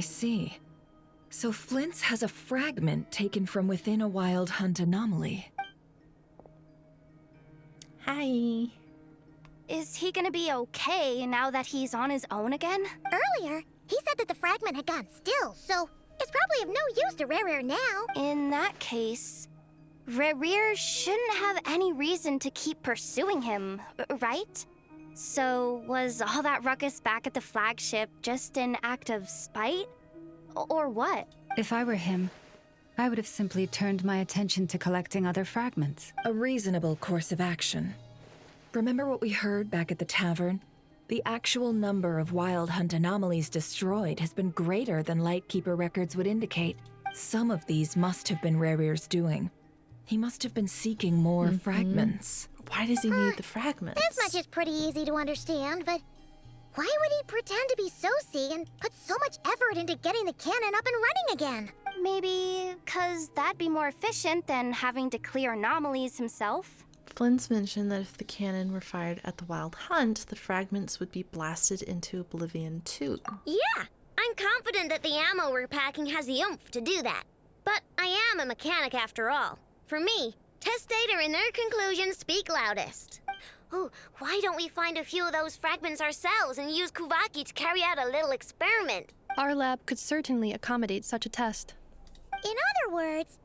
I see. So Flint's has a fragment taken from within a Wild Hunt anomaly. Hi. Is he gonna be okay now that he's on his own again? Earlier, he said that the fragment had gone still, so it's probably of no use to Rerir now. In that case, Rerir shouldn't have any reason to keep pursuing him, right? So was all that ruckus back at the flagship just an act of spite? Or what? If I were him, I would have simply turned my attention to collecting other fragments. A reasonable course of action. Remember what we heard back at the tavern? The actual number of Wild Hunt anomalies destroyed has been greater than Lightkeeper records would indicate. Some of these must have been Rerir's doing. He must have been seeking more fragments. Why does he need the fragments? This much is pretty easy to understand, but why would he pretend to be Soci and put so much effort into getting the cannon up and running again? Maybe 'cause that'd be more efficient than having to clear anomalies himself. Flynn's mentioned that if the cannon were fired at the Wild Hunt, the fragments would be blasted into oblivion too. Yeah, I'm confident that the ammo we're packing has the oomph to do that. But I am a mechanic after all. For me, test data and their conclusions speak loudest. Oh, why don't we find a few of those fragments ourselves and use Kuvaki to carry out a little experiment? Our lab could certainly accommodate such a test. In other words,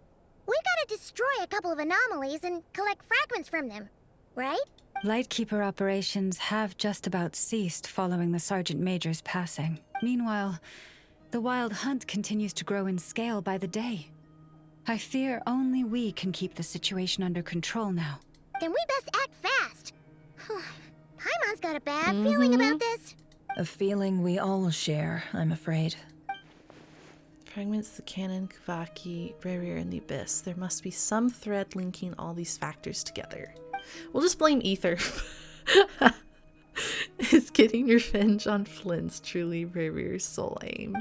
we gotta destroy a couple of anomalies and collect fragments from them, right? Lightkeeper operations have just about ceased following the Sergeant Major's passing. Meanwhile, the Wild Hunt continues to grow in scale by the day. I fear only we can keep the situation under control now. Then we best act fast. Paimon's got a bad feeling about this. A feeling we all share, I'm afraid. Fragments, the cannon, Kuvaki, Rerir, and the Abyss. There must be some thread linking all these factors together. We'll just blame Ether. Is getting revenge on Flynn's truly Rerir's sole aim?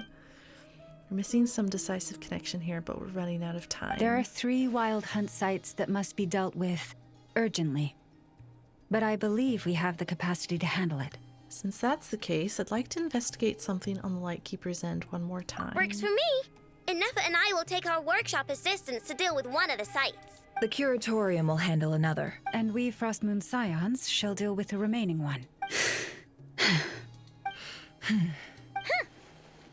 We're missing some decisive connection here, but we're running out of time. There are 3 Wild Hunt sites that must be dealt with urgently. But I believe we have the capacity to handle it. Since that's the case, I'd like to investigate something on the Lightkeeper's end one more time. Works for me. Nefa and I will take our workshop assistants to deal with one of the sites. The Curatorium will handle another. And we Frostmoon Scions shall deal with the remaining one.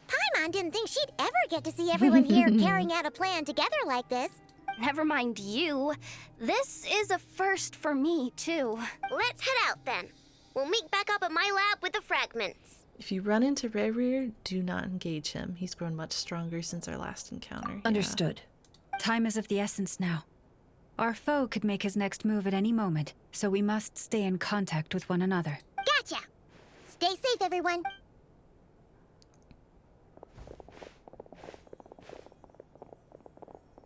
Paimon didn't think she'd ever get to see everyone here carrying out a plan together like this. Never mind you. This is a first for me, too. Let's head out then. We'll meet back up at my lab with the fragments. If you run into Rerir, do not engage him. He's grown much stronger since our last encounter. Understood. Time is of the essence now. Our foe could make his next move at any moment, so we must stay in contact with one another. Gotcha! Stay safe, everyone.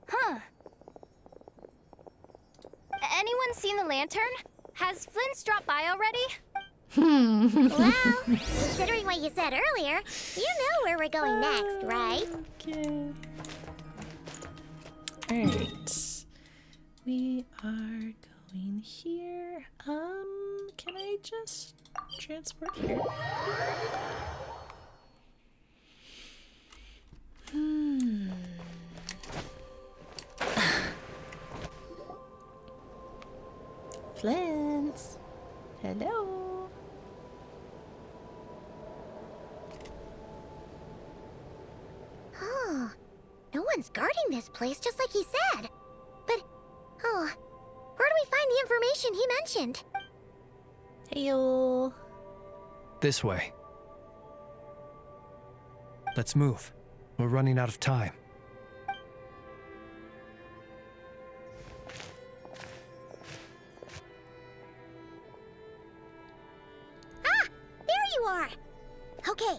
Huh. Anyone seen the lantern? Has Flint dropped by already? Well, considering what you said earlier, you know where we're going next, right? Okay. Alright. We are going here. Can I just transport here? Flint. Hello. Oh, no one's guarding this place just like he said. But, where do we find the information he mentioned? Heyo. This way. Let's move. We're running out of time. Ah! There you are! Okay,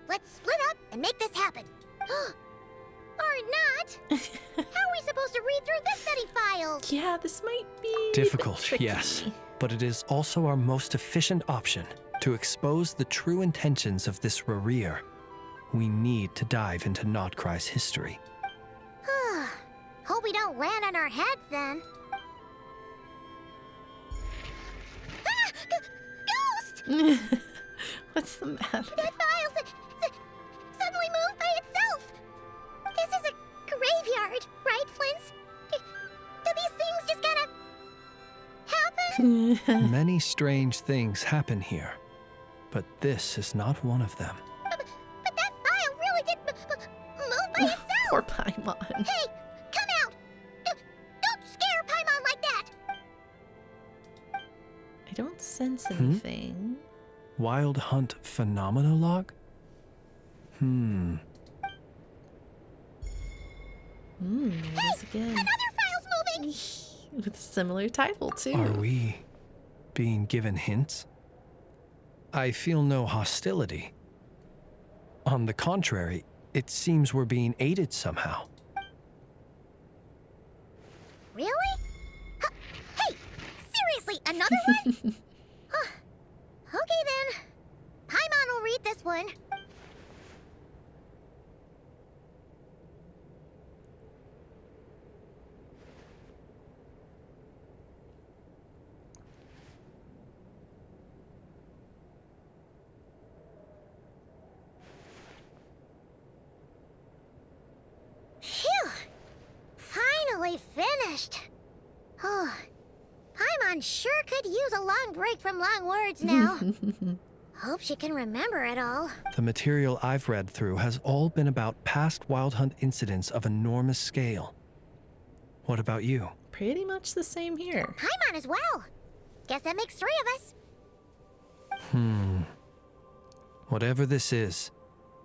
let's split up and make this happen. Or not! How are we supposed to read through this many files? Yeah, this might be Difficult, yes. But it is also our most efficient option to expose the true intentions of this Rerir. We need to dive into Nod Krai's history. Hope we don't land on our heads then. Ah! Ghost! What's the matter? That file suddenly moved by itself! Many strange things happen here, but this is not one of them. But that file really did move by itself! Poor Paimon. Hey, come out! Don't scare Paimon like that! I don't sense anything. Wild Hunt Phenomenologue? It is again. Another file's moving! With a similar title, too. Are we being given hints? I feel no hostility. On the contrary, it seems we're being aided somehow. Really? Hey, seriously, another one? Okay then. Paimon will read this one. Phew! Finally finished. Oh, Paimon sure could use a long break from long words now. Hope she can remember it all. The material I've read through has all been about past Wild Hunt incidents of enormous scale. What about you? Pretty much the same here. Paimon as well. Guess that makes 3 of us. Whatever this is,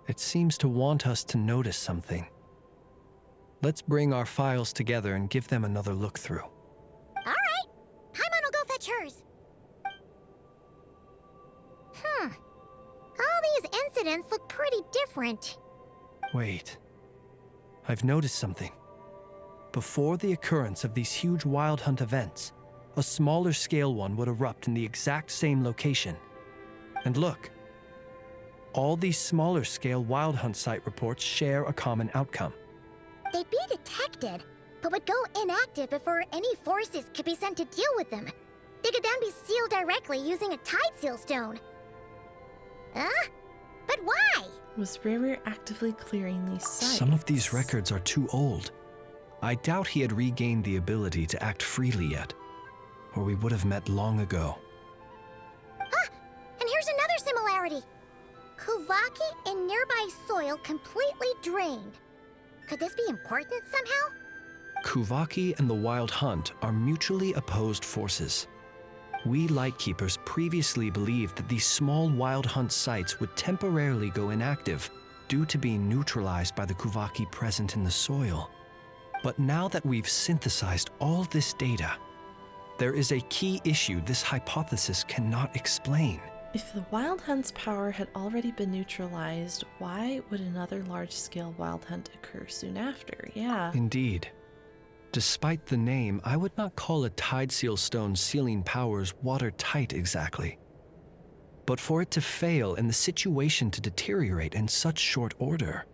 it seems to want us to notice something. Let's bring our files together and give them another look through. All right. Paimon will go fetch hers. All these incidents look pretty different. Wait. I've noticed something. Before the occurrence of these huge Wild Hunt events, a smaller scale one would erupt in the exact same location. And look. All these smaller scale Wild Hunt site reports share a common outcome. They'd be detected, but would go inactive before any forces could be sent to deal with them. They could then be sealed directly using a tide seal stone. But why? Was Rerir actively clearing these sites? Some of these records are too old. I doubt he had regained the ability to act freely yet, or we would have met long ago. And here's another similarity. Kuvaki in nearby soil completely drained. Could this be important somehow? Kuvaki and the Wild Hunt are mutually opposed forces. We Lightkeepers previously believed that these small Wild Hunt sites would temporarily go inactive due to being neutralized by the Kuvaki present in the soil. But now that we've synthesized all this data, there is a key issue this hypothesis cannot explain. If the Wild Hunt's power had already been neutralized, why would another large-scale Wild Hunt occur soon after? Yeah. Indeed. Despite the name, I would not call a Tide Seal Stone's sealing powers watertight exactly. But for it to fail and the situation to deteriorate in such short order.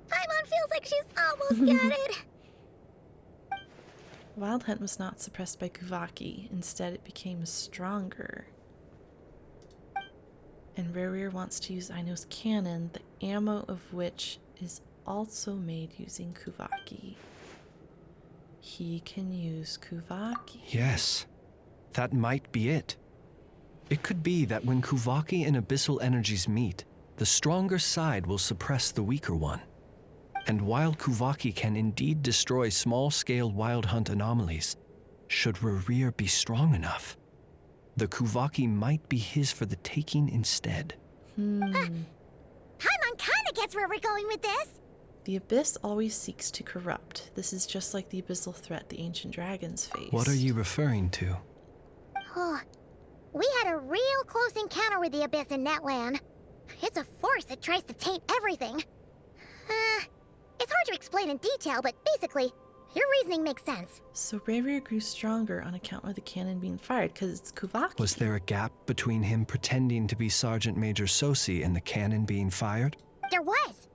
Paimon feels like she's almost got it. Wild Hunt was not suppressed by Kuvaki. Instead, it became stronger. And Rerir wants to use Aino's cannon, the ammo of which is also made using Kuvaki. He can use Kuvaki. Yes, that might be it. It could be that when Kuvaki and Abyssal energies meet, the stronger side will suppress the weaker one. And while Kuvaki can indeed destroy small-scale Wild Hunt anomalies, should Rerir be strong enough, the Kuvaki might be his for the taking instead. Paimon kinda gets where we're going with this. The Abyss always seeks to corrupt. This is just like the abyssal threat the ancient dragons face. What are you referring to? Oh, we had a real close encounter with the Abyss in Netland. It's a force that tries to taint everything. It's hard to explain in detail, but basically, your reasoning makes sense. So Rerir grew stronger on account of the cannon being fired, because it's Kuvaki. Was there a gap between him pretending to be Sergeant Major Sosi and the cannon being fired? There was.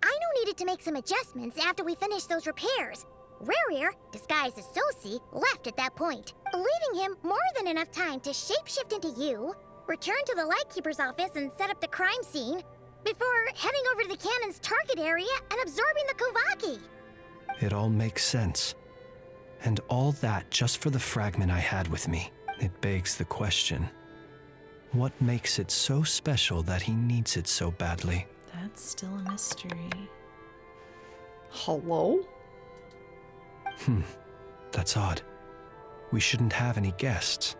Aino needed to make some adjustments after we finished those repairs. Rerir, disguised as Sosi, left at that point, leaving him more than enough time to shapeshift into you, return to the Lightkeeper's office and set up the crime scene, before heading over to the cannon's target area and absorbing the Kuvaki. It all makes sense. And all that just for the fragment I had with me. It begs the question, what makes it so special that he needs it so badly? That's still a mystery. Hello? That's odd. We shouldn't have any guests.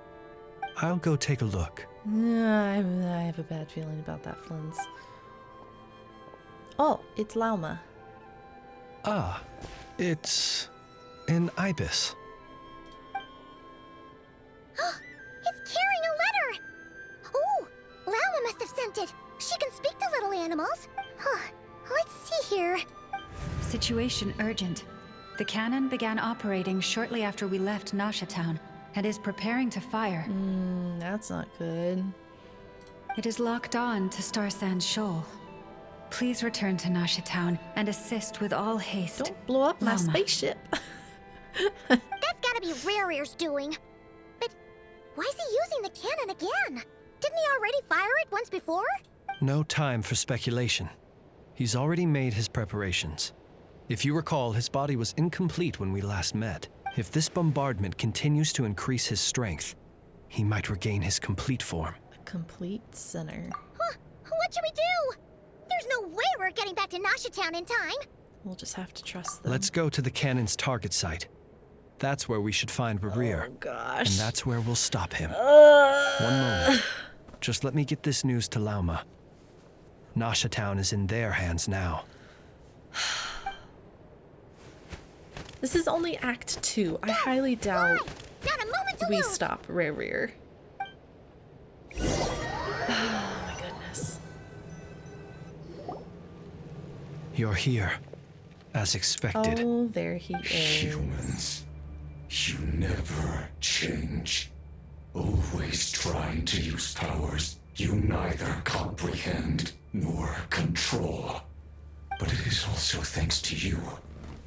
I'll go take a look. I have a bad feeling about that, Flins. Oh, it's Lauma. Ah, it's an ibis. It's carrying a letter! Ooh, Lauma must have sent it. She can speak to little animals. Let's see here. Situation urgent. The cannon began operating shortly after we left Nasha Town and is preparing to fire. That's not good. It is locked on to Star Sand Shoal. Please return to Nasha Town and assist with all haste. Don't blow up my Lauma. spaceship. That's gotta be Rerir's doing. But why is he using the cannon again? Didn't he already fire it once before? No time for speculation. He's already made his preparations. If you recall, his body was incomplete when we last met. If this bombardment continues to increase his strength, he might regain his complete form. A complete sinner. What should we do? There's no way we're getting back to Nasha Town in time. We'll just have to trust them. Let's go to the cannon's target site. That's where we should find Rerir. Oh, gosh. And that's where we'll stop him. One moment. Just let me get this news to Lauma. Nasha Town is in their hands now. This is only Act 2. I highly doubt Not a moment to we lose. stop Rerir. Oh my goodness. You're here, as expected. Oh, there he is. Humans, you never change. Always trying to use powers you neither comprehend nor control. But it is also thanks to you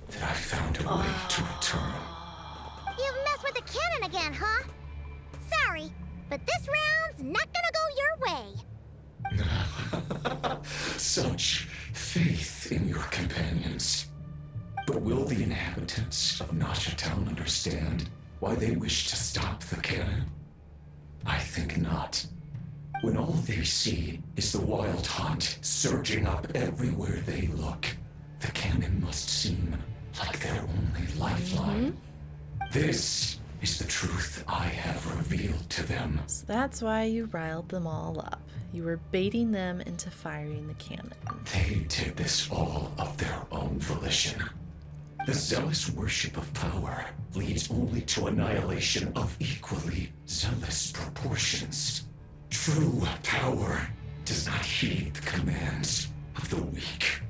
that I found a way to return. You've messed with the cannon again, huh? Sorry, but this round's not gonna go your way. Such faith in your companions. But will the inhabitants of Nasha Town understand why they wish to stop the cannon? I think not. When all they see is the wild hunt surging up everywhere they look, the cannon must seem like their only lifeline. This is the truth I have revealed to them. So that's why you riled them all up. You were baiting them into firing the cannon. They did this all of their own volition. The zealous worship of power leads only to annihilation of equally zealous proportions. True power does not heed the commands of the weak.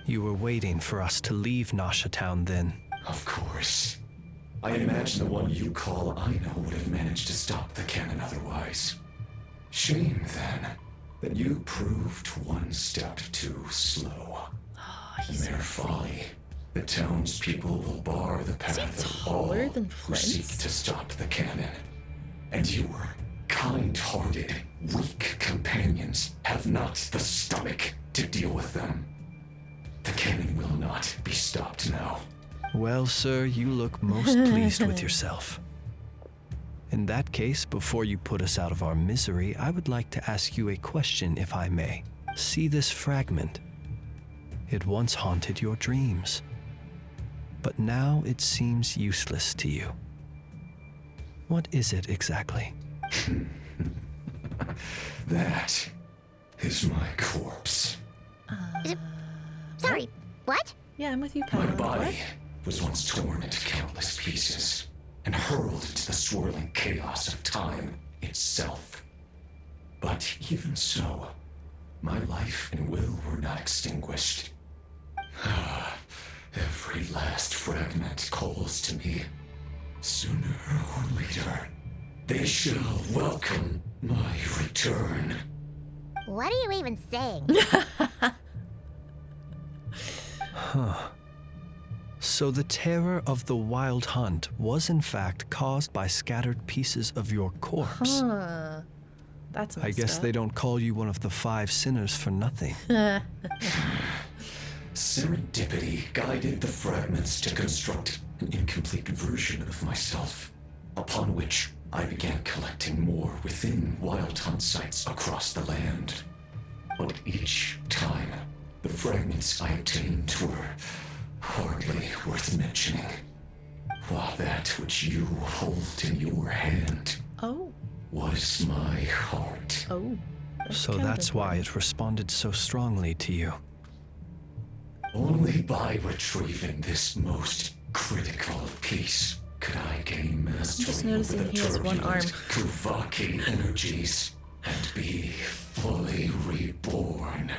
You were waiting for us to leave Nasha Town then. Of course. I imagine the one you call Aina would have managed to stop the cannon otherwise. Shame, then, that you proved one step too slow. In their folly, the townspeople will bar the path of all who seek to stop the cannon. And your kind-hearted, weak companions have not the stomach to deal with them. The cannon will not be stopped now. Well, sir, you look most pleased with yourself. In that case, before you put us out of our misery, I would like to ask you a question, if I may. See this fragment. It once haunted your dreams, but now it seems useless to you. What is it exactly? That is my corpse. Sorry, what? Yeah, I'm with you, My Paolo. body was once torn into countless pieces and hurled into the swirling chaos of time itself. But even so, my life and will were not extinguished. Every last fragment calls to me. Sooner or later, they shall welcome my return. What are you even saying? Huh. So the terror of the wild hunt was in fact caused by scattered pieces of your corpse. Huh. That's I messed guess up. they don't call you one of the 5 sinners for nothing. Serendipity guided the fragments to construct an incomplete version of myself, upon which I began collecting more within Wild Hunt sites across the land. But each time, the fragments I obtained were hardly worth mentioning, while that which you hold in your hand was my heart. So that's why it responded so strongly to you. Only by retrieving this most critical piece could I gain mastery over the he has one arm. turbulent Kuvaki energies and be fully reborn.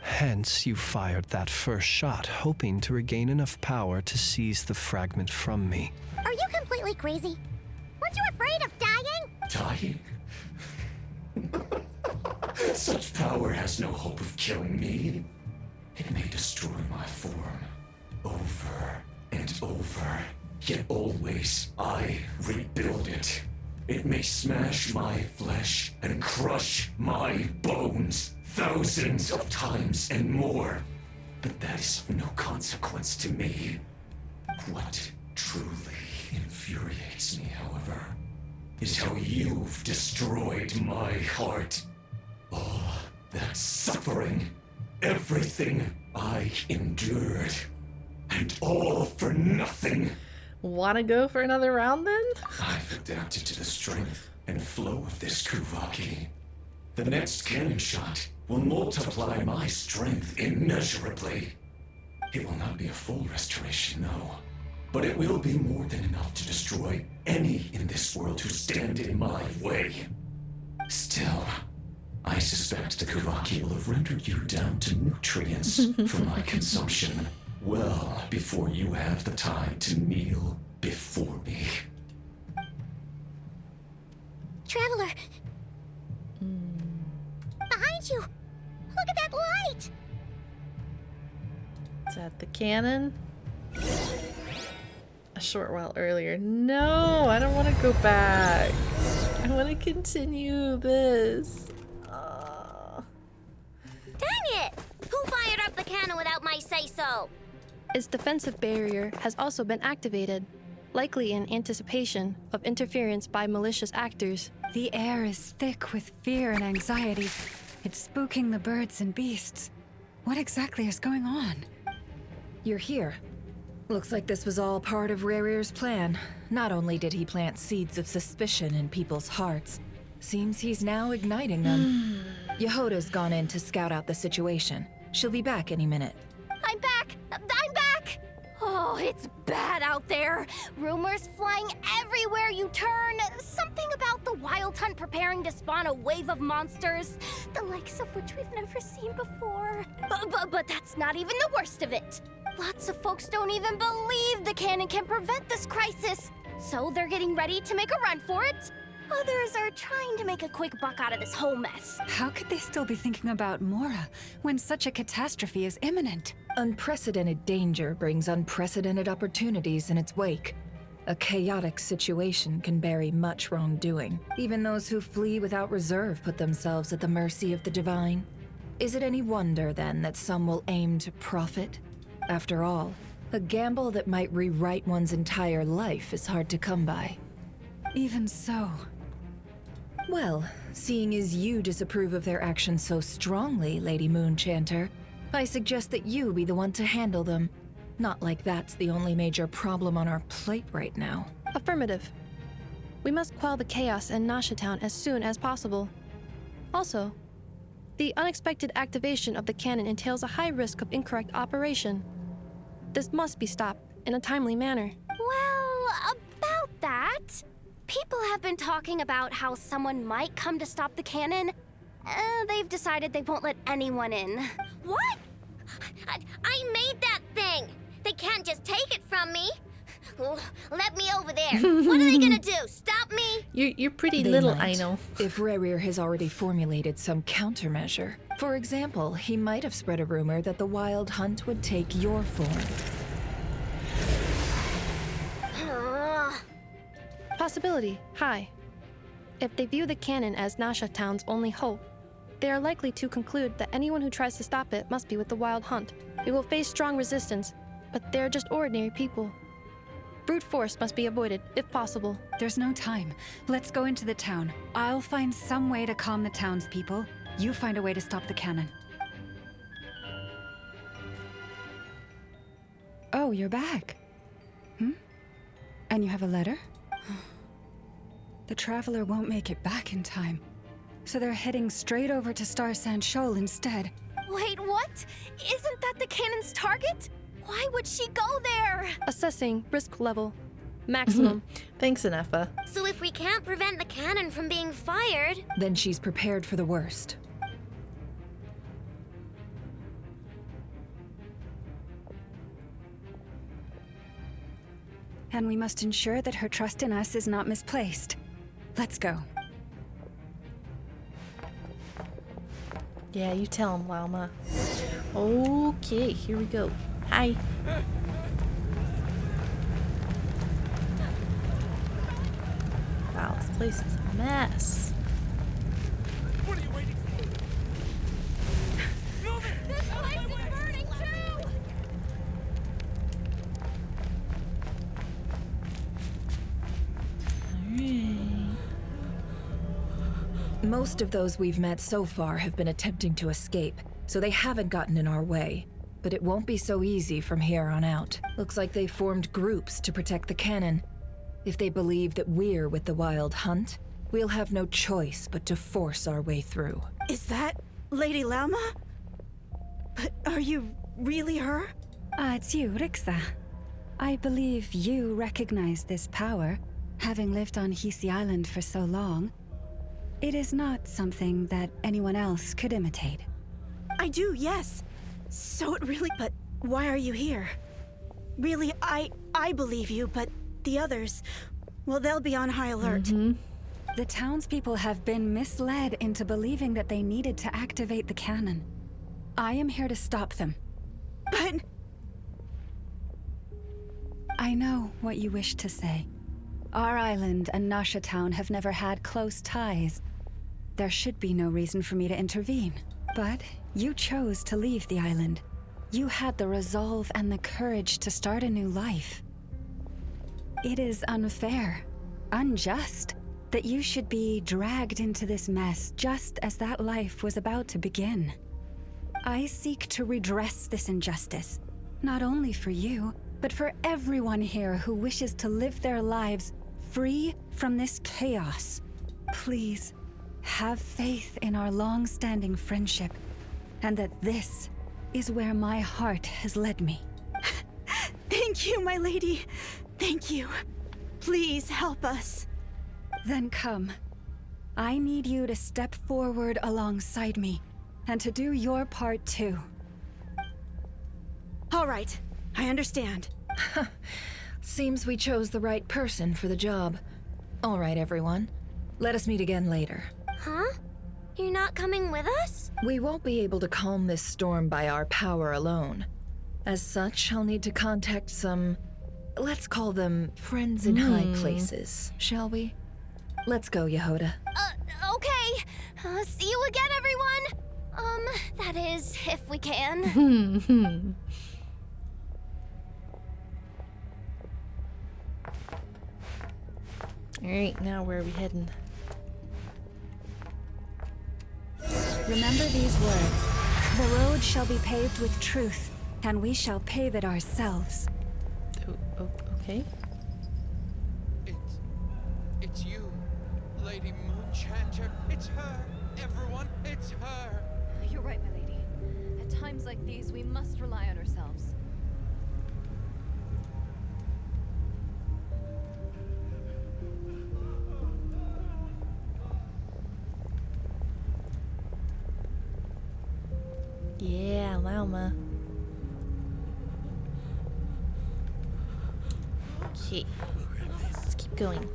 Hence, you fired that first shot, hoping to regain enough power to seize the fragment from me. Are you completely crazy? Weren't you afraid of dying? Dying? Such power has no hope of killing me. It may destroy my form over and over, yet always I rebuild it. It may smash my flesh and crush my bones thousands of times and more, but that is of no consequence to me. What truly infuriates me, however, is how you've destroyed my heart. All that suffering, everything I endured, and all for nothing. Wanna go for another round then? I've adapted to the strength and flow of this Kuvaki. The next cannon shot will multiply my strength immeasurably. It will not be a full restoration, no, but it will be more than enough to destroy any in this world who stand in my way. Still, I suspect the Kuvaki will have rendered you down to nutrients for my consumption well before you have the time to kneel before me. Traveler! Behind you! Look at that light! Is that the cannon? A short while earlier. No, I don't want to go back. I want to continue this. Dang it! Who fired up the cannon without my say-so? Its defensive barrier has also been activated, likely in anticipation of interference by malicious actors. The air is thick with fear and anxiety. It's spooking the birds and beasts. What exactly is going on? You're here. Looks like this was all part of Rerir's plan. Not only did he plant seeds of suspicion in people's hearts, seems he's now igniting them. Yehoda's gone in to scout out the situation. She'll be back any minute. I'm back! I'm back! Oh, it's bad out there. Rumors flying everywhere you turn. Something about the Wild Hunt preparing to spawn a wave of monsters, the likes of which we've never seen before. But that's not even the worst of it. Lots of folks don't even believe the cannon can prevent this crisis, so they're getting ready to make a run for it. Others are trying to make a quick buck out of this whole mess. How could they still be thinking about Mora when such a catastrophe is imminent? Unprecedented danger brings unprecedented opportunities in its wake. A chaotic situation can bury much wrongdoing. Even those who flee without reserve put themselves at the mercy of the divine. Is it any wonder, then, that some will aim to profit? After all, a gamble that might rewrite one's entire life is hard to come by. Even so. Well, seeing as you disapprove of their actions so strongly, Lady Moonchanter, I suggest that you be the one to handle them. Not like that's the only major problem on our plate right now. Affirmative. We must quell the chaos in Nasha Town as soon as possible. Also, the unexpected activation of the cannon entails a high risk of incorrect operation. This must be stopped in a timely manner. Well, about that, people have been talking about how someone might come to stop the cannon. They've decided they won't let anyone in. What? I made that thing! They can't just take it from me! Let me over there. What are they gonna do? Stop me? You're pretty They little, might, I know. If Rerir has already formulated some countermeasure. For example, he might have spread a rumor that the Wild Hunt would take your form. Possibility high. If they view the cannon as Nasha Town's only hope, they are likely to conclude that anyone who tries to stop it must be with the Wild Hunt. We will face strong resistance, but they're just ordinary people. Brute force must be avoided, if possible. There's no time. Let's go into the town. I'll find some way to calm the townspeople. You find a way to stop the cannon. Oh, you're back. And you have a letter? The Traveler won't make it back in time. So they're heading straight over to Star Sand Shoal instead. Wait, what? Isn't that the cannon's target? Why would she go there? Assessing risk level. Maximum. Thanks, Anefa. So if we can't prevent the cannon from being fired... Then she's prepared for the worst. And we must ensure that her trust in us is not misplaced. Let's go. Yeah, you tell him, Llama. Okay, here we go. Hi. Wow, this place is a mess. What are you waiting for? Move it! This place is burning too! Most of those we've met so far have been attempting to escape, so they haven't gotten in our way. But it won't be so easy from here on out. Looks like they formed groups to protect the cannon. If they believe that we're with the Wild Hunt, we'll have no choice but to force our way through. Is that Lady Llama? But are you really her? It's you, Rixa. I believe you recognize this power, having lived on Hisi Island for so long. It is not something that anyone else could imitate. I do, yes. So it really... But why are you here? Really, I believe you, but the others... Well, they'll be on high alert. The townspeople have been misled into believing that they needed to activate the cannon. I am here to stop them. But... I know what you wish to say. Our island and Nasha Town have never had close ties. There should be no reason for me to intervene. But you chose to leave the island. You had the resolve and the courage to start a new life. It is unfair, unjust, that you should be dragged into this mess just as that life was about to begin. I seek to redress this injustice, not only for you, but for everyone here who wishes to live their lives free from this chaos. Please, have faith in our long-standing friendship, and that this is where my heart has led me. Thank you, my lady. Thank you. Please help us. Then come. I need you to step forward alongside me, and to do your part too. All right, I understand. Seems we chose the right person for the job. All right, everyone. Let us meet again later. Huh? You're not coming with us? We won't be able to calm this storm by our power alone. As such, I'll need to contact some... let's call them friends in high places, shall we? Let's go, Yehoda. Okay. See you again, everyone. That is, if we can. Alright, now where are we heading? Remember these words. The road shall be paved with truth, and we shall pave it ourselves. Okay. It's you, Lady Moonchanter. It's her. Everyone, it's her. You're right, my lady. At times like these, we must rely on ourselves. Yeah, Llama. Okay. Let's keep going.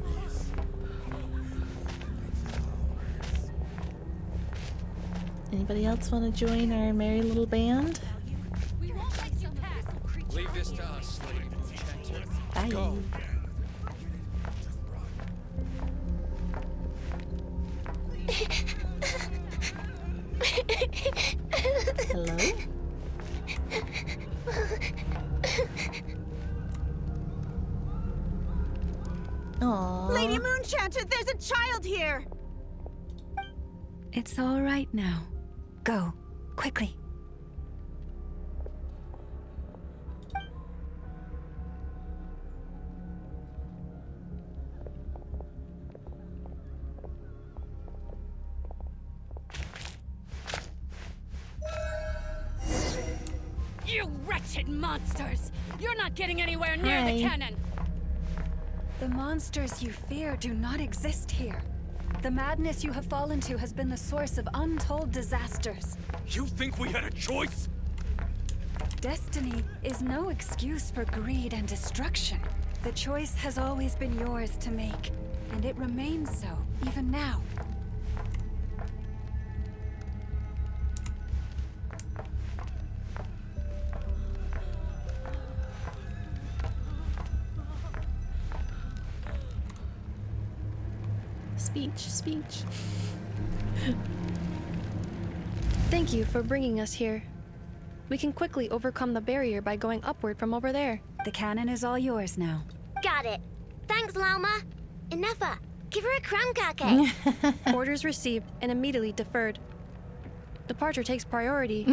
Anybody else want to join our merry little band? Leave this to us, Lady Moonchanter. Bye. Go. Hello? Lady Moonchanter, there's a child here! It's all right now. Go, quickly. You wretched monsters! You're not getting anywhere near the cannon! The monsters you fear do not exist here. The madness you have fallen to has been the source of untold disasters. You think we had a choice? Destiny is no excuse for greed and destruction. The choice has always been yours to make, and it remains so, even now. Speech. Thank you for bringing us here. We can quickly overcome the barrier by going upward from over there. The cannon is all yours now. Got it. Thanks, Lauma. Enougha, give her a crown kake. Orders received and immediately deferred. Departure takes priority.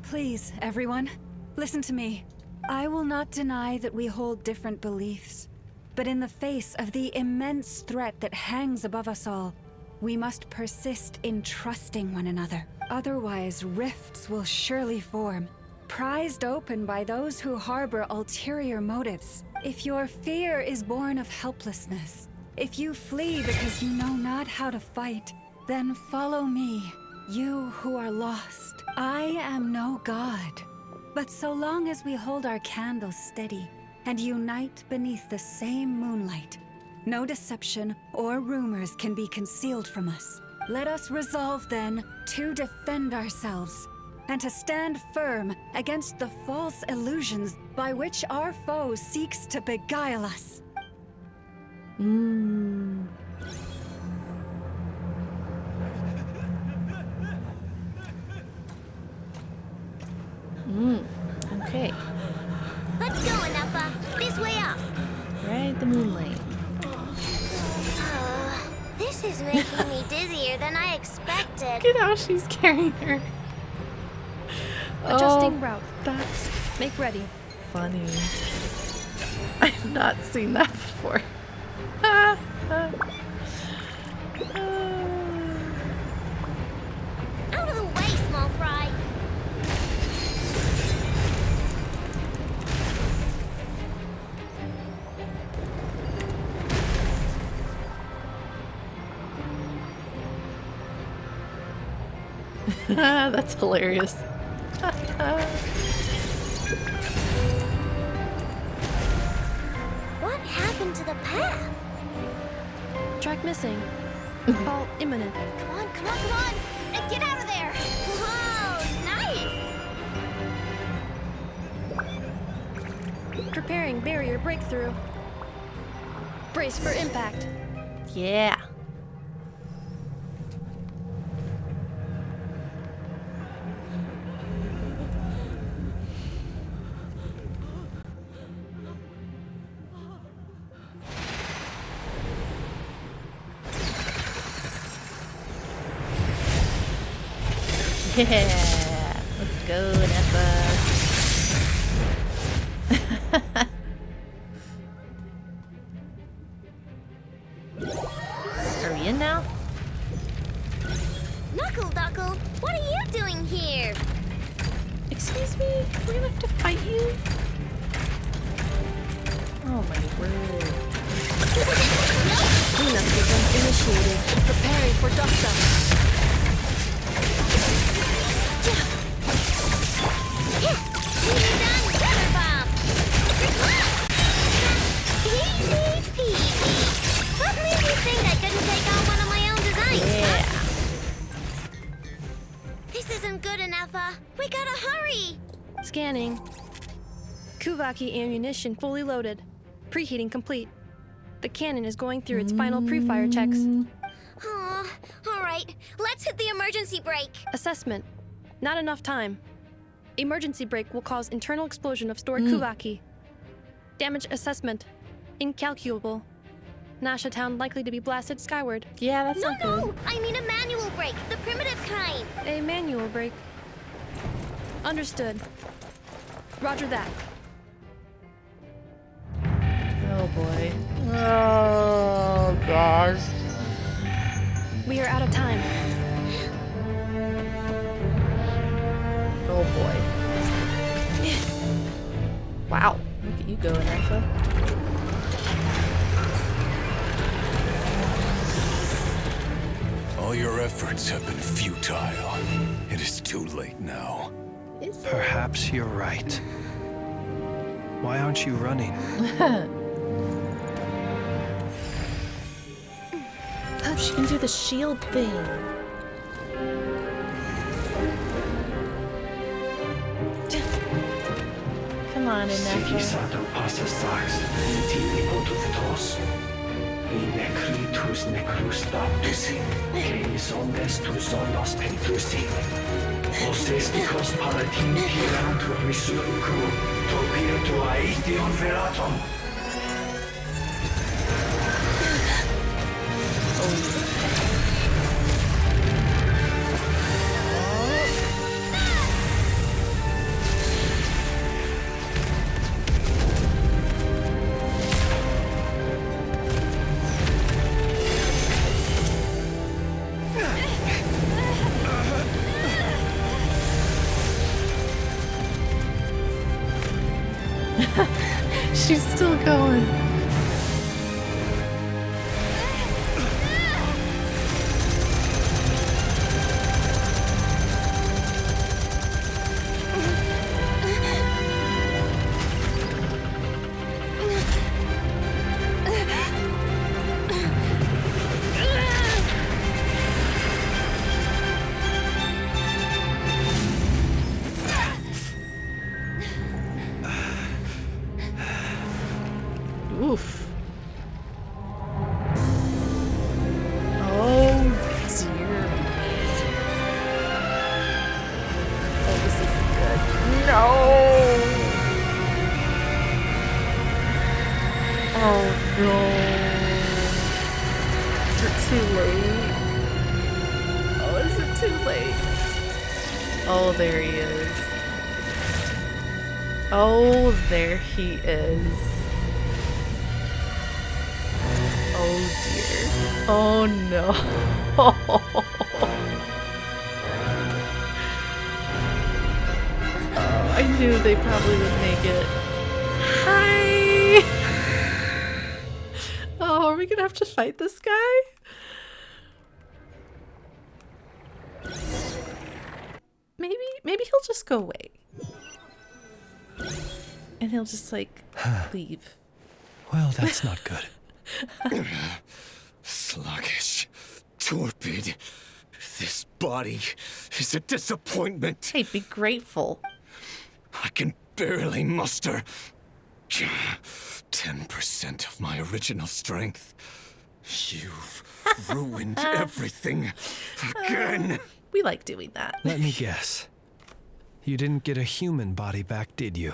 Please, everyone, listen to me. I will not deny that we hold different beliefs. But in the face of the immense threat that hangs above us all, we must persist in trusting one another. Otherwise, rifts will surely form, prized open by those who harbor ulterior motives. If your fear is born of helplessness, if you flee because you know not how to fight, then follow me, you who are lost. I am no god, but so long as we hold our candles steady, and unite beneath the same moonlight, no deception or rumors can be concealed from us. Let us resolve then to defend ourselves and to stand firm against the false illusions by which our foe seeks to beguile us. Okay. Let's go, Enougha. This way up. Ride the moonlight. This is making me dizzier than I expected. Look at how she's carrying her. Adjusting route. That's Make ready. funny. I've not seen that before. Out of the way, small fry. That's hilarious. What happened to the path? Track missing. Fall imminent. Come on, come on, come on! And get out of there! Whoa, nice! Preparing barrier breakthrough. Brace for impact. Yeah. Yeah, let's go, Neffa. Are we in now? Knuckle Duckle, what are you doing here? Excuse me? We're gonna have to fight you? Oh my word. Cleanup becomes initiated. Preparing for dust-up. Easy peasy. What made you think I couldn't take on one of my own designs? Yeah. Huh? This isn't good enough. We gotta hurry. Scanning. Kuvaki ammunition fully loaded. Preheating complete. The cannon is going through its final pre-fire checks. Aw, all right. Let's hit the emergency brake. Assessment. Not enough time. Emergency brake will cause internal explosion of stored Kuvaki. Damage assessment. Incalculable. Nasha Town likely to be blasted skyward. Yeah, that's No, not good. no! I mean a manual break, the primitive kind. A manual break. Understood. Roger that. Oh boy. Oh gosh. We are out of time. Oh boy. Wow. Look at you going, Alpha. All your efforts have been futile. It is too late now. Perhaps you're right. Why aren't you running? Oh, she can do the shield thing. Come on, Ineka. She's still going. Oof. Oh dear. Oh, this isn't good. No. Oh no. Is it too late? Oh, is it too late? Oh, there he is. Oh, there he is. Oh dear. Oh no. Oh, I knew they probably would make it. Hi! Oh, are we gonna have to fight this guy? Maybe he'll just go away. And he'll just like leave. Well, that's not good. Sluggish, torpid. This body is a disappointment. Hey, be grateful. I can barely muster 10% of my original strength. You've ruined everything again. We like doing that. Let me guess. You didn't get a human body back, did you?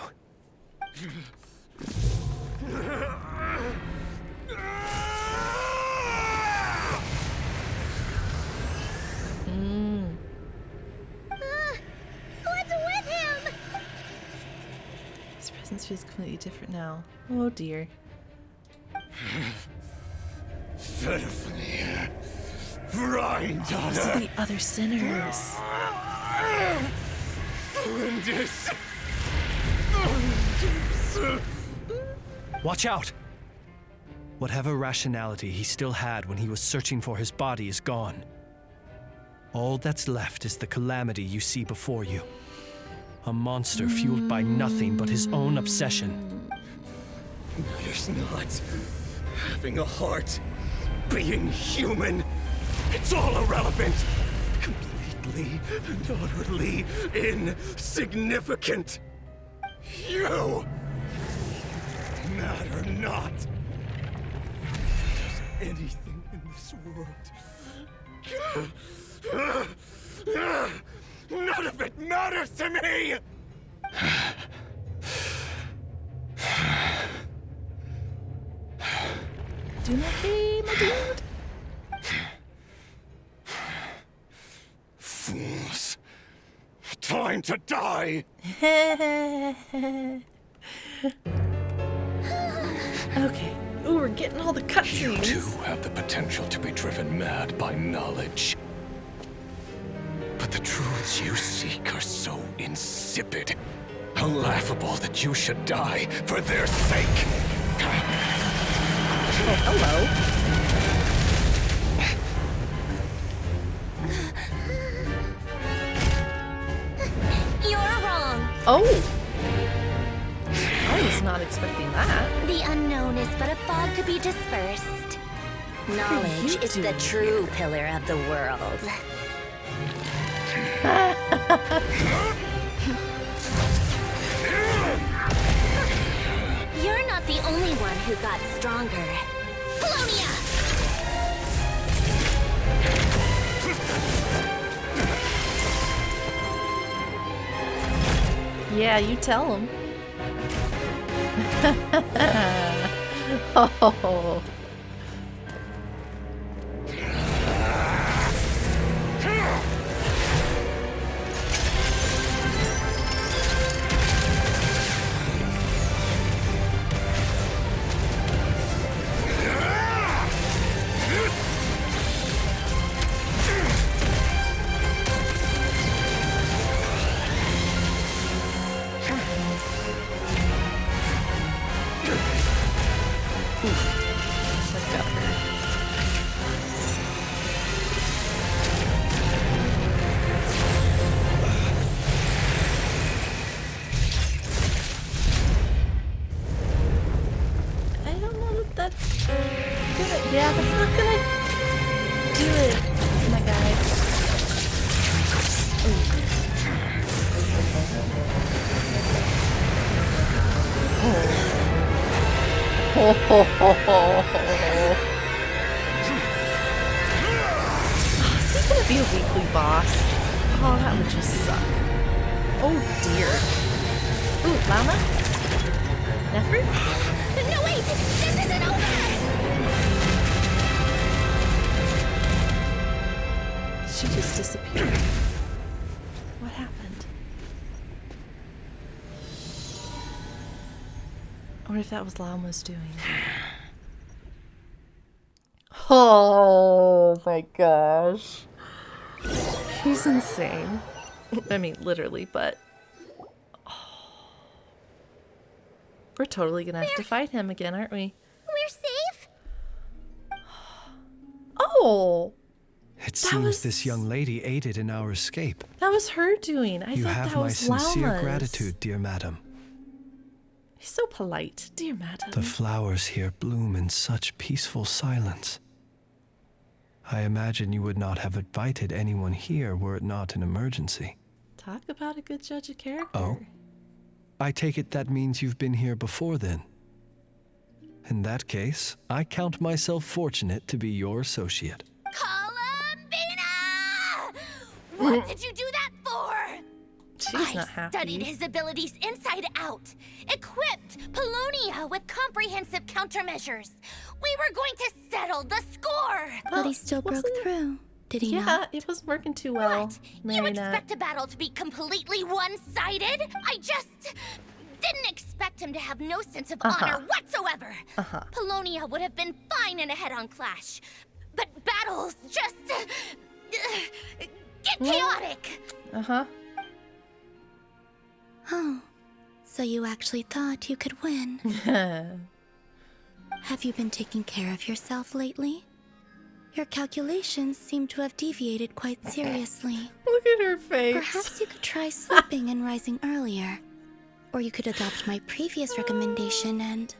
What's with him? His presence feels completely different now. Oh dear. Grind on Those her. are the other sinners. Watch out! Whatever rationality he still had when he was searching for his body is gone. All that's left is the calamity you see before you. A monster fueled by nothing but his own obsession. There's not having a heart, being human. It's all irrelevant. Completely and utterly insignificant. You matter not. Does anything in this world. None of it matters to me! doing okay, my dude? Fools. Time to die! Okay. Ooh, we're getting all the You cutscenes. too have the potential to be driven mad by knowledge. But the truths you seek are so insipid, how laughable that you should die for their sake. Oh, hello. You're wrong. Oh! I was not expecting that. The unknown is but a fog to be dispersed. Knowledge is the true pillar of the world. You're not the only one who got stronger. Polonia! Yeah, you tell him. Oh. Yeah, that's not gonna do it, my guy. Oh. Is he gonna be a weekly boss? Oh, that would just suck. Oh dear. Ooh, llama? Nefer? No, wait! This isn't over! She just disappeared. What happened? Or if that was Llama's doing. Oh my gosh. He's insane. I mean, literally, but... We're totally gonna have to fight him again, aren't we? We're safe? Oh! It seems this young lady aided in our escape. That was her doing. I You thought have that my was sincere Llama's. gratitude, dear madam. He's so polite, dear madam. The flowers here bloom in such peaceful silence. I imagine you would not have invited anyone here were it not an emergency. Talk about a good judge of character. Oh? I take it that means you've been here before then. In that case, I count myself fortunate to be your associate. What did you do that for? She's not happy. I studied his abilities inside out. Equipped Polonia with comprehensive countermeasures. We were going to settle the score. Well, but he still broke through, did he Yeah, not? it wasn't working too well. What? You Marionette. expect a battle to be completely one-sided? I just didn't expect him to have no sense of honor whatsoever. Polonia would have been fine in a head-on clash. But battles just... get chaotic! Oh, so you actually thought you could win? Have you been taking care of yourself lately? Your calculations seem to have deviated quite seriously. Look at her face. Perhaps you could try sleeping and rising earlier. Or you could adopt my previous recommendation and...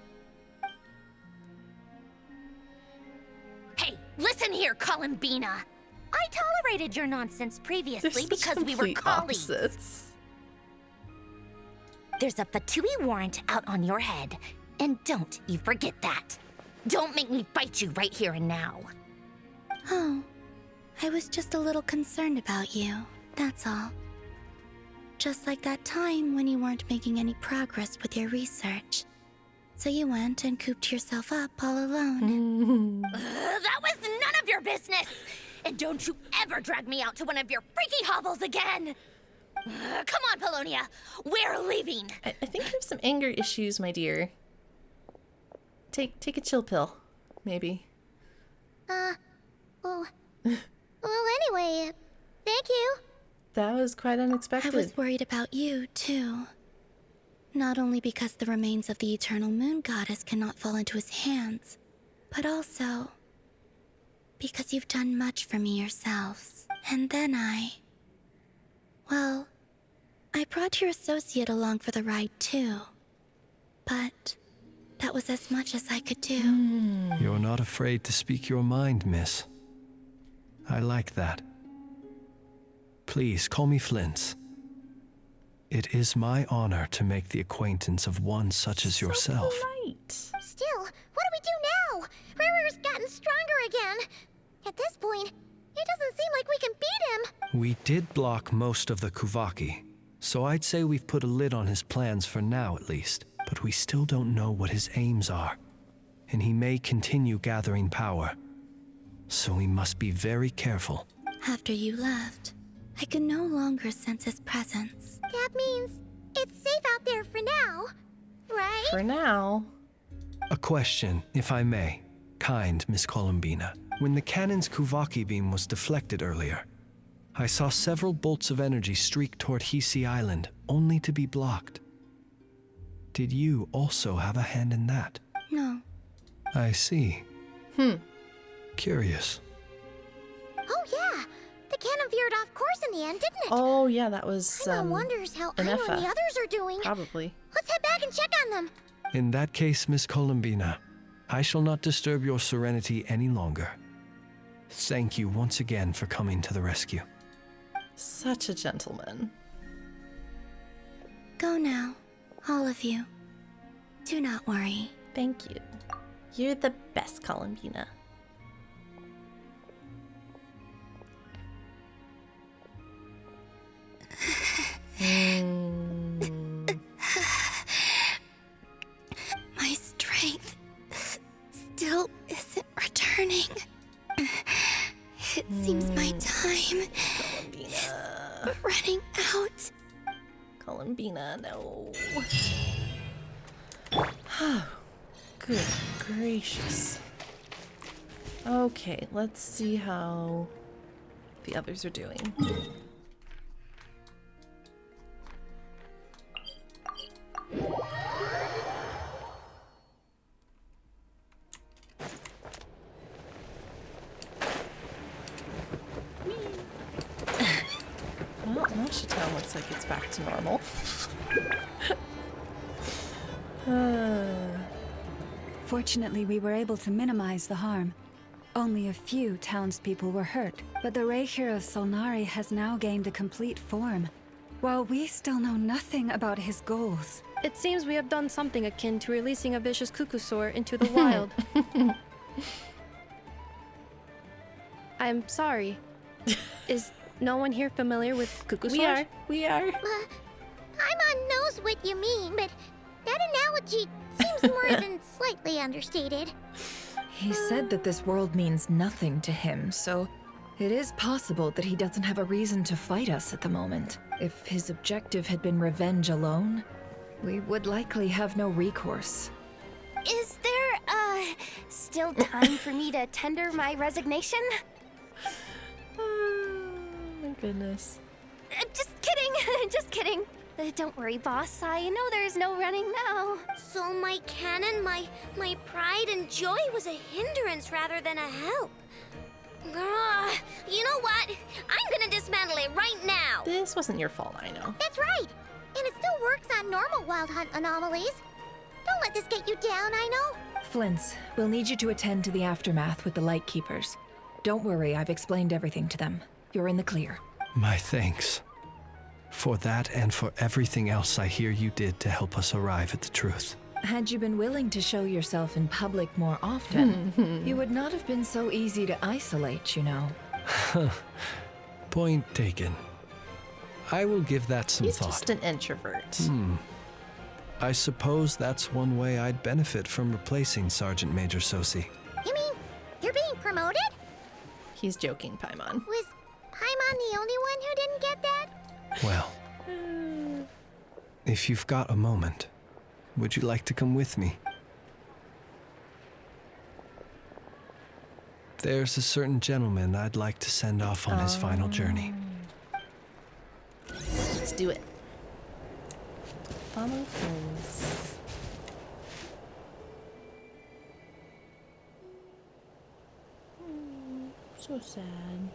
Hey, listen here, Columbina! I tolerated your nonsense previously because we were colleagues. Opposites. There's a Fatui warrant out on your head, and don't you forget that. Don't make me fight you right here and now. Oh, I was just a little concerned about you, that's all. Just like that time when you weren't making any progress with your research. So you went and cooped yourself up all alone. That was none of your business! And don't you ever drag me out to one of your freaky hovels again! Come on, Polonia! We're leaving! I think you have some anger issues, my dear. Take a chill pill, maybe. Well, anyway, thank you. That was quite unexpected. I was worried about you, too. Not only because the remains of the eternal moon goddess cannot fall into his hands, but also because you've done much for me yourselves. And then well, I brought your associate along for the ride, too. But that was as much as I could do. You're not afraid to speak your mind, miss. I like that. Please call me Flint. It is my honor to make the acquaintance of one such as yourself. Still, what do we do now? Rerir's gotten stronger again. At this point, it doesn't seem like we can beat him. We did block most of the Kuvaki, so I'd say we've put a lid on his plans for now at least. But we still don't know what his aims are, and he may continue gathering power. So we must be very careful. After you left, I could no longer sense his presence. That means it's safe out there for now, right? For now. A question, if I may, kind Miss Columbina. When the cannon's Kuvaki beam was deflected earlier, I saw several bolts of energy streak toward Hisi Island, only to be blocked. Did you also have a hand in that? No. I see. Curious. Oh yeah, the cannon veered off course in the end, didn't it? Oh yeah, that was wonders how Aino and the others are doing. Probably. Let's head back and check on them. In that case, Miss Columbina, I shall not disturb your serenity any longer. Thank you once again for coming to the rescue. Such a gentleman. Go now, all of you. Do not worry. Thank you. You're the best, Columbina. My strength still isn't returning. It seems my time is running out. Columbina, no. Good gracious. Okay, let's see how the others are doing. Well, Noshitown looks like it's back to normal. Fortunately, we were able to minimize the harm. Only a few townspeople were hurt, but the Rerir of Solnari has now gained a complete form, while we still know nothing about his goals. It seems we have done something akin to releasing a vicious cuckoosaur into the wild. I'm sorry. Is no one here familiar with cuckoosaurs? We are. I'm on knows what you mean, but that analogy seems more than slightly understated. He said that this world means nothing to him, so it is possible that he doesn't have a reason to fight us at the moment. If his objective had been revenge alone, we would likely have no recourse. Is there, still time for me to tender my resignation? Oh my goodness. Just kidding, just kidding. Don't worry, boss. I know there's no running now. So my cannon, my pride and joy was a hindrance rather than a help. You know what? I'm gonna dismantle it right now. This wasn't your fault, I know. That's right. And it still works on normal wild hunt anomalies. Don't let this get you down, I know. Flint's, we'll need you to attend to the aftermath with the Lightkeepers. Don't worry, I've explained everything to them. You're in the clear. My thanks. For that and for everything else I hear you did to help us arrive at the truth. Had you been willing to show yourself in public more often, you would not have been so easy to isolate, you know. Point taken. I will give that some He's thought. just an introvert. I suppose that's one way I'd benefit from replacing Sergeant Major Sosi. You mean you're being promoted? He's joking, Paimon. Was Paimon the only one who didn't get that? Well, if you've got a moment, would you like to come with me? There's a certain gentleman I'd like to send off on his final journey. Let's do it. Follow friends. So sad.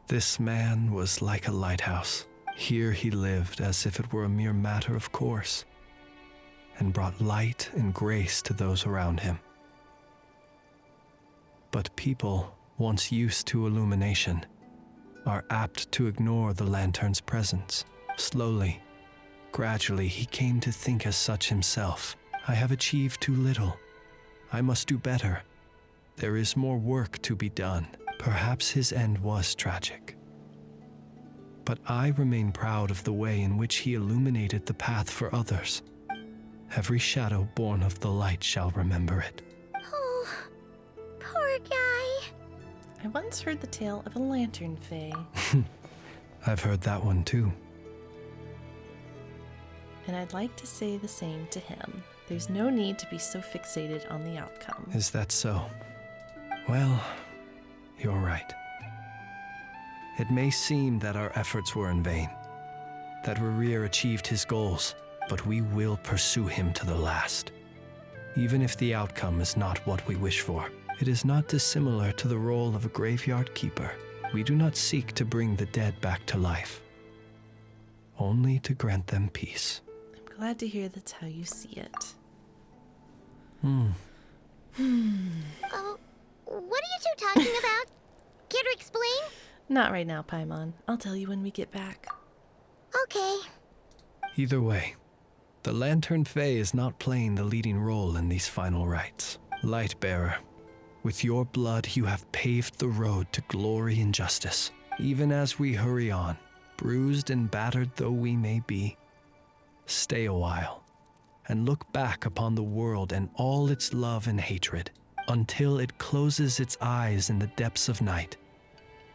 This man was like a lighthouse. Here he lived as if it were a mere matter of course, and brought light and grace to those around him. But people, once used to illumination, are apt to ignore the lantern's presence. Slowly, gradually, he came to think as such himself. I have achieved too little. I must do better. There is more work to be done. Perhaps his end was tragic. But I remain proud of the way in which he illuminated the path for others. Every shadow born of the light shall remember it. Oh, poor guy. I once heard the tale of a lantern fae. I've heard that one too. And I'd like to say the same to him. There's no need to be so fixated on the outcome. Is that so? Well, you're right. It may seem that our efforts were in vain, that Rerir achieved his goals, but we will pursue him to the last. Even if the outcome is not what we wish for, it is not dissimilar to the role of a graveyard keeper. We do not seek to bring the dead back to life, only to grant them peace. I'm glad to hear that's how you see it. Oh, what are you two talking about? Care to explain? Not right now, Paimon. I'll tell you when we get back. Okay. Either way, the Lantern Fae is not playing the leading role in these final rites. Lightbearer, with your blood you have paved the road to glory and justice. Even as we hurry on, bruised and battered though we may be, stay a while and look back upon the world and all its love and hatred until it closes its eyes in the depths of night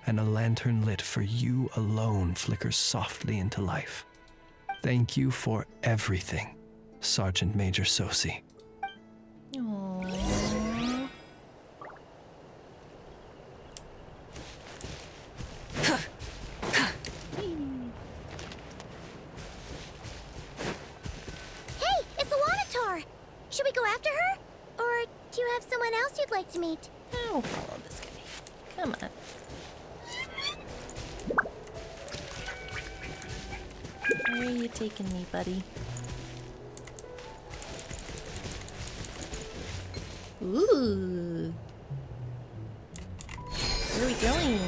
and a lantern lit for you alone flickers softly into life. Thank you for everything, Sergeant Major Sosi. Aww. Hey, it's the Wanator! Should we go after her? Or do you have someone else you'd like to meet? I'll follow this guy. Come on. Where are you taking me, buddy? Ooh. Where are we going?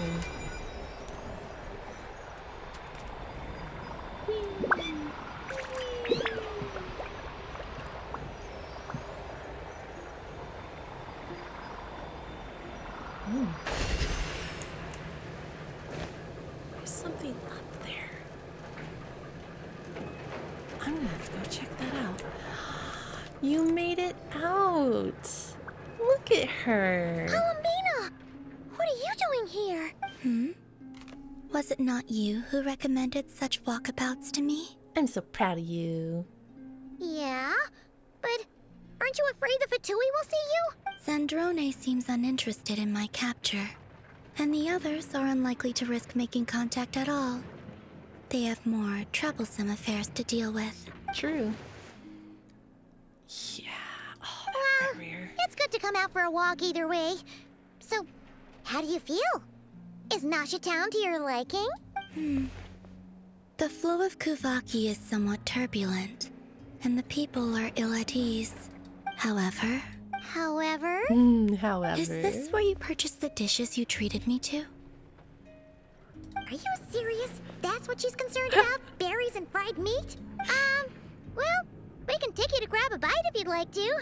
There's something up there. I'm gonna have to go check that out. You made it out. Look at her. Alambina! What are you doing here? Was it not you who recommended such walkabouts to me? I'm so proud of you. Yeah, but aren't you afraid the Fatui will see you? Zandrone seems uninterested in my capture, and the others are unlikely to risk making contact at all. They have more troublesome affairs to deal with. True. Yeah. Oh, that Rerir. It's good to come out for a walk either way. So, how do you feel? Is Nasha Town to your liking? The flow of Kuvaki is somewhat turbulent, and the people are ill at ease. However... However? Is this where you purchased the dishes you treated me to? Are you serious? That's what she's concerned about? Berries and fried meat? Well, we can take you to grab a bite if you'd like to.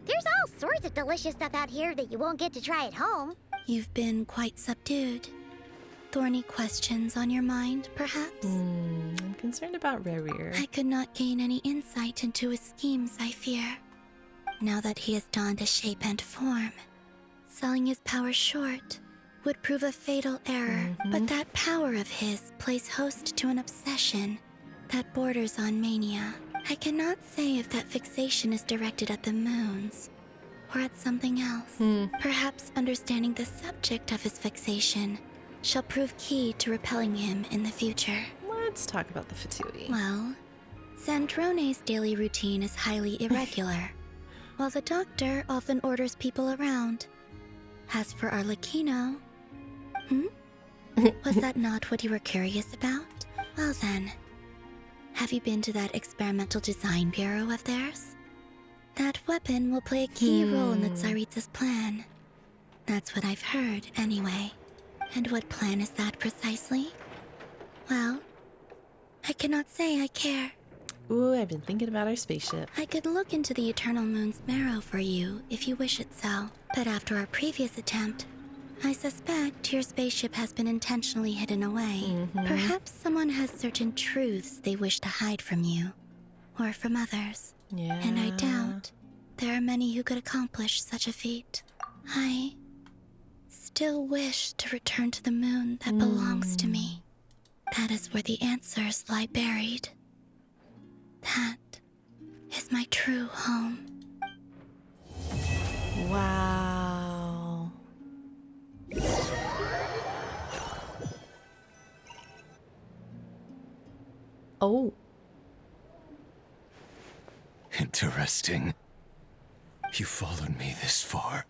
There's all sorts of delicious stuff out here that you won't get to try at home. You've been quite subdued. thorny questions on your mind, perhaps? I'm concerned about Rerir. I could not gain any insight into his schemes, I fear. Now that he has donned a shape and form, selling his power short would prove a fatal error. But that power of his plays host to an obsession that borders on mania. I cannot say if that fixation is directed at the moons or at something else. Perhaps understanding the subject of his fixation shall prove key to repelling him in the future. Let's talk about the Fatui. Well, Zandrone's daily routine is highly irregular, while the doctor often orders people around. As for Arlecchino... Was that not what you were curious about? Well then, have you been to that experimental design bureau of theirs? That weapon will play a key role in the Tsaritsa's plan. That's what I've heard, anyway. And what plan is that precisely? Well, I cannot say I care. Ooh, I've been thinking about our spaceship. I could look into the Eternal Moon's marrow for you if you wish it so. But after our previous attempt, I suspect your spaceship has been intentionally hidden away. Perhaps someone has certain truths they wish to hide from you, or from others. Yeah. And I doubt there are many who could accomplish such a feat. I still wish to return to the moon that belongs to me. That is where the answers lie buried. That is my true home. Wow. Oh. Interesting. You followed me this far.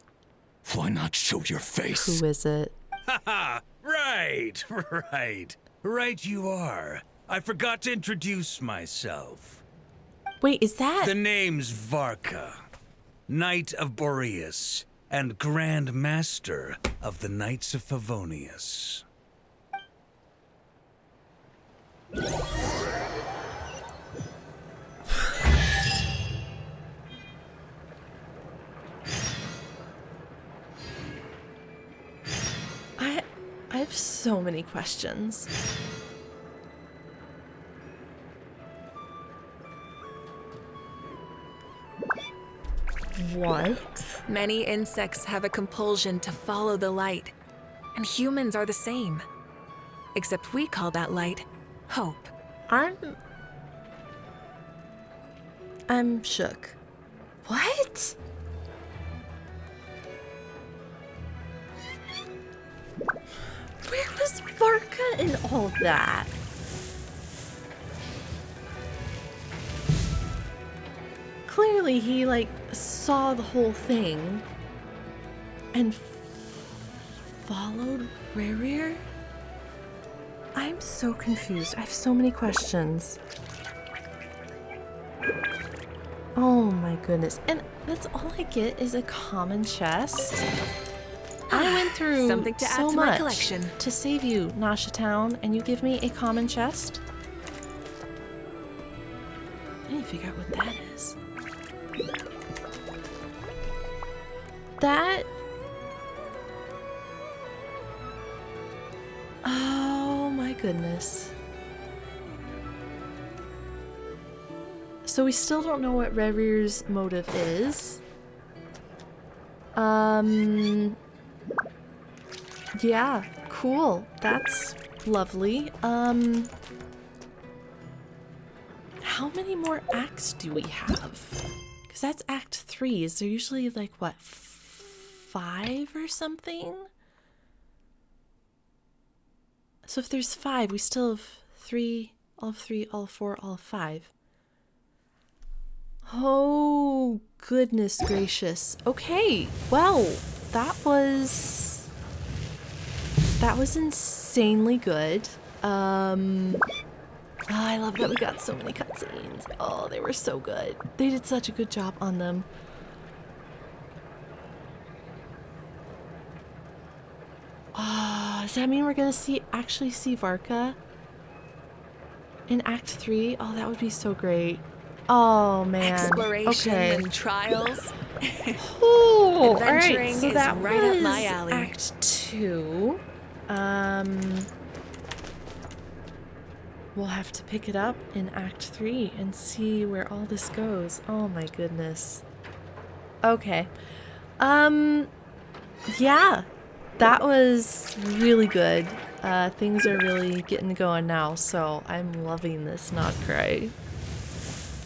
Why not show your face? Who is it? Haha! Right, right. Right you are. I forgot to introduce myself. Wait, is that... The name's Varka, Knight of Boreas, and Grand Master of the Knights of Favonius. I have so many questions. What? Many insects have a compulsion to follow the light, and humans are the same. Except we call that light hope. I'm shook. What? Where was Varka in all that? Clearly he, like, saw the whole thing and followed Rerir? I'm so confused. I have so many questions. Oh my goodness. And that's all I get is a common chest? I went through Something to add so to my much collection. to save you, Nasha Town, and you give me a common chest? I need to figure out what that is. That... Oh my goodness. So we still don't know what Rerir's motive is. Yeah, cool. That's lovely. How many more acts do we have? Because that's Act 3. Is there usually like, what, 5 or something? So if there's 5, we still have 3, all of 3, all of 4, all of 5. Oh, goodness gracious. Okay, well, that was insanely good. Oh, I love that we got so many cutscenes. Oh, they were so good. They did such a good job on them. Does that mean we're gonna actually see Varka in Act 3? Oh, that would be so great. Oh man. Exploration Okay. and trials. Ooh, Adventuring all right, so is that right was up my alley. Act 2. We'll have to pick it up in Act 3 and see where all this goes. Oh my goodness. Okay. Yeah. That was really good. Things are really getting going now, so I'm loving this Nod Krai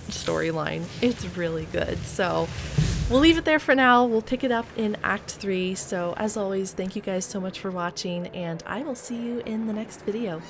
storyline. It's really good. So we'll leave it there for now. We'll pick it up in Act 3. So as always, thank you guys so much for watching, and I will see you in the next video.